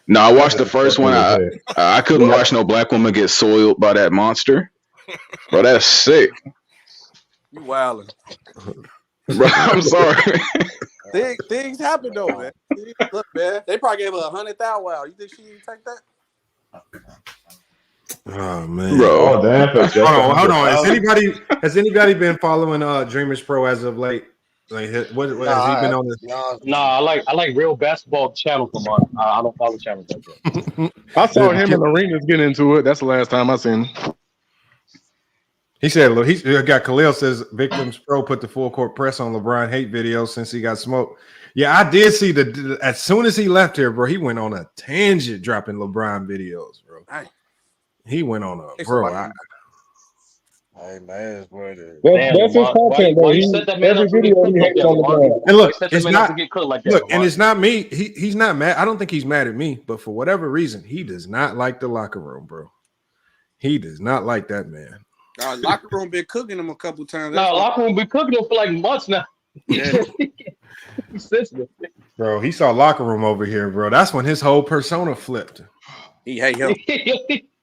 No, I watched the first one. I couldn't watch no black woman get soiled by that monster. Bro, that's sick. You wildin'. Bro, I'm sorry. Things happen though, man. Look, man. They probably gave her 100,000. Wow, you think she didn't take that? Oh man, bro. Hold on. Has anybody been following Dreamers Pro as of late? Like, what has he been on this? Nah, I like real basketball channels from on. I don't follow channels like that. I saw him in the arenas getting into it. That's the last time I seen him. He said, look, he's got Khalil says victims pro put the full court press on LeBron hate videos since he got smoked. Yeah, I did see as soon as he left here, bro, he went on a tangent dropping LeBron videos, bro. Dang. He went on a bro. Hey man, that's his content, though. Every video he hates on LeBron. And look, it's not look, and it's not me. He's not mad. I don't think he's mad at me, but for whatever reason, he does not like the locker room, bro. He does not like that man. Locker room been cooking him a couple times. No, locker room been cooking him for like months now. Yeah. He's sensitive. Bro, he saw locker room over here, bro. That's when his whole persona flipped. He hate him.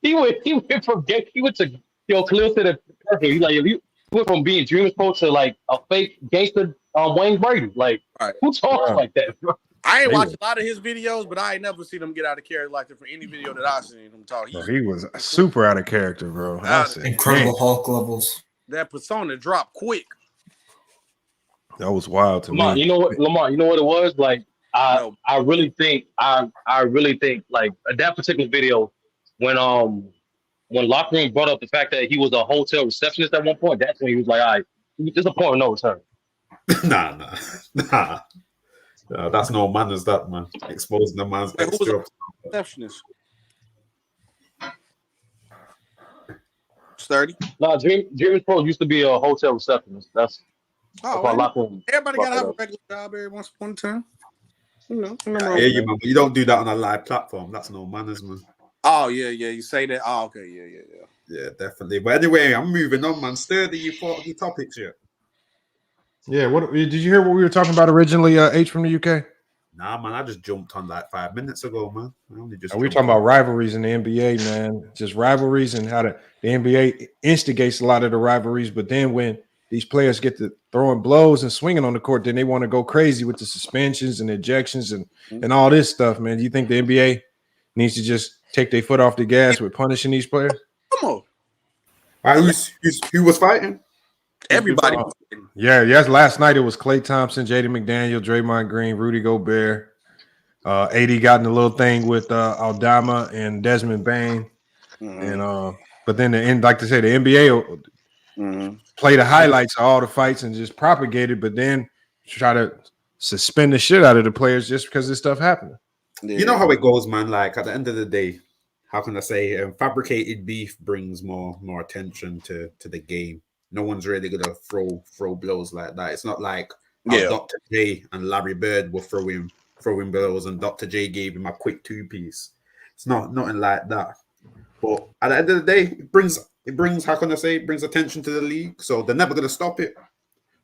he went from to Khalil said it perfect. He's like, you went from being Dreamers Pro to like a fake gangster Wayne Brady. Like, who talks like that, bro? I ain't watched a lot of his videos, but I ain't never seen him get out of character like that for any video that I've seen him talk. Bro, he was super out of character, bro. Incredible Hulk levels. That persona dropped quick. That was wild to Lamar, me. you know what, Lamar? You know what it was? Like, I really think like that particular video when Locker Room brought up the fact that he was a hotel receptionist at one point, that's when he was like, all right, there's a point of no return. Nah. That's no manners, that man. Exposing the man's extra. Receptionist. Sturdy. No, Dreamers Pro used to be a hotel receptionist. That's why Locker Room. Everybody gotta have a regular job every once upon a time. You know. I hear you, man. But you don't do that on a live platform. That's no manners, man. Oh yeah. You say that. Oh, okay, yeah. Yeah, definitely. But anyway, I'm moving on, man. Sturdy, you thought the topics yet? Yeah, what did you hear what we were talking about originally, H from the UK? Nah, man, I just jumped on like 5 minutes ago, man. We were talking about rivalries in the NBA, man. Just rivalries and how the NBA instigates a lot of the rivalries, but then when these players get to throwing blows and swinging on the court, then they want to go crazy with the suspensions and ejections and all this stuff, man. Do you think the NBA needs to just take their foot off the gas with punishing these players? Come on. All right, who was fighting? Everybody. Yes. Last night it was Klay Thompson, Jaden McDaniel, Draymond Green, Rudy Gobert. AD got in a little thing with Aldama and Desmond Bain. And but then like to say, the NBA play the highlights of all the fights and just propagate it, but then try to suspend the shit out of the players just because this stuff happened. Yeah. You know how it goes, man. Like at the end of the day, how can I say? Fabricated beef brings more attention to the game. No one's really gonna throw blows like that. It's not like Dr. J and Larry Bird were throwing blows, and Dr. J gave him a quick 2-piece. It's nothing like that. But at the end of the day, it brings how can I say? It brings attention to the league. So they're never gonna stop it.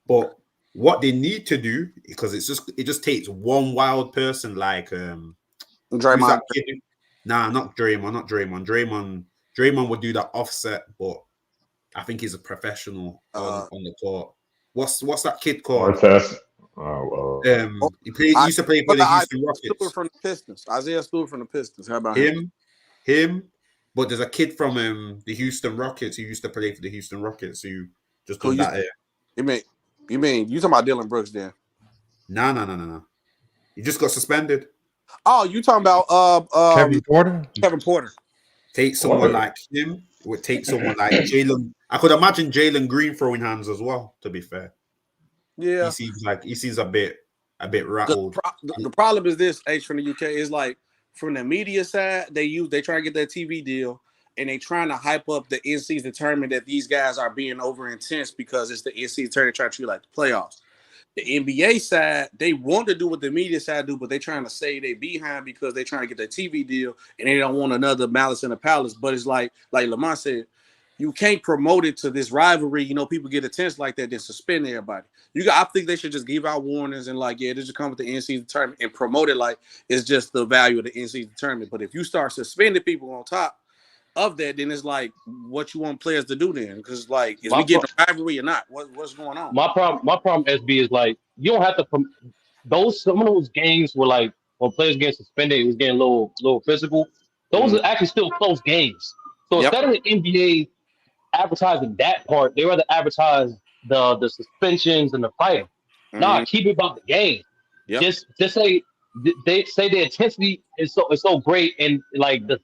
But what they need to do, because it just takes one wild person like Draymond. Nah, not Draymond. Draymond would do that offset, but I think he's a professional on the court. What's that kid called? He used to play for the Houston Rockets. From the Pistons. Isaiah Stewart from the Pistons. How about him? But there's a kid from the Houston Rockets who used to play for the Houston Rockets who just done that here. You mean you talking about Dylan Brooks then? No. He just got suspended. Oh, you talking about Kevin Porter? Kevin Porter. Take someone like him. Would take someone like Jalen. I could imagine Jalen Green throwing hands as well. To be fair, yeah, he seems a bit rattled. The problem is this: H from the UK is like from the media side, they try to get that TV deal, and they trying to hype up the NC's tournament that these guys are being over intense because it's the NC's tournament trying to treat like the playoffs. The NBA side, they want to do what the media side do, but they trying to say they behind because they trying to get that TV deal and they don't want another Malice in the Palace. But it's like Lamont said, you can't promote it to this rivalry. You know, people get intense like that, then suspend everybody. I think they should just give out warnings and this should come with the NC's tournament and promote it like it's just the value of the NC's tournament. But if you start suspending people on top of that, then it's like what you want players to do then, because is we getting a rivalry or not? What's going on? My problem, SB, is like you don't have to. Some of those games were like when players get suspended, it was getting a little physical. Those are actually still close games. So instead of the NBA advertising that part, they rather advertise the suspensions and the fighting. Nah, keep it about the game. Yep. Just say they say the intensity is so great, and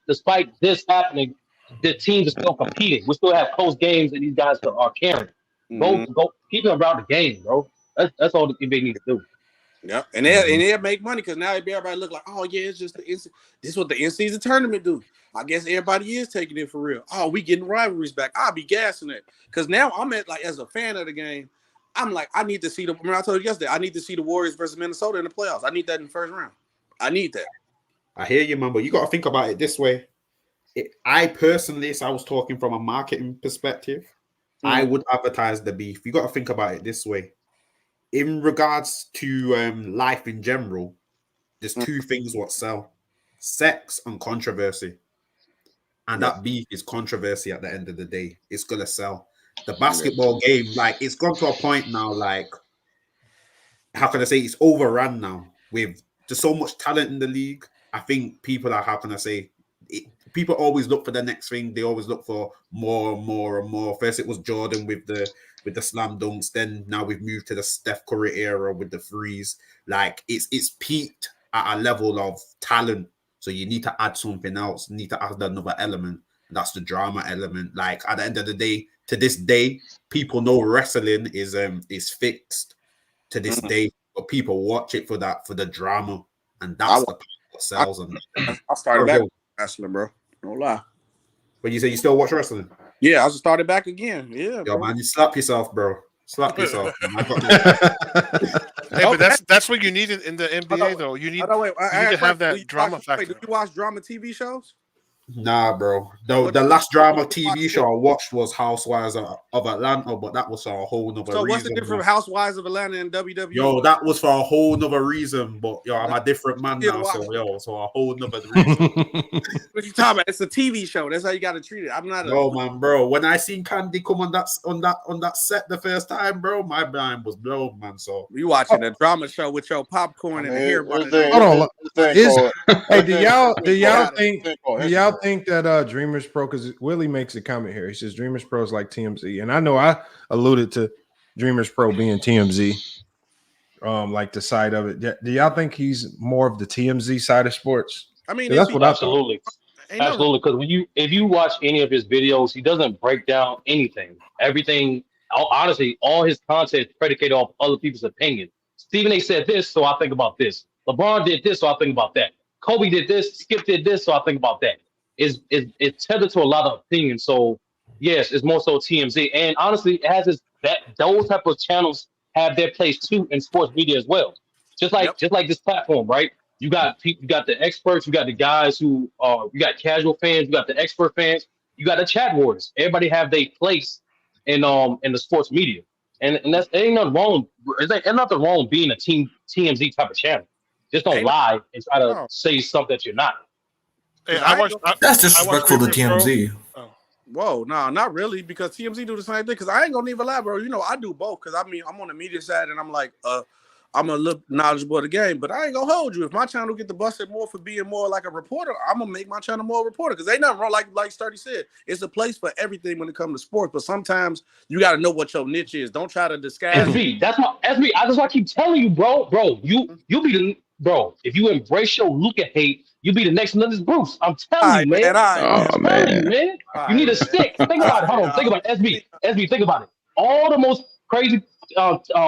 despite this happening, the teams are still competing. We still have close games, and these guys are carrying. Go, keep it around the game, bro. That's all the NBA needs to do. Yeah, and they'll make money because now everybody look like, oh yeah, it's just this is what the in-season tournament do. I guess everybody is taking it for real. Oh, we getting rivalries back. I'll be gassing it because now I'm at like as a fan of the game. I'm like, I need to see the. Remember I told you yesterday, I need to see the Warriors versus Minnesota in the playoffs. I need that in the first round. I need that. I hear you, man, but you got to think about it this way. I personally, so I was talking from a marketing perspective, I would advertise the beef. You got to think about it this way. In regards to life in general, there's two things what sell: sex and controversy. And that beef is controversy at the end of the day. It's gonna sell. The basketball game, like, it's gone to a point now, like, how can I say, it's overrun now with there's so much talent in the league. I think people are, how can I say, people always look for the next thing. They always look for more and more and more. First it was Jordan with the slam dunks. Then now we've moved to the Steph Curry era with the threes. Like, it's peaked at a level of talent. So you need to add something else. You need to add another element. That's the drama element. Like, at the end of the day, to this day, people know wrestling is fixed to this day, but people watch it for the drama, and that's the part that sells. I started back wrestling, bro. No lie. But you say you still watch wrestling? Yeah, I just started back again. Yeah, yo, man, you slap yourself, bro. Slap yourself. Hey, but that's what you need in the NBA, though. You need to have that drama factor. Do you watch drama TV shows? Nah, bro. The last drama TV show I watched was Housewives of Atlanta, but that was for a whole nother reason. So what's the difference with Housewives of Atlanta and WWE? Yo, that was for a whole nother reason, but yo, I'm a different man now, so a whole nother reason. What you talking about? It's a TV show. That's how you got to treat it. I'm not. No, man, bro. When I seen Candy come on that set the first time, bro, my mind was blown, man. So you watching a drama show with your popcorn and the hair. Hold on. Hey, do y'all think that Dreamers Pro, because Willie makes a comment here, he says Dreamers Pro is like TMZ, and I know I alluded to Dreamers Pro being TMZ, like the side of it. Do y'all think he's more of the TMZ side of sports? I mean, that's what absolutely, absolutely. Because if you watch any of his videos, he doesn't break down anything. Everything, honestly, all his content is predicated off other people's opinion. Stephen A. said this, so I think about this. LeBron did this, so I think about that. Kobe did this, Skip did this, so I think about that. It's tethered to a lot of opinions. So yes, it's more so TMZ. And honestly, it has those type of channels have their place too in sports media as well. Just like this platform, right? You got the experts, you got the guys who you got casual fans, you got the expert fans, you got the chat warriors. Everybody have their place in the sports media. And that's ain't nothing wrong. There's nothing wrong being a TMZ type of channel. Just don't lie and try to say something that you're not. Hey, that's disrespectful to TMZ. Whoa, no, not really, because TMZ do the same thing. Because I ain't gonna even lie, bro. You know, I do both. Because I mean, I'm on the media side, and I'm like, I'm a little knowledgeable of the game, but I ain't gonna hold you. If my channel get the busted more for being more like a reporter, I'm gonna make my channel more a reporter. Because ain't nothing wrong. Like Sturdy said, it's a place for everything when it comes to sports. But sometimes you got to know what your niche is. Don't try to disguise. SB, that's why I keep telling you, bro. You be the bro. If you embrace your Luka hate, you be the next Lennox Bruce. I'm telling you, man. I'm telling you, man. You need a stick. Think about it. Hold on. Think about it. SB, think about it. All the most crazy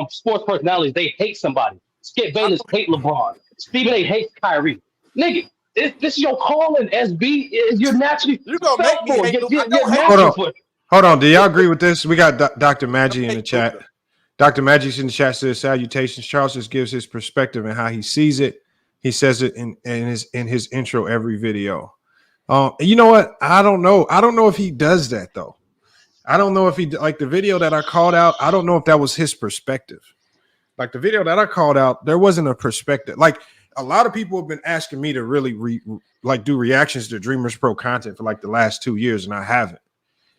sports personalities, they hate somebody. Skip Bayless hate LeBron. Stephen A. hates Kyrie. Nigga, this is your calling, SB. You're naturally you're gonna make me hate Hold on. Do y'all agree with this? We got Dr. Maggi in the chat. Dr. Magic's in the chat says salutations. Charles just gives his perspective and how he sees it. He says it in his intro every video. And you know what? I don't know. I don't know if he does that though. I don't know if he like the video that I called out. I don't know if that was his perspective. Like the video that I called out, there wasn't a perspective. Like a lot of people have been asking me to really do reactions to Dreamers Pro content for like the last 2 years, and I haven't.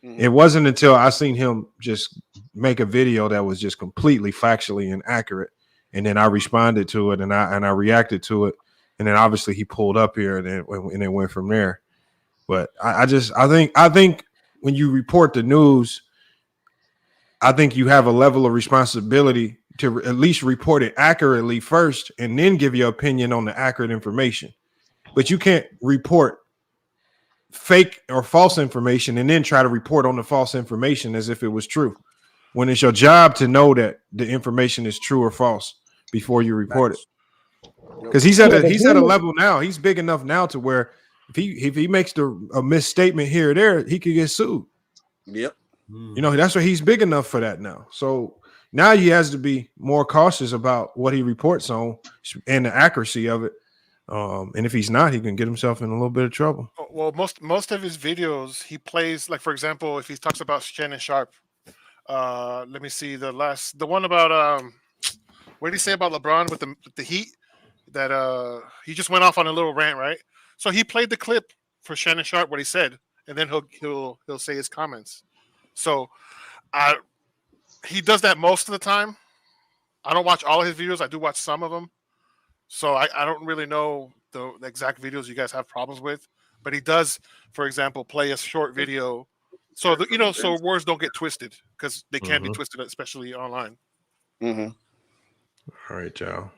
Mm-hmm. It wasn't until I seen him just make a video that was just completely factually inaccurate, and then I responded to it and I reacted to it, and then obviously he pulled up here and it went from there. But I think when you report the news, I think you have a level of responsibility to at least report it accurately first and then give your opinion on the accurate information. But you can't report fake or false information and then try to report on the false information as if it was true, when it's your job to know that the information is true or false before you report it. Because he's at a level now. He's big enough now to where if he makes a misstatement here or there, he could get sued. Yep. You know, that's why he's big enough for that now. So now he has to be more cautious about what he reports on and the accuracy of it. And if he's not, he can get himself in a little bit of trouble. Well, most of his videos, he plays, like, for example, if he talks about Shannon Sharp, let me see the one about what did he say about LeBron with the Heat, that he just went off on a little rant, right? So he played the clip for Shannon Sharp, what he said, and then he'll say his comments. So he does that most of the time. I don't watch all of his videos. I do watch some of them. So I don't really know the exact videos you guys have problems with. But he does, for example, play a short video. So, so words don't get twisted, because they can be twisted, especially online. Mm-hmm. All right, y'all.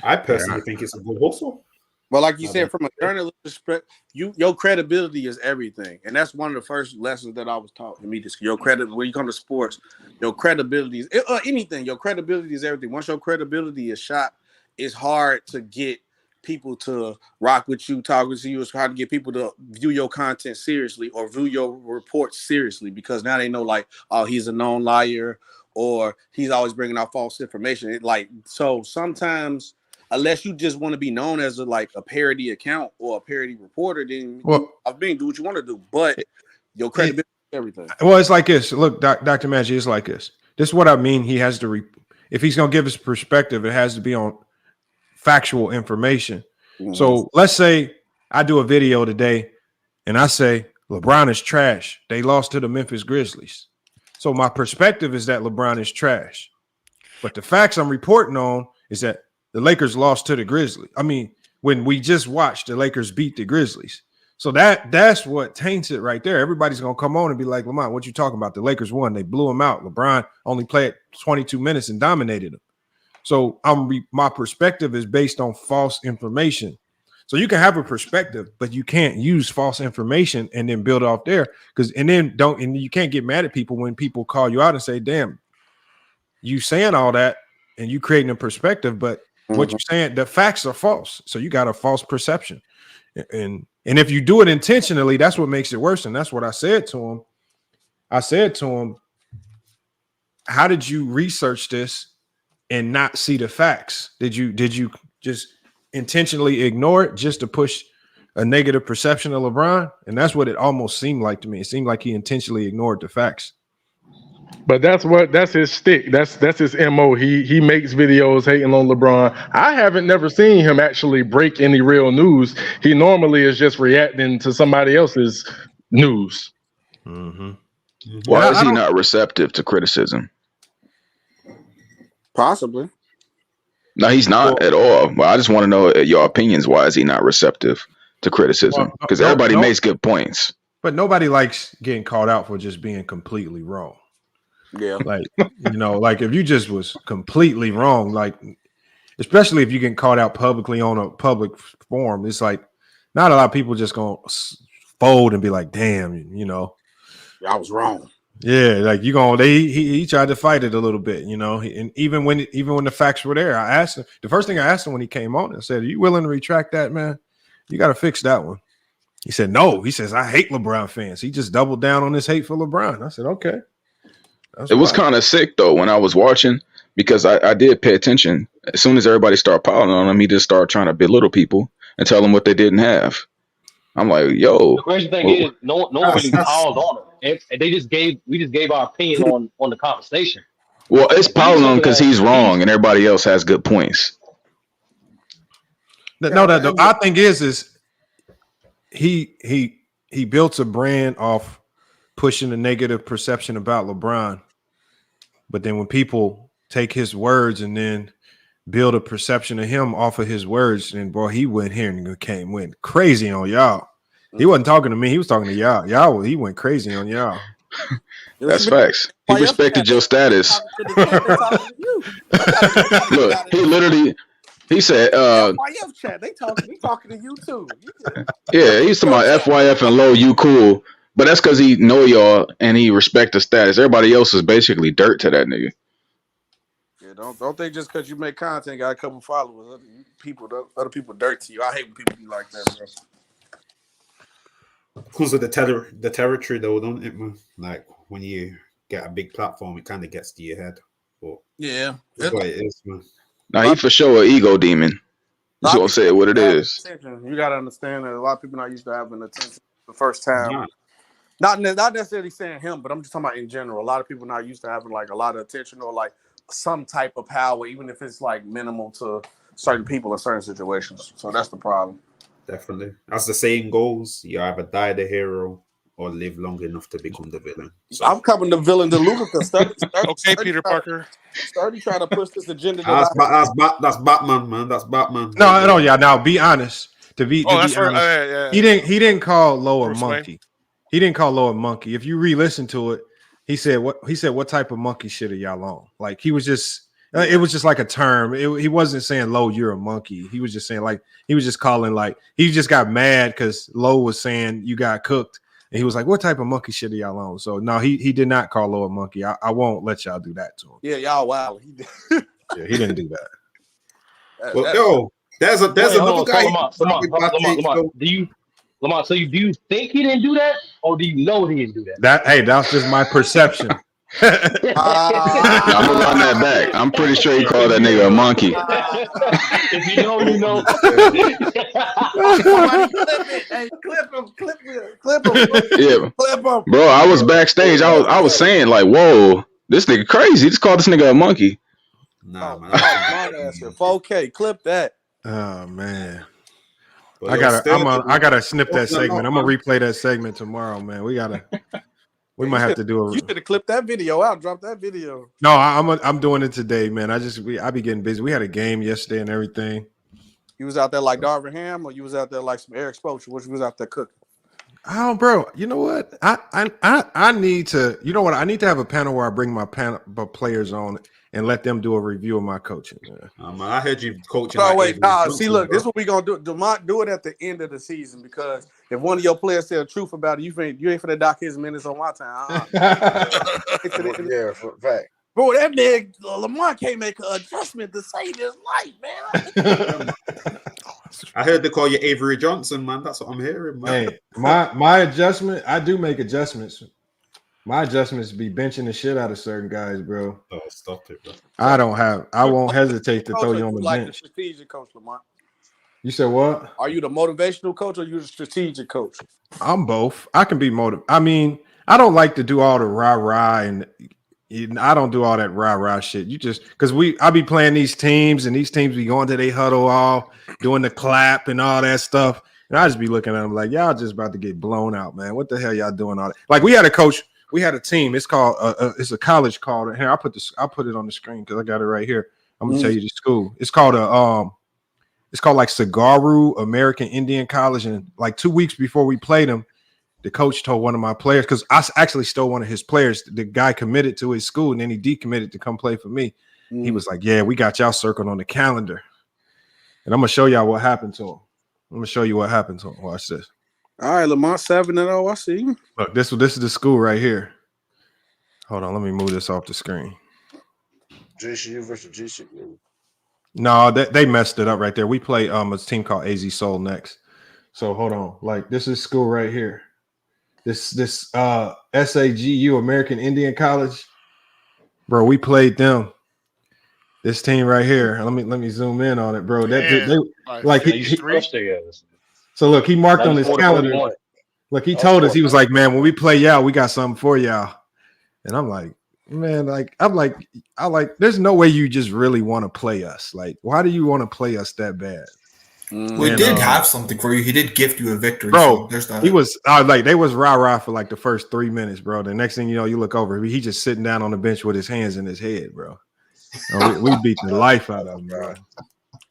I personally think it's a good hustle. Well, like you said, from a journalist perspective, your credibility is everything, and that's one of the first lessons that I was taught in media. Your credit when you come to sports, your credibility is anything. Your credibility is everything. Once your credibility is shot, it's hard to get people to rock with you, talk with you. It's hard to get people to view your content seriously or view your reports seriously, because now they know, like, oh, he's a known liar, or he's always bringing out false information. So sometimes, unless you just want to be known as a parody account or a parody reporter, then do what you want to do. But your credibility is everything. Well, it's like this. Look, Dr. Maggi, it's like this. This is what I mean. He has to, if he's going to give his perspective, it has to be on factual information. Mm-hmm. So let's say I do a video today and I say LeBron is trash. They lost to the Memphis Grizzlies. So my perspective is that LeBron is trash. But the facts I'm reporting on is that the Lakers lost to the Grizzlies. I mean, when we just watched the Lakers beat the Grizzlies. So that's what taints it right there. Everybody's going to come on and be like, Lamont, what you talking about? The Lakers won. They blew them out. LeBron only played 22 minutes and dominated them. So my perspective is based on false information. So you can have a perspective, but you can't use false information and then build off there. And you can't get mad at people when people call you out and say, damn, you saying all that and you creating a perspective, but what you're saying, the facts are false. So you got a false perception. And if you do it intentionally, that's what makes it worse. And that's what I said to him. I said to him, how did you research this and not see the facts? Did you just intentionally ignore it just to push a negative perception of LeBron? And that's what it almost seemed like to me. It seemed like he intentionally ignored the facts. But that's his stick. That's his MO. He makes videos hating on LeBron. I haven't never seen him actually break any real news. He normally is just reacting to somebody else's news. Mm-hmm. Why is he not receptive to criticism? Possibly. No, he's not at all. Well, I just want to know your opinions. Why is he not receptive to criticism? Because everybody makes good points. But nobody likes getting called out for just being completely wrong. Yeah. Like, like if you just was completely wrong, like, especially if you get called out publicly on a public forum, it's like not a lot of people just gonna fold and be like, damn, I was wrong. Yeah, like he tried to fight it a little bit, and even when the facts were there, I asked him, the first thing I asked him when he came on, I said, are you willing to retract that, man? You got to fix that one. He said, no. He says, I hate LeBron fans. He just doubled down on his hate for LeBron. I said, okay. It was kind of sick though when I was watching, because I did pay attention. As soon as everybody started piling on him, he just started trying to belittle people and tell them what they didn't have. I'm like, yo. The crazy thing is, no one really called on him. We just gave our opinion on the conversation. Well, it's piling on because he's wrong and everybody else has good points. No, the odd thing is he built a brand off pushing a negative perception about LeBron. But then when people take his words and then build a perception of him off of his words, and boy, he went here and went crazy on y'all. He wasn't talking to me. He was talking to y'all. He went crazy on y'all. That's facts. He respected your status. Look, he He said, FYF chat. They talking to you too. yeah, he's talking about FYF and low, you cool. But that's because he know y'all and he respect the status. Everybody else is basically dirt to that nigga. Yeah, don't think just because you make content, got a couple followers, other people dirt to you. I hate when people be like that, bro. Because of the territory, though, don't it, man? Like when you get a big platform, it kind of gets to your head. But yeah, that's what it is, man. Now he for sure an ego demon. Just gonna say what it is. You gotta understand that a lot of people not used to having attention the first time. Not necessarily saying him, but I'm just talking about in general. A lot of people not used to having like a lot of attention or like some type of power, even if it's like minimal to certain people in certain situations. So that's the problem. Definitely. As the saying goes, you either die the hero or live long enough to become the villain. So. I'm coming the villain to Lucas. Okay, Peter Parker. Sturdy trying to push this agenda. That's Batman, man. That's Batman. No, yeah. Now, be honest. To be honest, yeah. He didn't call Lower Bruce monkey. Wayne. He didn't call Lower monkey. If you re-listen to it, he said what type of monkey shit are y'all on? Like he was just. It was just like a term. He wasn't saying, Lo, you're a monkey. He was just saying, like, he was just calling, like, he just got mad because Lo was saying you got cooked. And he was like, what type of monkey shit are y'all on? So, no, he did not call Lo a monkey. I won't let y'all do that to him. Yeah, y'all wild. Yeah, he didn't do that. Well, yo, there's another guy. Lamont, so do you think he didn't do that? Or do you know he didn't do that? That's just my perception. I'm gonna run that back. I'm pretty sure he called that nigga a monkey. If you know, you know. Hey, clip him. Yeah, Clip him. bro. I was backstage. I was saying like, whoa, this nigga crazy. He just called this nigga a monkey. Nah, man. 4K. Clip that. Oh man. Well, I gotta snip that segment. I'm gonna replay that segment tomorrow, man. We might have to do You should have clipped that video out. Drop that video. No, I'm doing it today, man. I be getting busy. We had a game yesterday and everything. You was out there like Darvin Ham, or you was out there like some Eric Spoelstra? Which was out there cooking? Oh, bro. You know what? I need to. You know what? I need to have a panel where I bring my players on and let them do a review of my coaching. Man, I heard you coaching. Oh wait, see, look, this is what we gonna do. Demont, do it at the end of the season because if one of your players tell the truth about it, you ain't finna dock his minutes on my time. Yeah, for fact. Bro, that nigga Lamont can't make an adjustment to save his life, man. I heard they call you Avery Johnson, man. That's what I'm hearing, man. Hey, my adjustment, I do make adjustments. My adjustments be benching the shit out of certain guys, bro. Oh, stop it, bro. I won't hesitate to throw you on the like bench. The strategic coach, Lamont. You said what? Are you the motivational coach or you the strategic coach? I'm both. I can be I mean, I don't like to do all the rah-rah and I don't do all that rah-rah shit. You just because I be playing these teams and these teams be going to they huddle all doing the clap and all that stuff. And I just be looking at them like, y'all just about to get blown out, man. What the hell y'all doing all that? Like we had a team. It's called it's a college called here. I'll put it on the screen because I got it right here. I'm gonna tell you the school. It's called like Sagaru American Indian College. And like 2 weeks before we played them, the coach told one of my players, because I actually stole one of his players. The guy committed to his school and then he decommitted to come play for me. He was like, yeah, we got y'all circled on the calendar. And I'm gonna show y'all what happened to him. I'm gonna show you what happened to him. Watch this. All right, Lamont 7-0. I see you. Look, this is the school right here. Hold on, let me move this off the screen. GCU versus GCU. No, they messed it up right there. We play a team called AZ Soul next. So hold on, like this is school right here. This SAGU American Indian College, bro. We played them. This team right here. Let me zoom in on it, bro. So look, he marked on his calendar. Look, he told us, he was like, man, when we play y'all, we got something for y'all. And I'm like, man, there's no way you just really want to play us. Like, why do you want to play us that bad? We did have something for you. He did gift you a victory, bro. So he was they was rah for like the first 3 minutes, bro. The next thing you know, you look over, he just sitting down on the bench with his hands in his head, bro. We beat the life out of him, bro.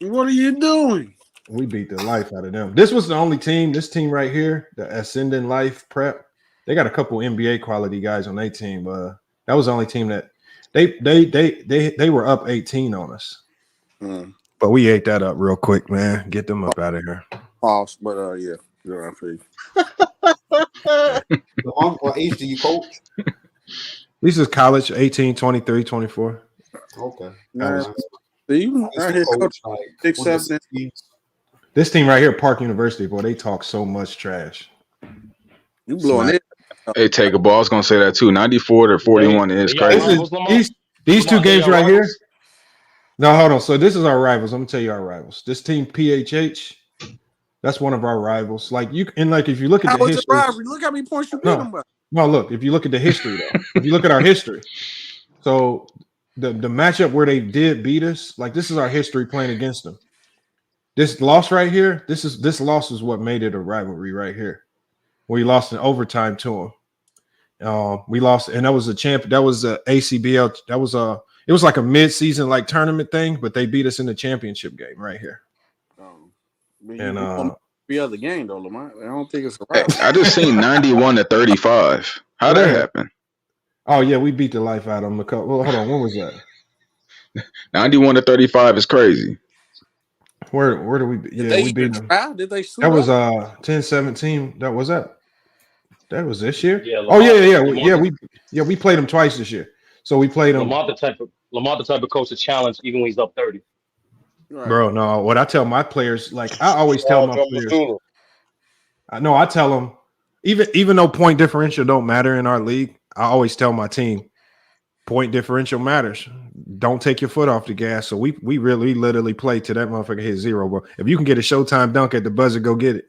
What are you doing? We beat the life out of them. This was the only team. This team right here, the Ascending Life Prep, they got a couple NBA quality guys on their team. That was the only team that they were up 18 on us. But we ate that up real quick, man. Get them up out of here. Pause, but yeah, you're on for you. What age do you coach? This is college, 18, 23, 24. Okay. Nice. You right here, coach, like 6, 7. This team right here, Park University, boy, they talk so much trash. You blowing it. Hey, take a ball. I was gonna say that too. 94-41 is crazy. These two games right here. No, hold on. So this is our rivals. I'm gonna tell you our rivals. This team, PHH, that's one of our rivals. Like you, and like if you look at the history, look how many points you beat them by. No, look. If you look at the history, though, if you look at our history, so the matchup where they did beat us, like this is our history playing against them. This loss right here, this loss is what made it a rivalry right here. We lost in overtime to them. We lost, and that was a champ. That was a ACBL. That was a. It was like a mid-season like tournament thing, but they beat us in the championship game right here. And the other game though, Lamont. I don't think it's a rivalry. I just seen 91-35. How'd that happen? Oh yeah, we beat the life out of them. Well, hold on, when was that? 91-35 is crazy. Where do we? Yeah, we beat them. Did they? That was 10-17. That was that. That was this year. Yeah, Lamont, we played them twice this year. So we played them. Lamont the type of coach to challenge even when he's up 30. Right. Bro, no. What I tell my players, like I always tell my players. I tell them, even though point differential don't matter in our league, I always tell my team, point differential matters. Don't take your foot off the gas. So we really literally play to that motherfucker hit 0, bro. If you can get a Showtime dunk at the buzzer, go get it.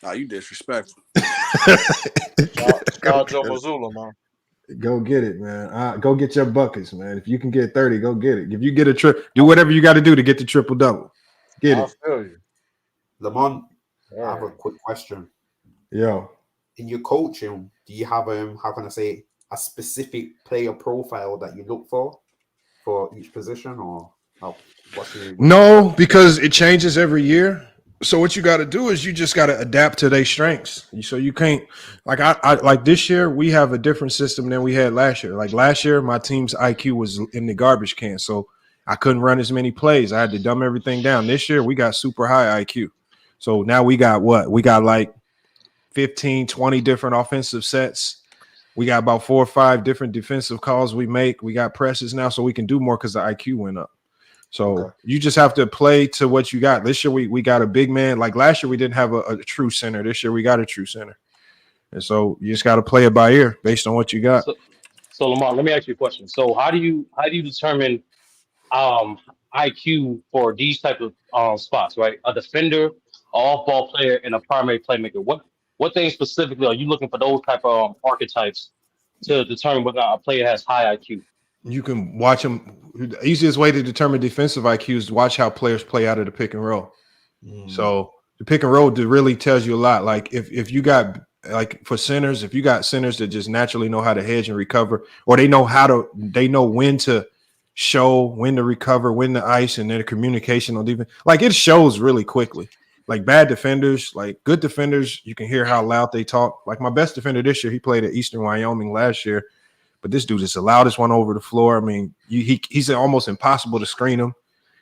Oh, you disrespectful. Joe Mazzulla, man. Go get it, man. Go get your buckets, man. If you can get 30, go get it. If you get a trip, do whatever you got to do to get the triple double. Get it. I feel you. Lamont, I have a quick question. Yo. In your coaching, do you have how can I say a specific player profile that you look for each position, or No, because it changes every year. So what you got to do is you just got to adapt to their strengths. So you can't I like this year we have a different system than we had last year. Like last year, my team's IQ was in the garbage can, so I couldn't run as many plays. I had to dumb everything down. This year we got super high IQ. So now we got what? We got like 15, 20 different offensive sets. We got about 4 or 5 different defensive calls we make. We got presses now, so we can do more because the IQ went up. So you just have to play to what you got. This year we got a big man. Like last year we didn't have a true center. This year we got a true center. And so you just got to play it by ear based on what you got. So Lamar, let me ask you a question. So how do you determine IQ for these type of spots, right? A defender, an off-ball player, and a primary playmaker. What things specifically are you looking for those type of archetypes to determine whether a player has high IQ? You can watch them. The easiest way to determine defensive IQ is to watch how players play out of the pick and roll. So the pick and roll really tells you a lot. Like if you got like for centers, if you got centers that just naturally know how to hedge and recover, or they know when to show, when to recover, when to ice, and their communication on defense, like it shows really quickly. Like bad defenders, like good defenders, you can hear how loud they talk. Like my best defender this year, he played at Eastern Wyoming last year. But this dude is the loudest one over the floor. I mean, he's almost impossible to screen him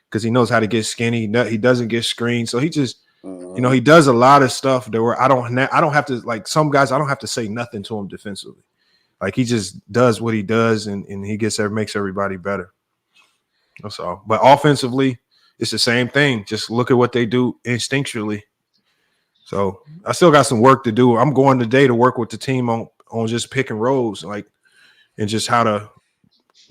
because he knows how to get skinny. He doesn't get screened. So he just, he does a lot of stuff that where I don't have to, like some guys, I don't have to say nothing to him defensively. Like he just does what he does and he makes everybody better. That's all. But offensively, it's the same thing. Just look at what they do instinctually. So I still got some work to do. I'm going today to work with the team on just pick and rolls, and just how to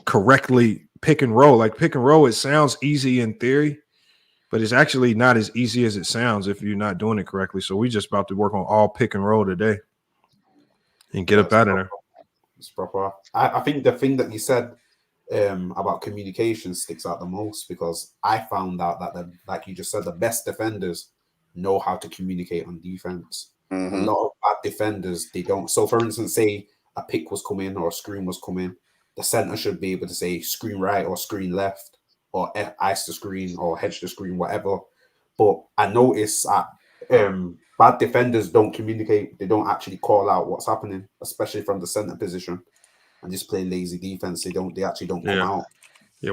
correctly pick and roll. Like pick and roll, it sounds easy in theory, but it's actually not as easy as it sounds if you're not doing it correctly. So we're just about to work on all pick and roll today and get up out of there. It's proper. I think the thing that you said about communication sticks out the most because I found out that, like you just said, the best defenders know how to communicate on defense. A lot of bad defenders, they don't. So for instance, say a pick was coming or a screen was coming, the center should be able to say screen right or screen left or ice the screen or hedge the screen, whatever. But I notice bad defenders don't communicate. They don't actually call out what's happening, especially from the center position, and just play lazy defense. They actually don't come out. Yeah,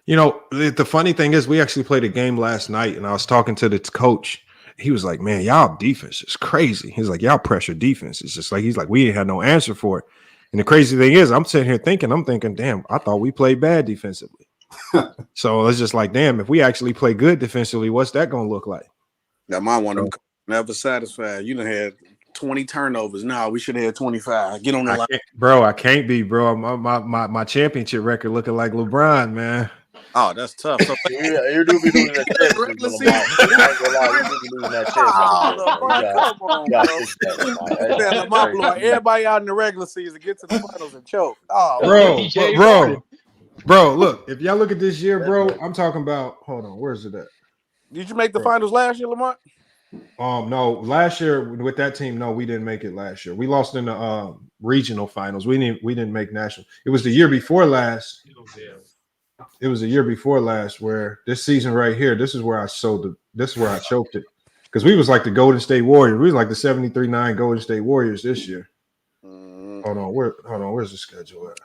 You know, the funny thing is we actually played a game last night, and I was talking to the coach. He was like, man, y'all defense is crazy. He's like, y'all pressure defense. It's just like, he's like, we ain't had no answer for it. And the crazy thing is, I'm sitting here thinking, damn, I thought we played bad defensively. So it's just like, damn, if we actually play good defensively, what's that going to look like? That might want them never satisfied. You done had 20 turnovers. No, we should have had 25. Get on the line. Bro, I can't be, bro. My championship record looking like LeBron, man. Oh, that's tough. So, you do be losing that championship. I ain't gonna lie, you do be losing that championship. My boy, everybody out in the regular season get to the finals and choke. Oh, bro, look, if y'all look at this year, bro, I'm talking about, hold on, where's it at? Did you make the finals last year, Lamont? No, last year with that team, no, we didn't make it last year. We lost in the regional finals. We didn't make national. It was the year before last. It was the year before last where this season right here, this is where I choked it. Because we was like the Golden State Warriors. We was like the 73-9 Golden State Warriors this year. Hold on, where's the schedule at?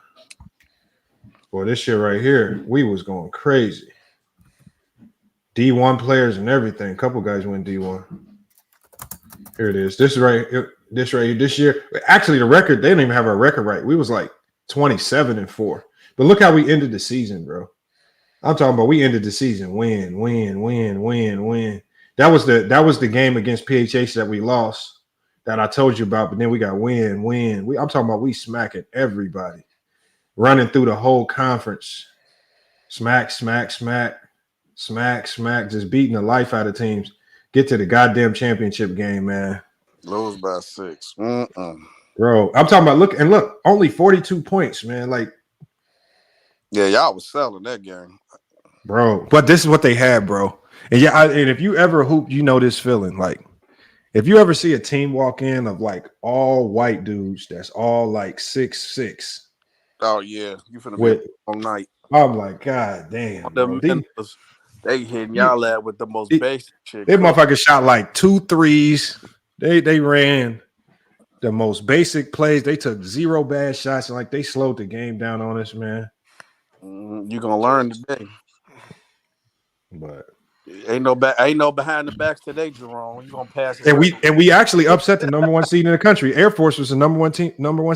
Boy, this year right here, we was going crazy. D1 players and everything. A couple guys went D1. Here it is. This right here. This year, actually, the record, they didn't even have our record right. We was like 27-4. But look how we ended the season, bro. I'm talking about we ended the season win. That was the game against PHH that we lost that I told you about. But then we got win. I'm talking about we smacking everybody, running through the whole conference, smack, just beating the life out of teams. Get to the goddamn championship game, man. Lose by 6. Bro, I'm talking about look, only 42 points, man. Like, yeah, y'all was selling that game, bro. But this is what they had, bro. And yeah, and if you ever hoop, you know this feeling. Like, if you ever see a team walk in of like all white dudes, that's all like 6'6". Oh yeah, you finna be all night. I'm like, God damn, bro. They hitting y'all at with the most basic shit. They motherfuckers shot like 2 threes. They ran the most basic plays. They took 0 bad shots, and like they slowed the game down on us, man. You're gonna learn today. But ain't no behind the backs today, Jerome. You gonna pass it. And we actually upset the number 1 seed in the country. Air Force was the number 1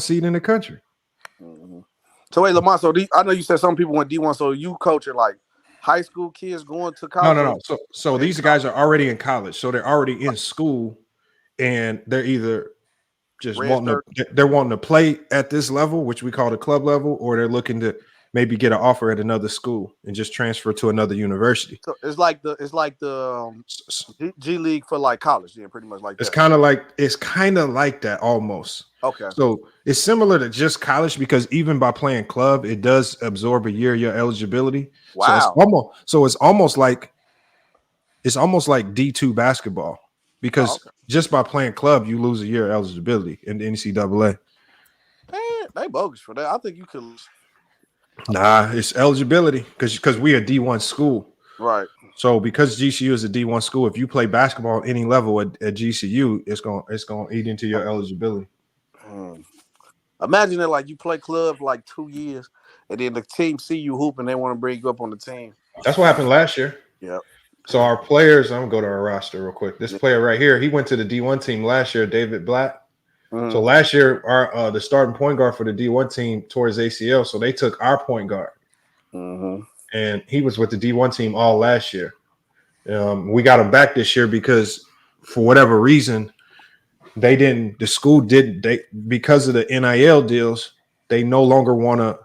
seed in the country. So wait, Lamont. So I know you said some people went D1. So you coaching like high school kids going to college? No. So these guys are already in college. So they're already in school, and they're either just wanting to play at this level, which we call the club level, or they're looking to maybe get an offer at another school and just transfer to another university. So it's like the G League for like college, yeah, pretty much like that. It's kind of like that almost. Okay. So it's similar to just college because even by playing club, it does absorb a year of your eligibility. Wow. So it's almost like D2 basketball because just by playing club, you lose a year of eligibility in the NCAA. Man, they bogus for that. I think you could lose. Nah, it's eligibility because we a D1 school. Right. So because GCU is a D1 school, if you play basketball at any level at GCU, it's gonna eat into your eligibility. Imagine that, like you play club for like 2 years, and then the team see you hoop and they want to bring you up on the team. That's what happened last year. Yep. So our players, I'm gonna go to our roster real quick. This player right here, he went to the D1 team last year, David Black. So last year, our the starting point guard for the D1 team tore his ACL, so they took our point guard, and he was with the D1 team all last year. We got him back this year because for whatever reason, the school because of the NIL deals, they no longer want to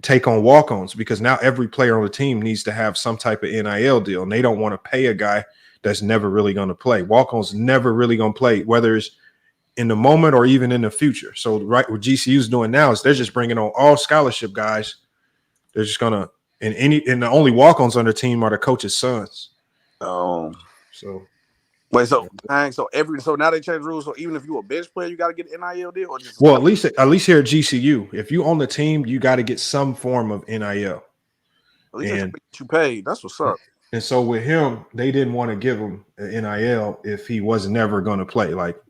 take on walk-ons because now every player on the team needs to have some type of NIL deal, and they don't want to pay a guy that's never really going to play. Walk-ons never really going to play, whether it's in the moment or even in the future. So right, what GCU's doing now is they're just bringing on all scholarship guys. They're just gonna and the only walk-ons on their team are the coach's sons. So wait, so now they changed the rules. So even if you're a bench player, you got to get an NIL deal, or just at least here at GCU, if you own the team, you got to get some form of NIL. At least you paid. That's what's up. And so with him, they didn't want to give him an NIL if he was never going to play. Like.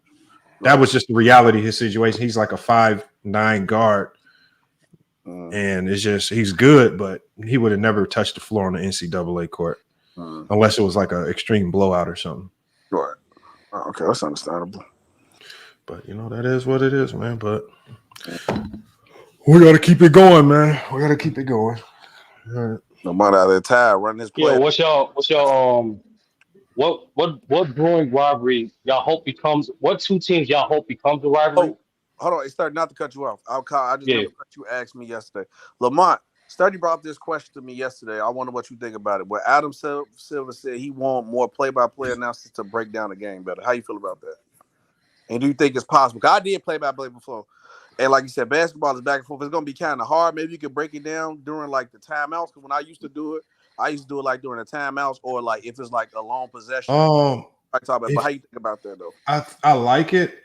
That was just the reality of his situation. He's like a 5'9" guard And it's just he's good, but he would have never touched the floor on the NCAA court unless it was like an extreme blowout or something. Right. Okay, that's understandable. But that is what it is, man. But we got to keep it going, man. We got to keep it going. All right. No matter how they're tired, running his play. Yeah, what's your what brewing rivalry y'all hope becomes? What two teams y'all hope becomes a rivalry? Oh, hold on, it's starting not to cut you off. I just never cut you. Asked me yesterday, Lamont. Sturdy brought up this question to me yesterday. I wonder what you think about it. Where Adam Silver said he want more play-by-play announcers to break down the game better. How you feel about that? And do you think it's possible? Because I did play-by-play before. And like you said, basketball is back and forth. It's going to be kind of hard. Maybe you could break it down during like the timeouts. Because when I used to do it like during the timeouts or like if it's like a long possession. But how you think about that though? I like it,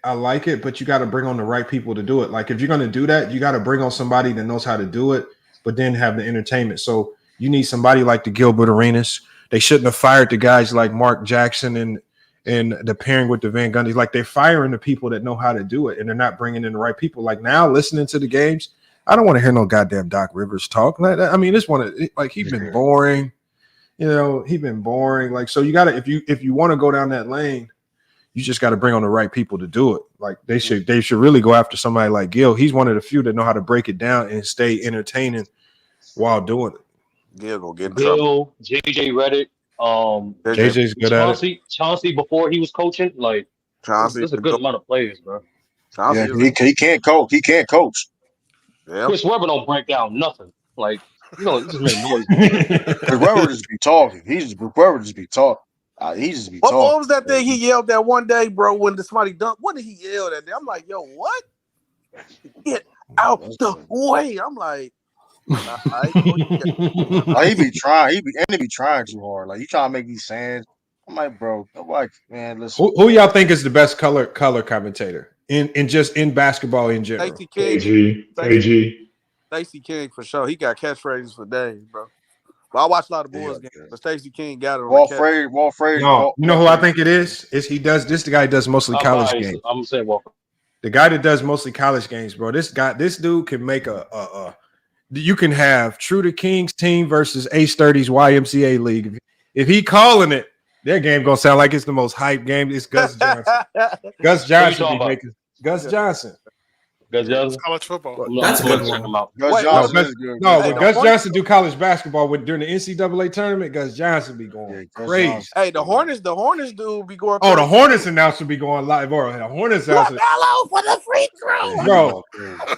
but you got to bring on the right people to do it. Like if you're going to do that, you got to bring on somebody that knows how to do it, but then have the entertainment. So you need somebody like the Gilbert Arenas. They shouldn't have fired the guys like Mark Jackson and the pairing with the Van Gundy's. Like they're firing the people that know how to do it, and they're not bringing in the right people. Like now, listening to the games, I don't want to hear no goddamn Doc Rivers talk. I mean, this one, like he's been boring. He's been boring. Like so, you gotta if you want to go down that lane, you just got to bring on the right people to do it. Like they should really go after somebody like Gil. He's one of the few that know how to break it down and stay entertaining while doing it. Gil go get Gil, JJ Redick, JJ's good at it. Chauncey before he was coaching, like Chauncey. There's a good amount of players, bro. He can't coach. He can't coach. Yeah. Chris Webber don't break down nothing. Like just make noise. Chris Webber just be talking. Webber just be talking. He just be talking. What was that thing he yelled that one day, bro? When somebody dunked, what did he yell that day? I'm like, yo, what? Get out the way! I'm like. He be trying. He be trying too hard. Like he trying to make these sayings. I'm like, bro, man, listen. Who y'all think is the best color commentator in just in basketball in general? Stacey King. Stacey King for sure. He got catchphrases for days, bro. But I watch a lot of Bulls games, but Stacey King got it. Walt Frazier. No, you know who I think it is? He does this. The guy does mostly college games. I'm gonna say Walt. The guy that does mostly college games, bro. This dude can make you can have True to King's team versus Ace 30's YMCA League. If he calling it, their game gonna sound like it's the most hype game. It's Gus Johnson. Gus Johnson be making Gus Johnson. Gus Johnson. College football. That's a good one. Gus Johnson is good. When Gus Johnson do college basketball during the NCAA tournament, Gus Johnson be going crazy. Hey, the Hornets dude be going. Oh, the Hornets announcer be going live. Or the Hornets announcer. Hello for the free throw.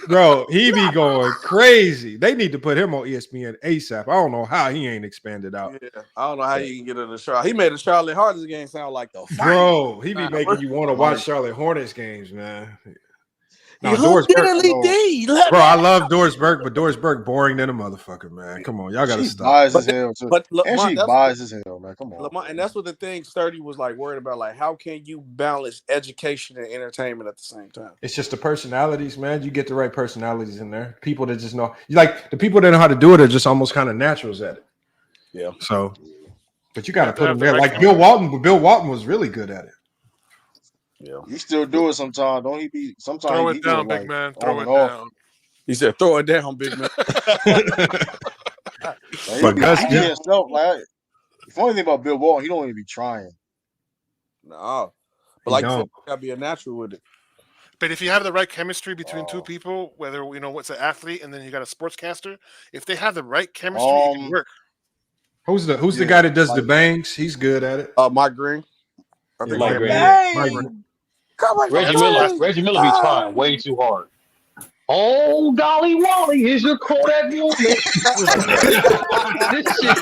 Bro, he be going crazy. They need to put him on ESPN ASAP. I don't know how he ain't expanded out. Yeah, I don't know how you can get in the Charlotte. He made the Charlotte Hornets game sound like the fight. Bro, he be making you want to watch Charlotte Hornets games, man. No, Doris Burke, bro, I love Doris Burke, but Doris Burke boring than a motherfucker, man. Come on, y'all gotta stop. Biased as hell too. She biased as hell, man. Come on. Lamont, and that's what the thing Sturdy was like worried about. Like, how can you balance education and entertainment at the same time? It's just the personalities, man. You get the right personalities in there. People that just know, like the people that know how to do it are just almost kind of naturals at it. Yeah. So, but you got to put them there. Like Bill Walton. Bill Walton was really good at it. Yeah, he still do it sometimes. Don't he be? Sometimes throw it down, big man. Throw it down. He said, "Throw it down, big man." But Gus, the funny thing about Bill Walton, he don't even be trying. No, but like you said, you gotta be a natural with it. But if you have the right chemistry between two people, whether what's an athlete and then you got a sportscaster, if they have the right chemistry, it can work. Who's the guy that does the bangs? He's good at it. Mike Green. I think Mike Green. Reggie Miller be trying way too hard. Oh, golly Wally, here's your Kodak moment. This shit.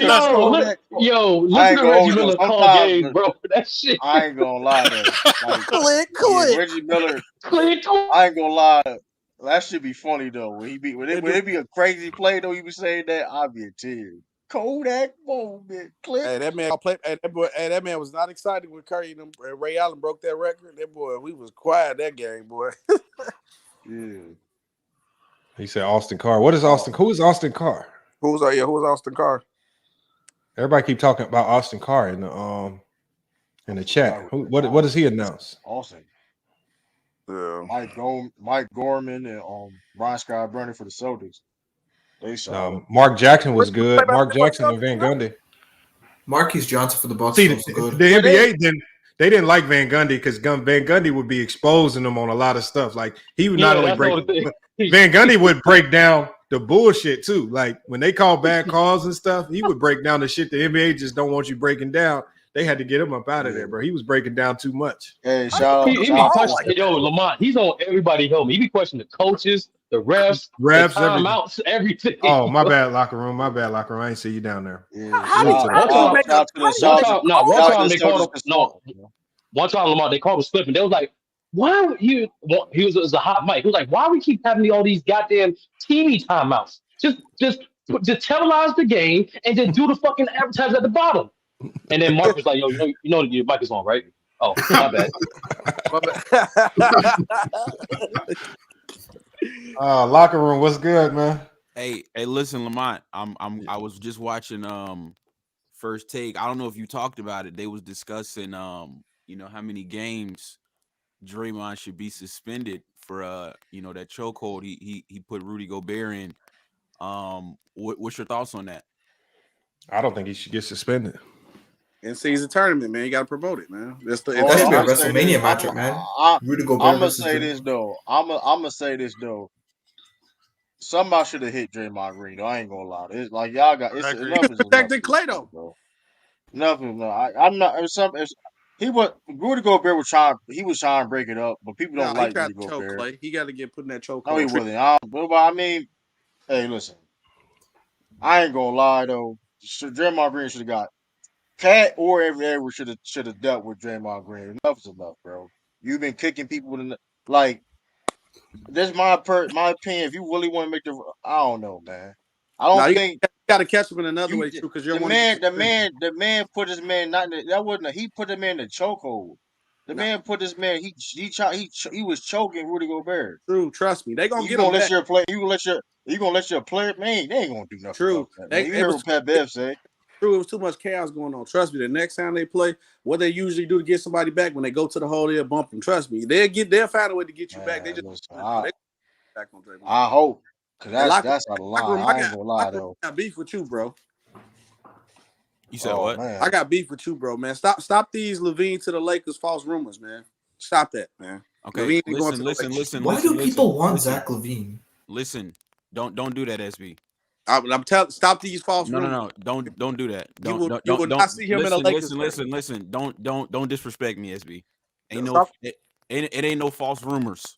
No way. Yo, listen to Reggie Miller call games, bro. That shit. I ain't gonna lie though. Click. Reggie Miller. Click. I ain't gonna lie. That should be funny though. When it be a crazy play though, he be saying that, I'll be a tear. Kodak moment. Click. Hey, that man played. Hey, that man was not excited when Curry and Ray Allen broke that record. That boy, we was quiet that game, boy. Yeah. He said Austin Carr. What is Austin? Who is Austin Carr? Who was Austin Carr? Everybody keep talking about Austin Carr in the chat. What does he announce? Austin. Mike Gorman and Brian Scott Burney for the Celtics. They solid. Mark Jackson was good. Mark Jackson and Van Gundy. Marquise Johnson for the Bucks. See, was good. the NBA didn't like Van Gundy because Van Gundy would be exposing them on a lot of stuff. Like he would not only break Van Gundy would break down the bullshit too. Like when they call bad calls and stuff, he would break down the shit the NBA just don't want you breaking down. They had to get him up out of there, bro. He was breaking down too much. Hey, Yo, Lamont, he's on everybody help me. He be questioning the coaches, the refs, the timeouts, everything. Oh, my bad, locker room. My bad, locker room. I ain't see you down there. One time, Lamont, they called him slipping. They was like, why he was a hot mic. He was like, why we keep having all these goddamn TV timeouts? Just televise the game and just do the fucking advertise at the bottom. And then Mark was like, yo, you know your mic is on, right? Oh, my bad. Locker room, what's good, man? Hey, listen, Lamont. I was just watching First Take. I don't know if you talked about it. They was discussing how many games Draymond should be suspended for that chokehold he put Rudy Gobert in. What's your thoughts on that? I don't think he should get suspended. In-season tournament, man. You got to promote it, man. That should be a WrestleMania matchup, man. Rudy Gobert. I'm gonna say this though. I'm gonna say this though. Somebody should have hit Draymond Green. Though. I ain't gonna lie. It's like y'all got. It's enough. Protecting Klay though. Nothing. No, I'm not. Rudy Gobert was trying. He was trying to break it up, but people don't like Rudy Gobert. Klay. He got to get put in that choke. No, he wasn't. I mean, hey, listen. I ain't gonna lie though. Draymond Green should have got. Pat or Edward should have dealt with Draymond Green. Enough is enough, bro. You've been kicking people in like. That's my opinion. If you really want to make I don't know, man. I don't think you got to catch him in another way too, because the man put his man not in that wasn't he put him in the chokehold. The man put his man he was choking Rudy Gobert. True, trust me, they gonna get him. You gonna let your player man? They ain't gonna do nothing. True, you hear what Pat Bev say. True, it was too much chaos going on. Trust me, the next time they play, what they usually do to get somebody back when they go to the hole, they'll bump them. Trust me, they'll find a way to get you back. They just back on Draymond. I hope, because that's out of line. I ain't gonna lie though. I got beef with you, bro. You said what? Man. I got beef with you, bro, man. Stop these Levine to the Lakers false rumors, man. Stop that, man. Okay, listen. Why do people want Zach LaVine? Listen, don't do that, SB. I'm telling. Stop these false rumors. No. Don't do that. You will not see him in a Lakers. Listen. Don't disrespect me, SB. It ain't no false rumors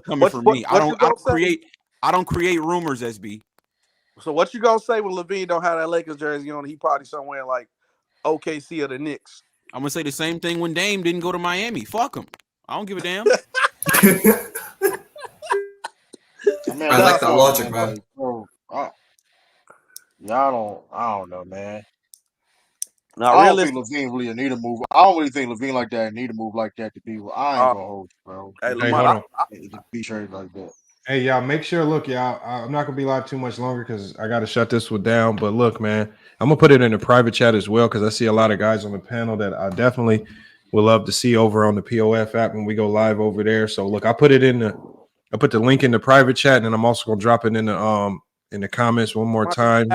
coming from me. I don't create rumors, SB. So what you gonna say when Levine don't have that Lakers jersey on? He probably somewhere in like OKC or the Knicks. I'm gonna say the same thing when Dame didn't go to Miami. Fuck him. I don't give a damn. I like that logic, man. I don't know, man. I don't think Levine really need a move. I don't really think Levine like that need a move like that to be. I ain't gonna hold you, bro. Hey, Lamar, to be straight like that. Hey, y'all, make sure. Look, y'all, I'm not gonna be live too much longer because I got to shut this one down. But look, man, I'm gonna put it in the private chat as well because I see a lot of guys on the panel that I definitely would love to see over on the POF app when we go live over there. So look, I put the link in the private chat, and I'm also gonna drop it in the comments one more time.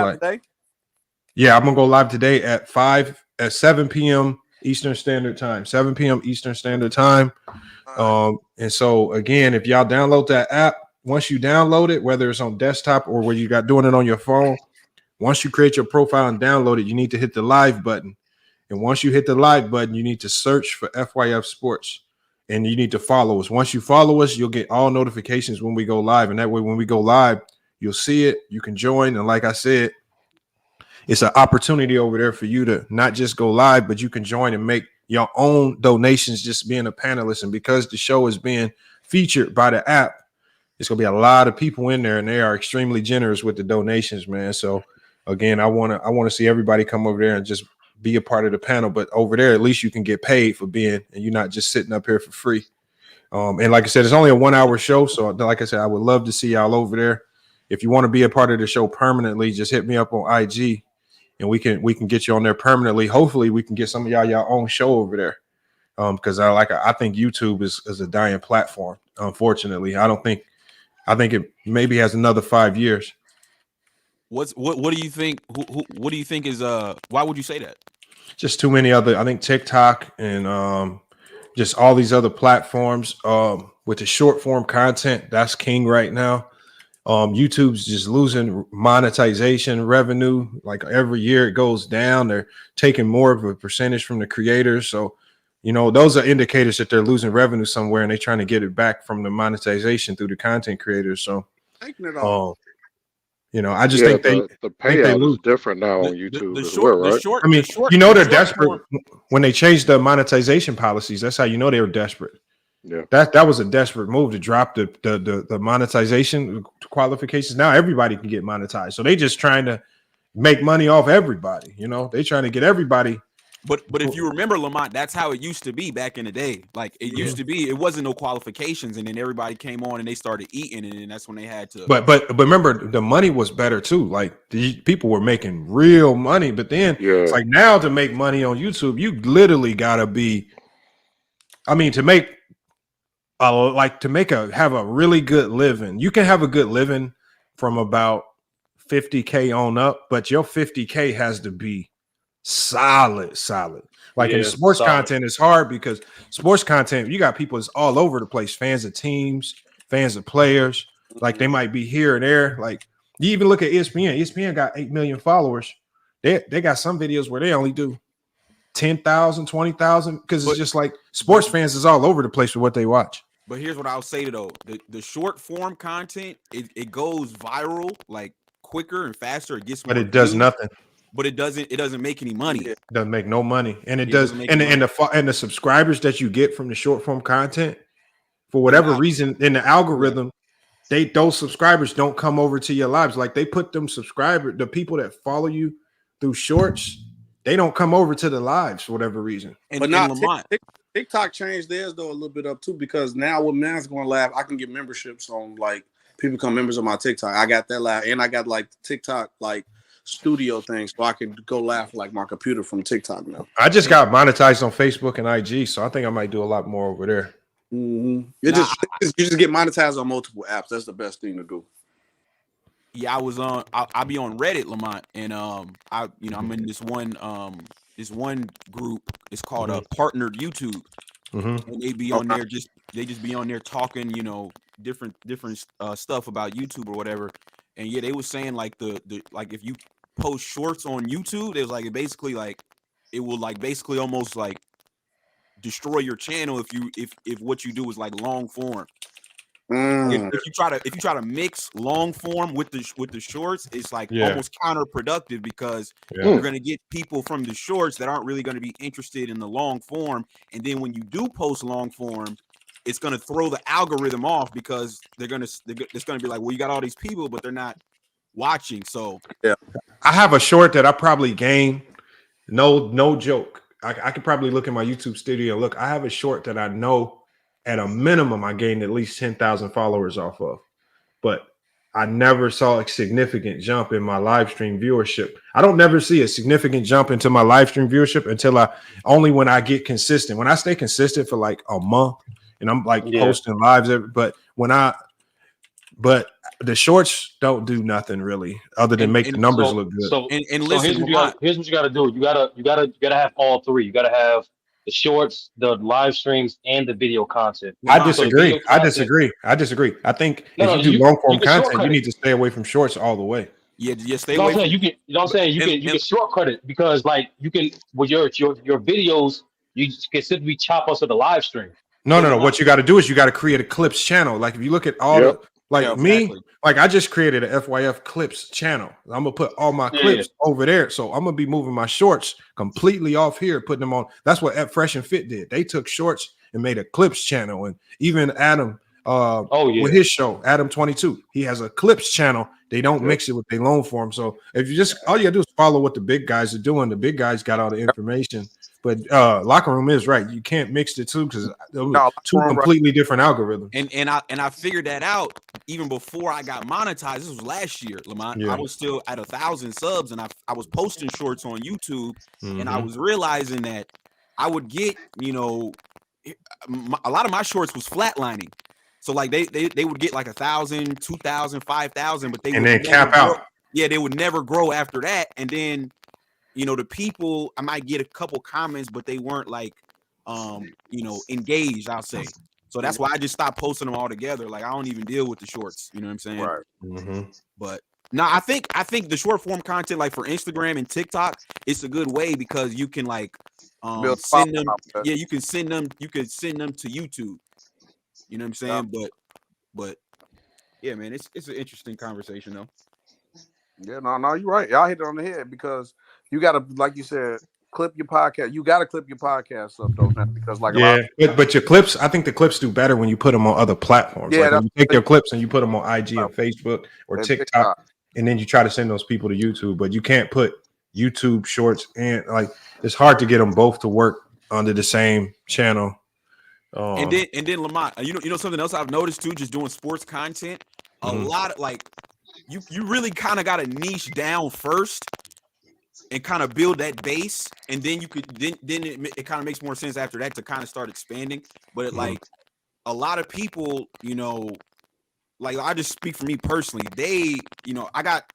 Yeah, I'm gonna go live today at 7 p.m. Eastern Standard Time. 7 p.m. Eastern Standard Time. And so again, if y'all download that app, once you download it, whether it's on desktop or where you got doing it on your phone, once you create your profile and download it, you need to hit the live button. And once you hit the live button, you need to search for FYF Sports and you need to follow us. Once you follow us, you'll get all notifications when we go live. And that way, when we go live, you'll see it. You can join. And like I said, it's an opportunity over there for you to not just go live, but you can join and make your own donations just being a panelist. And because the show is being featured by the app, it's going to be a lot of people in there, and they are extremely generous with the donations, man. So, again, I want to see everybody come over there and just be a part of the panel. But over there, at least you can get paid for being, and you're not just sitting up here for free. And like I said, it's only a 1 hour show. So, like I said, I would love to see y'all over there. If you want to be a part of the show permanently, just hit me up on IG. And we can get you on there permanently. Hopefully, we can get some of y'all own show over there, because I think YouTube is a dying platform. Unfortunately, I think it maybe has another 5 years. What do you think? What do you think is why would you say that? Just too many other. I think TikTok and just all these other platforms with the short form content that's king right now. YouTube's just losing monetization revenue. Like every year it goes down. They're taking more of a percentage from the creators. So, those are indicators that they're losing revenue somewhere, and they're trying to get it back from the monetization through the content creators. So, taking it off. I just think the payout is different now on YouTube as well, right? I mean, they're desperate when they changed the monetization policies. That's how you know they were desperate. Yeah, that was a desperate move to drop the monetization qualifications. Now everybody can get monetized, so they just trying to make money off everybody. They trying to get everybody. But if you remember, Lamont, that's how it used to be back in the day. Like it used to be, it wasn't no qualifications, and then everybody came on and they started eating, and then that's when they had to. But remember, the money was better too. Like the people were making real money, but then it's like now to make money on YouTube, you literally gotta be. I mean, to make have a really good living, you can have a good living from about 50K on up, but your 50K has to be solid. Like in sports content, it's hard because sports content, you got people that's all over the place, fans of teams, fans of players. Like they might be here and there. Like you even look at ESPN. ESPN got 8 million followers. They got some videos where they only do 10,000, 20,000 because it's just like sports fans is all over the place with what they watch. But here's what I'll say though: the short form content, it goes viral like quicker and faster. It gets, but it does nothing. But it doesn't make any money. It doesn't make no money, and it does. And the subscribers that you get from the short form content, for whatever reason, in the algorithm, those subscribers don't come over to your lives. Like they put them the people that follow you through shorts, they don't come over to the lives for whatever reason. But not TikTok changed theirs though a little bit up too, because now with man's going live, I can get memberships on like people become members of my TikTok. I got that live, and I got like TikTok like studio things, so I can go live like my computer from TikTok now. I just got monetized on Facebook and IG, so I think I might do a lot more over there. You just get monetized on multiple apps. That's the best thing to do. Yeah, I'll be on Reddit, Lamont, and I'm in this one group. It's called Partnered YouTube, and they be on there they just be on there talking, different stuff about YouTube or whatever. And yeah, they was saying like the like if you post shorts on YouTube, there's like it will basically almost like destroy your channel if what you do is like long form. If you try to mix long form with the shorts, it's like almost counterproductive because you're gonna get people from the shorts that aren't really gonna be interested in the long form, and then when you do post long form, it's gonna throw the algorithm off because it's gonna be like, well, you got all these people, but they're not watching. So I have a short that I probably gained. No joke. I could probably look at my YouTube studio. Look, I have a short that I know at a minimum I gained at least 10,000 followers off of, but I never saw a significant jump in my live stream viewership. I don't never see a significant jump into my live stream viewership until only when I get consistent. When I stay consistent for like a month and I'm like posting lives, but the shorts don't do nothing really other than make the numbers look good. So listen, here's what you got to do. You gotta have all three. You gotta have the shorts, the live streams, and the video content. I disagree. I think if you do long form content, you need to stay away from shorts all the way. Yeah, just stay away. You can shortcut it because like you can with your videos, you can simply chop us to the live stream. No. What you got to do is you got to create a clips channel. Like if you look at all like I just created a FYF clips channel. I'm gonna put all my clips over there. So I'm gonna be moving my shorts completely off here, putting them on. That's what Fresh and Fit did. They took shorts and made a clips channel. And even Adam, with his show, Adam 22, he has a clips channel. They don't mix it with their long form. So if you just all you gotta do is follow what the big guys are doing. The big guys got all the information. But Locker Room is right. You can't mix the two because two completely different algorithms. And I figured that out even before I got monetized. This was last year, Lamont. I was still at 1,000 subs, and I was posting shorts on YouTube, and I was realizing that I would get, a lot of my shorts was flatlining. So like they would get like 1,000, 2,000, 5,000, but they and would then cap grow. out. Yeah, they would never grow after that. And then, the people, I might get a couple comments, but they weren't like, engaged, I'll say. So that's why I just stopped posting them all together. Like I don't even deal with the shorts. You know what I'm saying? Right. Mm-hmm. But no, I think the short form content, like for Instagram and TikTok, it's a good way because you can like send them. Yeah, you can send them. You can send them to YouTube. You know what I'm saying? Yeah. But yeah, man, it's an interesting conversation though. Yeah, no, you're right. Y'all hit it on the head because you got to, like you said, clip your podcast. You got to clip your podcast up though, now, because like but your clips, I think the clips do better when you put them on other platforms. Yeah, like when you take your clips and you put them on IG and Facebook or TikTok, and then you try to send those people to YouTube. But you can't put YouTube shorts and like it's hard to get them both to work under the same channel. And then Lamont, you know something else I've noticed too, just doing sports content. A lot of like you really kind of got to niche down first and kind of build that base, and then you could then it kind of makes more sense after that to kind of start expanding. But like a lot of people, like I just speak for me personally, they, I got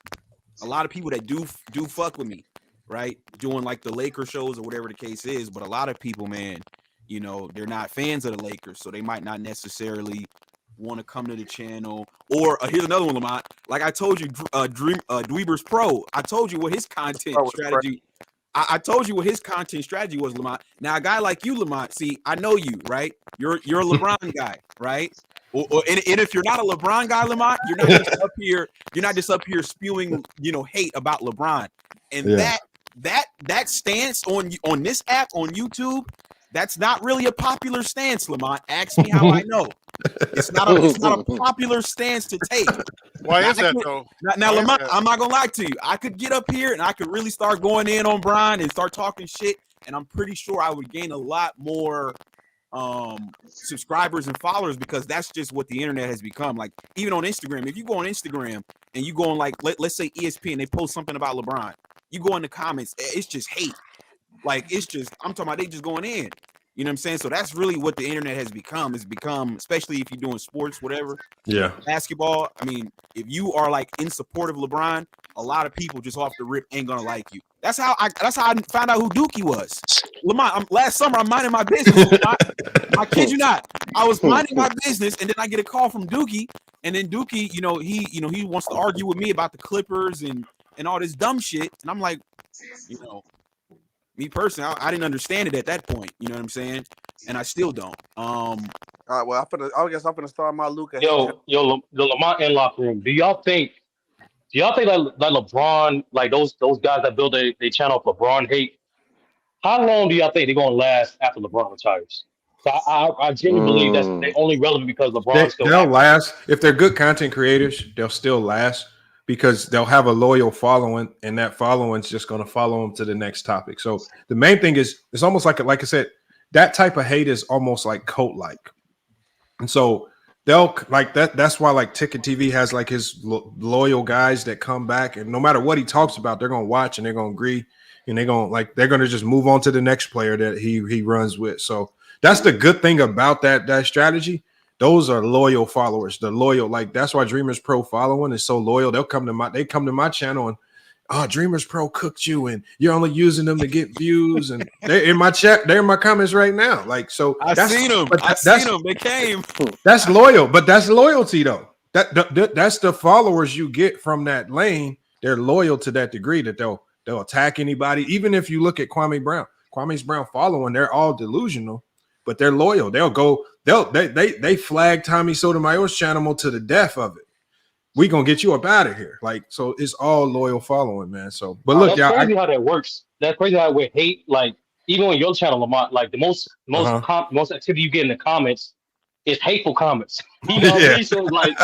a lot of people that do fuck with me, right? Doing like the Laker shows or whatever the case is, but a lot of people, man, they're not fans of the Lakers, so they might not necessarily want to come to the channel. Or here's another one, Lamont. Like I told you, Dweebers Pro. I told you what his content strategy. I told you what his content strategy was, Lamont. Now a guy like you, Lamont. See, I know you, right? You're a LeBron guy, right? And if you're not a LeBron guy, Lamont, you're not just up here. You're not just up here spewing, hate about LeBron. And that stance on this app on YouTube. That's not really a popular stance, Lamont. Ask me how I know. It's not a popular stance to take. Why is that though? Now Lamont, I'm not gonna lie to you. I could get up here and I could really start going in on Brian and start talking shit, and I'm pretty sure I would gain a lot more subscribers and followers because that's just what the internet has become. Like even on Instagram, if you go on Instagram and you go on like let's say ESPN, they post something about LeBron, you go in the comments, it's just hate. Like it's just, I'm talking about they just going in. You know what I'm saying? So that's really what the internet has become. It's become, especially if you're doing sports, whatever. Yeah. Basketball. I mean, if you are like in support of LeBron, a lot of people just off the rip ain't gonna like you. That's how I found out who Dookie was. Lamont, last summer I'm minding my business. I kid you not. I was minding my business, and then I get a call from Dookie, and then Dookie, he wants to argue with me about the Clippers and all this dumb shit, and I'm like, me personally, I didn't understand it at that point. You know what I'm saying? And I still don't. All right. Well, I guess I'm gonna start my Luka. The Lamont in locker room. Do y'all think that LeBron, like those guys that build their channel for LeBron hate, how long do y'all think they're gonna last after LeBron retires? So I genuinely believe that's they only relevant because LeBron still. They'll last if they're good content creators. They'll still last. Because they'll have a loyal following, and that following's just going to follow them to the next topic. So the main thing is, it's almost like I said, that type of hate is almost like cult-like. And so they'll like that. That's why like Ticket TV has like his loyal guys that come back, and no matter what he talks about, they're going to watch and they're going to agree, and they're going to just move on to the next player that he runs with. So that's the good thing about that strategy. Those are loyal followers. The loyal, like that's why Dreamers Pro following is so loyal. They come to my channel and Dreamers Pro cooked you, and you're only using them to get views. And they're in my chat, they're in my comments right now. Like so, I seen them. They came. That's loyal, but that's loyalty though. That's the followers you get from that lane. They're loyal to that degree that they'll attack anybody. Even if you look at Kwame Brown following, they're all delusional, but they're loyal. They'll go. They flag Tommy Sotomayor's channel to the death of it. We gonna get you up out of here. Like so, it's all loyal following, man. So, but look, that's y'all, crazy how that works. That's crazy how we hate. Like even on your channel, Lamont, like the most activity you get in the comments is hateful comments. You know what I mean? So like,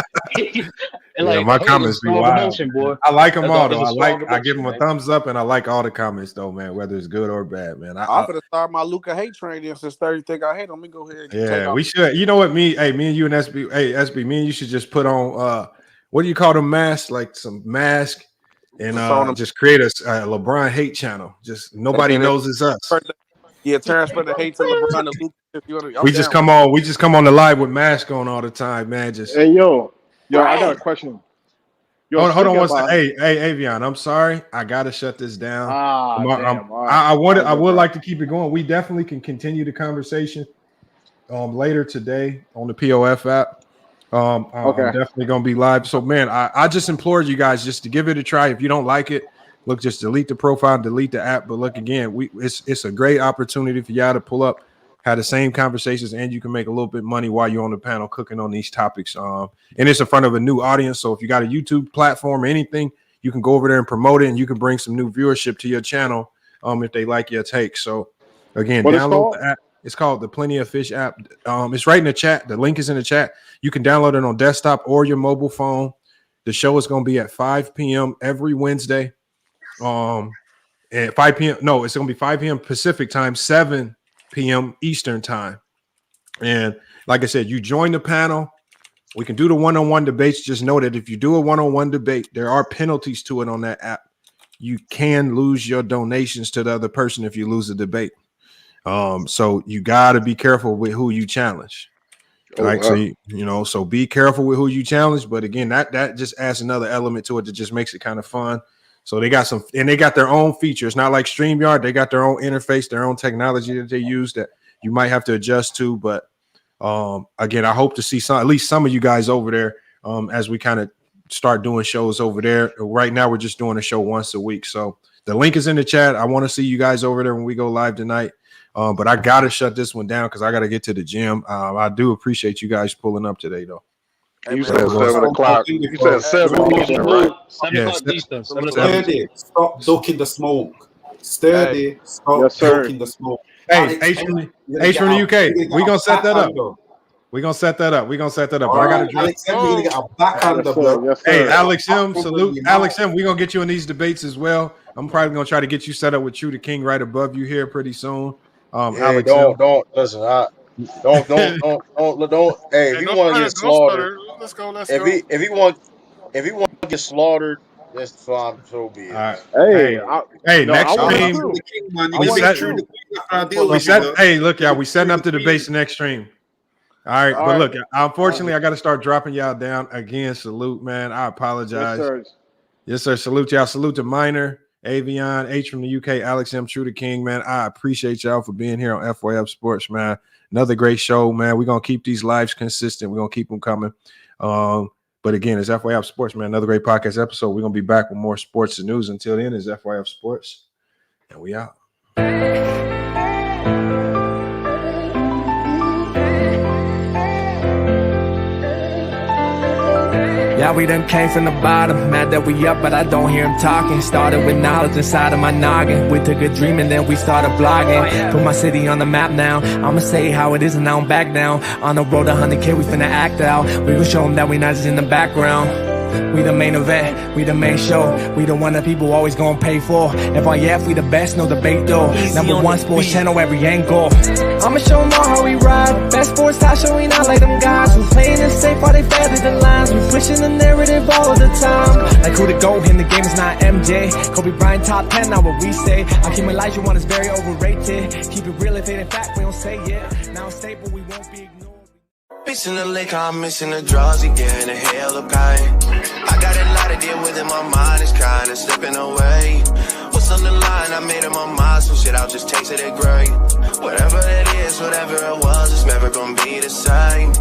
my comments be wild. Emotion, boy. I like them all though. I give them a thumbs up, and I like all the comments though, man. Whether it's good or bad, man. I'm gonna start my Luka hate train then since 30 think I hate him. Let me go ahead. And we should. You know what? Me and you and SB. Hey, SB, me and you should just put on what do you call them masks? Like some mask, and just create a LeBron hate channel. Just nobody knows it's us. Yeah, Terrence put the hate to LeBron and Luke. We just come on the live with mask on all the time, man. Just Hey, yo, I got a question. Yo, hold on one second. Hey, Avion, I'm sorry. I gotta shut this down. Damn. I would like to keep it going. We definitely can continue the conversation later today on the POF app. I'm definitely gonna be live. So, man, I just implore you guys just to give it a try. If you don't like it, look, just delete the profile, delete the app. But look, again, it's a great opportunity for y'all to pull up, have the same conversations, and you can make a little bit of money while you're on the panel cooking on these topics. And it's in front of a new audience. So if you got a YouTube platform or anything, you can go over there and promote it, and you can bring some new viewership to your channel if they like your take. So again, download the app. It's called the Plenty of Fish app. It's right in the chat. The link is in the chat. You can download it on desktop or your mobile phone. The show is going to be at 5 p.m. every Wednesday. At 5 p.m. No, it's going to be 5 p.m. Pacific time, 7 p.m. Eastern time. And like I said, you join the panel. We can do the one-on-one debates. Just know that if you do a one-on-one debate, there are penalties to it on that app. You can lose your donations to the other person if you lose a debate. So you got to be careful with who you challenge. Right. So, so be careful with who you challenge. But again, that just adds another element to it that just makes it kind of fun. So they got their own features, not like StreamYard. They got their own interface, their own technology that they use that you might have to adjust to. But again, I hope to see at least some of you guys over there as we kind of start doing shows over there. Right now, we're just doing a show once a week. So the link is in the chat. I want to see you guys over there when we go live tonight. But I got to shut this one down because I got to get to the gym. I do appreciate you guys pulling up today, though. You said 7 o'clock. You said 7 Eastern, right? 7 o'clock Eastern. Sturdy, stop ducking the smoke. Sturdy, stop ducking the smoke. Hey, H from the UK. We're going to set that up. We're going to set that up. But I got to Alex M, we're going to get a backhander, bro. Hey, Alex M, salute. Alex M, we're going to get you in these debates as well. I'm probably going to try to get you set up with True the King right above you here pretty soon. Alex, don't listen. Don't. Hey, if you want to get slaughtered, let's go. If you want to get slaughtered, that's fine. So be it. Hey, next stream. Hey, look, y'all. We setting up the debates next stream. All right, but look, unfortunately, I got to start dropping y'all down again. Salute, man. I apologize. Yes, sir. Salute y'all. Salute to Minor, Avion, H from the UK, Alex M, True the King, man. I appreciate y'all for being here on FYF Sports, man. Another great show, man. We're going to keep these lives consistent. We're going to keep them coming. But again, it's FYF Sports, man. Another great podcast episode. We're going to be back with more sports and news. Until then, it's FYF Sports, and we out. Yeah, we done came from the bottom, mad that we up, but I don't hear him talking. Started with knowledge inside of my noggin. We took a dream and then we started blogging. Put my city on the map now. I'ma say how it is and I don't back down. On the road to 100K, we finna act out. We gon' show them that we not just in the background. We the main event, we the main show. We the one that people always gonna pay for. FYF, we the best, no debate though. Number one sports channel, every angle. I'ma show them all how we ride. Best sports talk show, we not like them guys. We playing it safe while they feather the lines. We pushing the narrative all of the time. Like who to go in the game is not MJ. Kobe Bryant top 10, not what we say. I keep my life, you want is very overrated. Keep it real, if it ain't fact, we don't say it. Now it's stable, we won't be ignored. Missing the lake, I'm missing the draws again, a hell of pain. I got a lot to deal with in my mind, it's kinda slipping away. What's on the line, I made up my mind, some shit, I'll just taste it great. Whatever it is, whatever it was, it's never gonna be the same.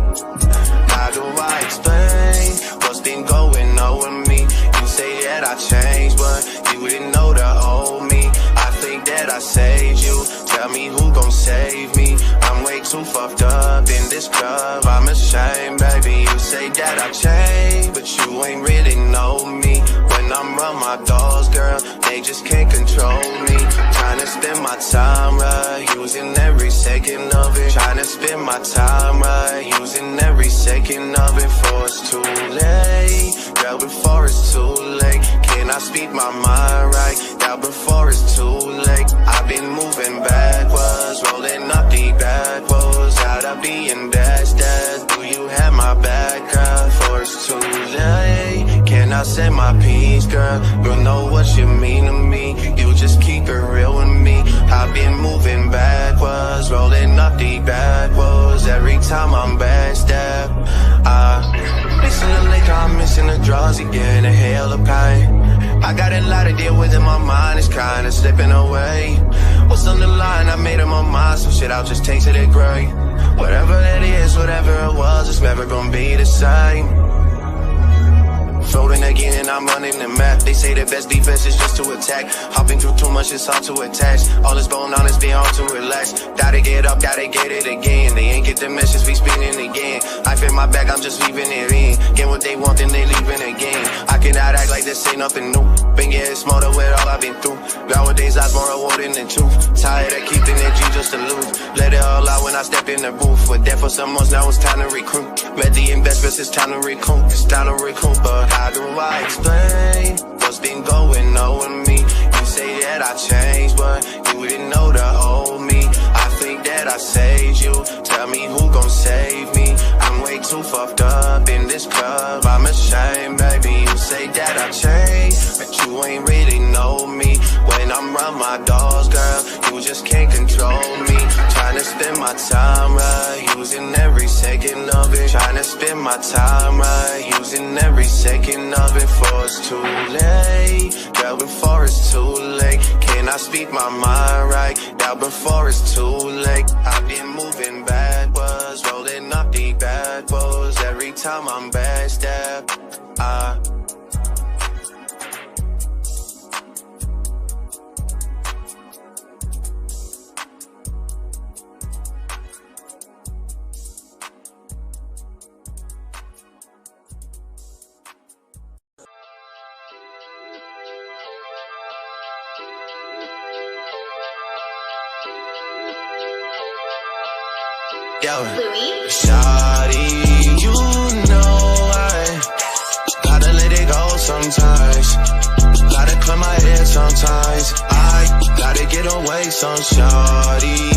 How do I explain what's been going on with me? You say that I changed, but you didn't know the old me. I think that I saved you, tell me who gon' save me. I'm way too fucked up in this club, I'm ashamed, baby. You say that I changed, but you ain't really know me. When I'm around my dogs, girl, they just can't control me. Trying to spend my time right, using every second of it. Trying to spend my time right, using every second of it. Before it's too late, girl, before it's too late. Can I speak my mind right, girl, before it's too late. I've been moving backwards, rolling up the backwards. Out of being dash. Do you have my back, girl, before it's too late? Can I say my piece, girl? Girl, know what you mean to me. You just keep it real with me. I've been moving backwards, rolling up the backwards. Every time I'm backstep, missing the liquor, I'm missing the drugs, again, a hell of pain. I got a lot to deal with in my mind, it's kinda slipping away. What's on the line? I made up my mind, some shit I'll just taste it great. Whatever it is, whatever it was, it's never gonna be the same. Floating again and I'm running the map. They say the best defense is just to attack. Hopping through too much, it's hard to attach. All this bone on is being hard to relax. Gotta get up, gotta get it again. They ain't get the message, we spinning again. I feel my back, I'm just leaving it in. Get what they want, then they leaving again. I cannot act like this ain't nothing new. Been getting smarter with all I've been through. Nowadays, I'm more rewarding than truth. Tired of keeping energy just to lose. Let it all out when I step in the booth. We're there for some months, now it's time to recruit. Met the investments, it's time to recoup. It's time to recoup, but how do I explain what's been going on with me? You say that I changed, but you didn't know the old me. I think that I saved you. Tell me who gon' save me? I'm way too fucked up in this club. I'm ashamed, baby. You say that I changed, but you ain't really know me. When I'm around my dogs, girl, you just can't control me. Trying to spend my time right, using every second of it. Trying to spend my time right, using every second of it. Before it's too late, girl, before it's too late. Can I speak my mind right now before it's too late? I've been moving backwards, rolling up the backwards. Every time I'm backstep, Shawty, you know I gotta let it go sometimes. Gotta clear my head sometimes. I gotta get away some shawty.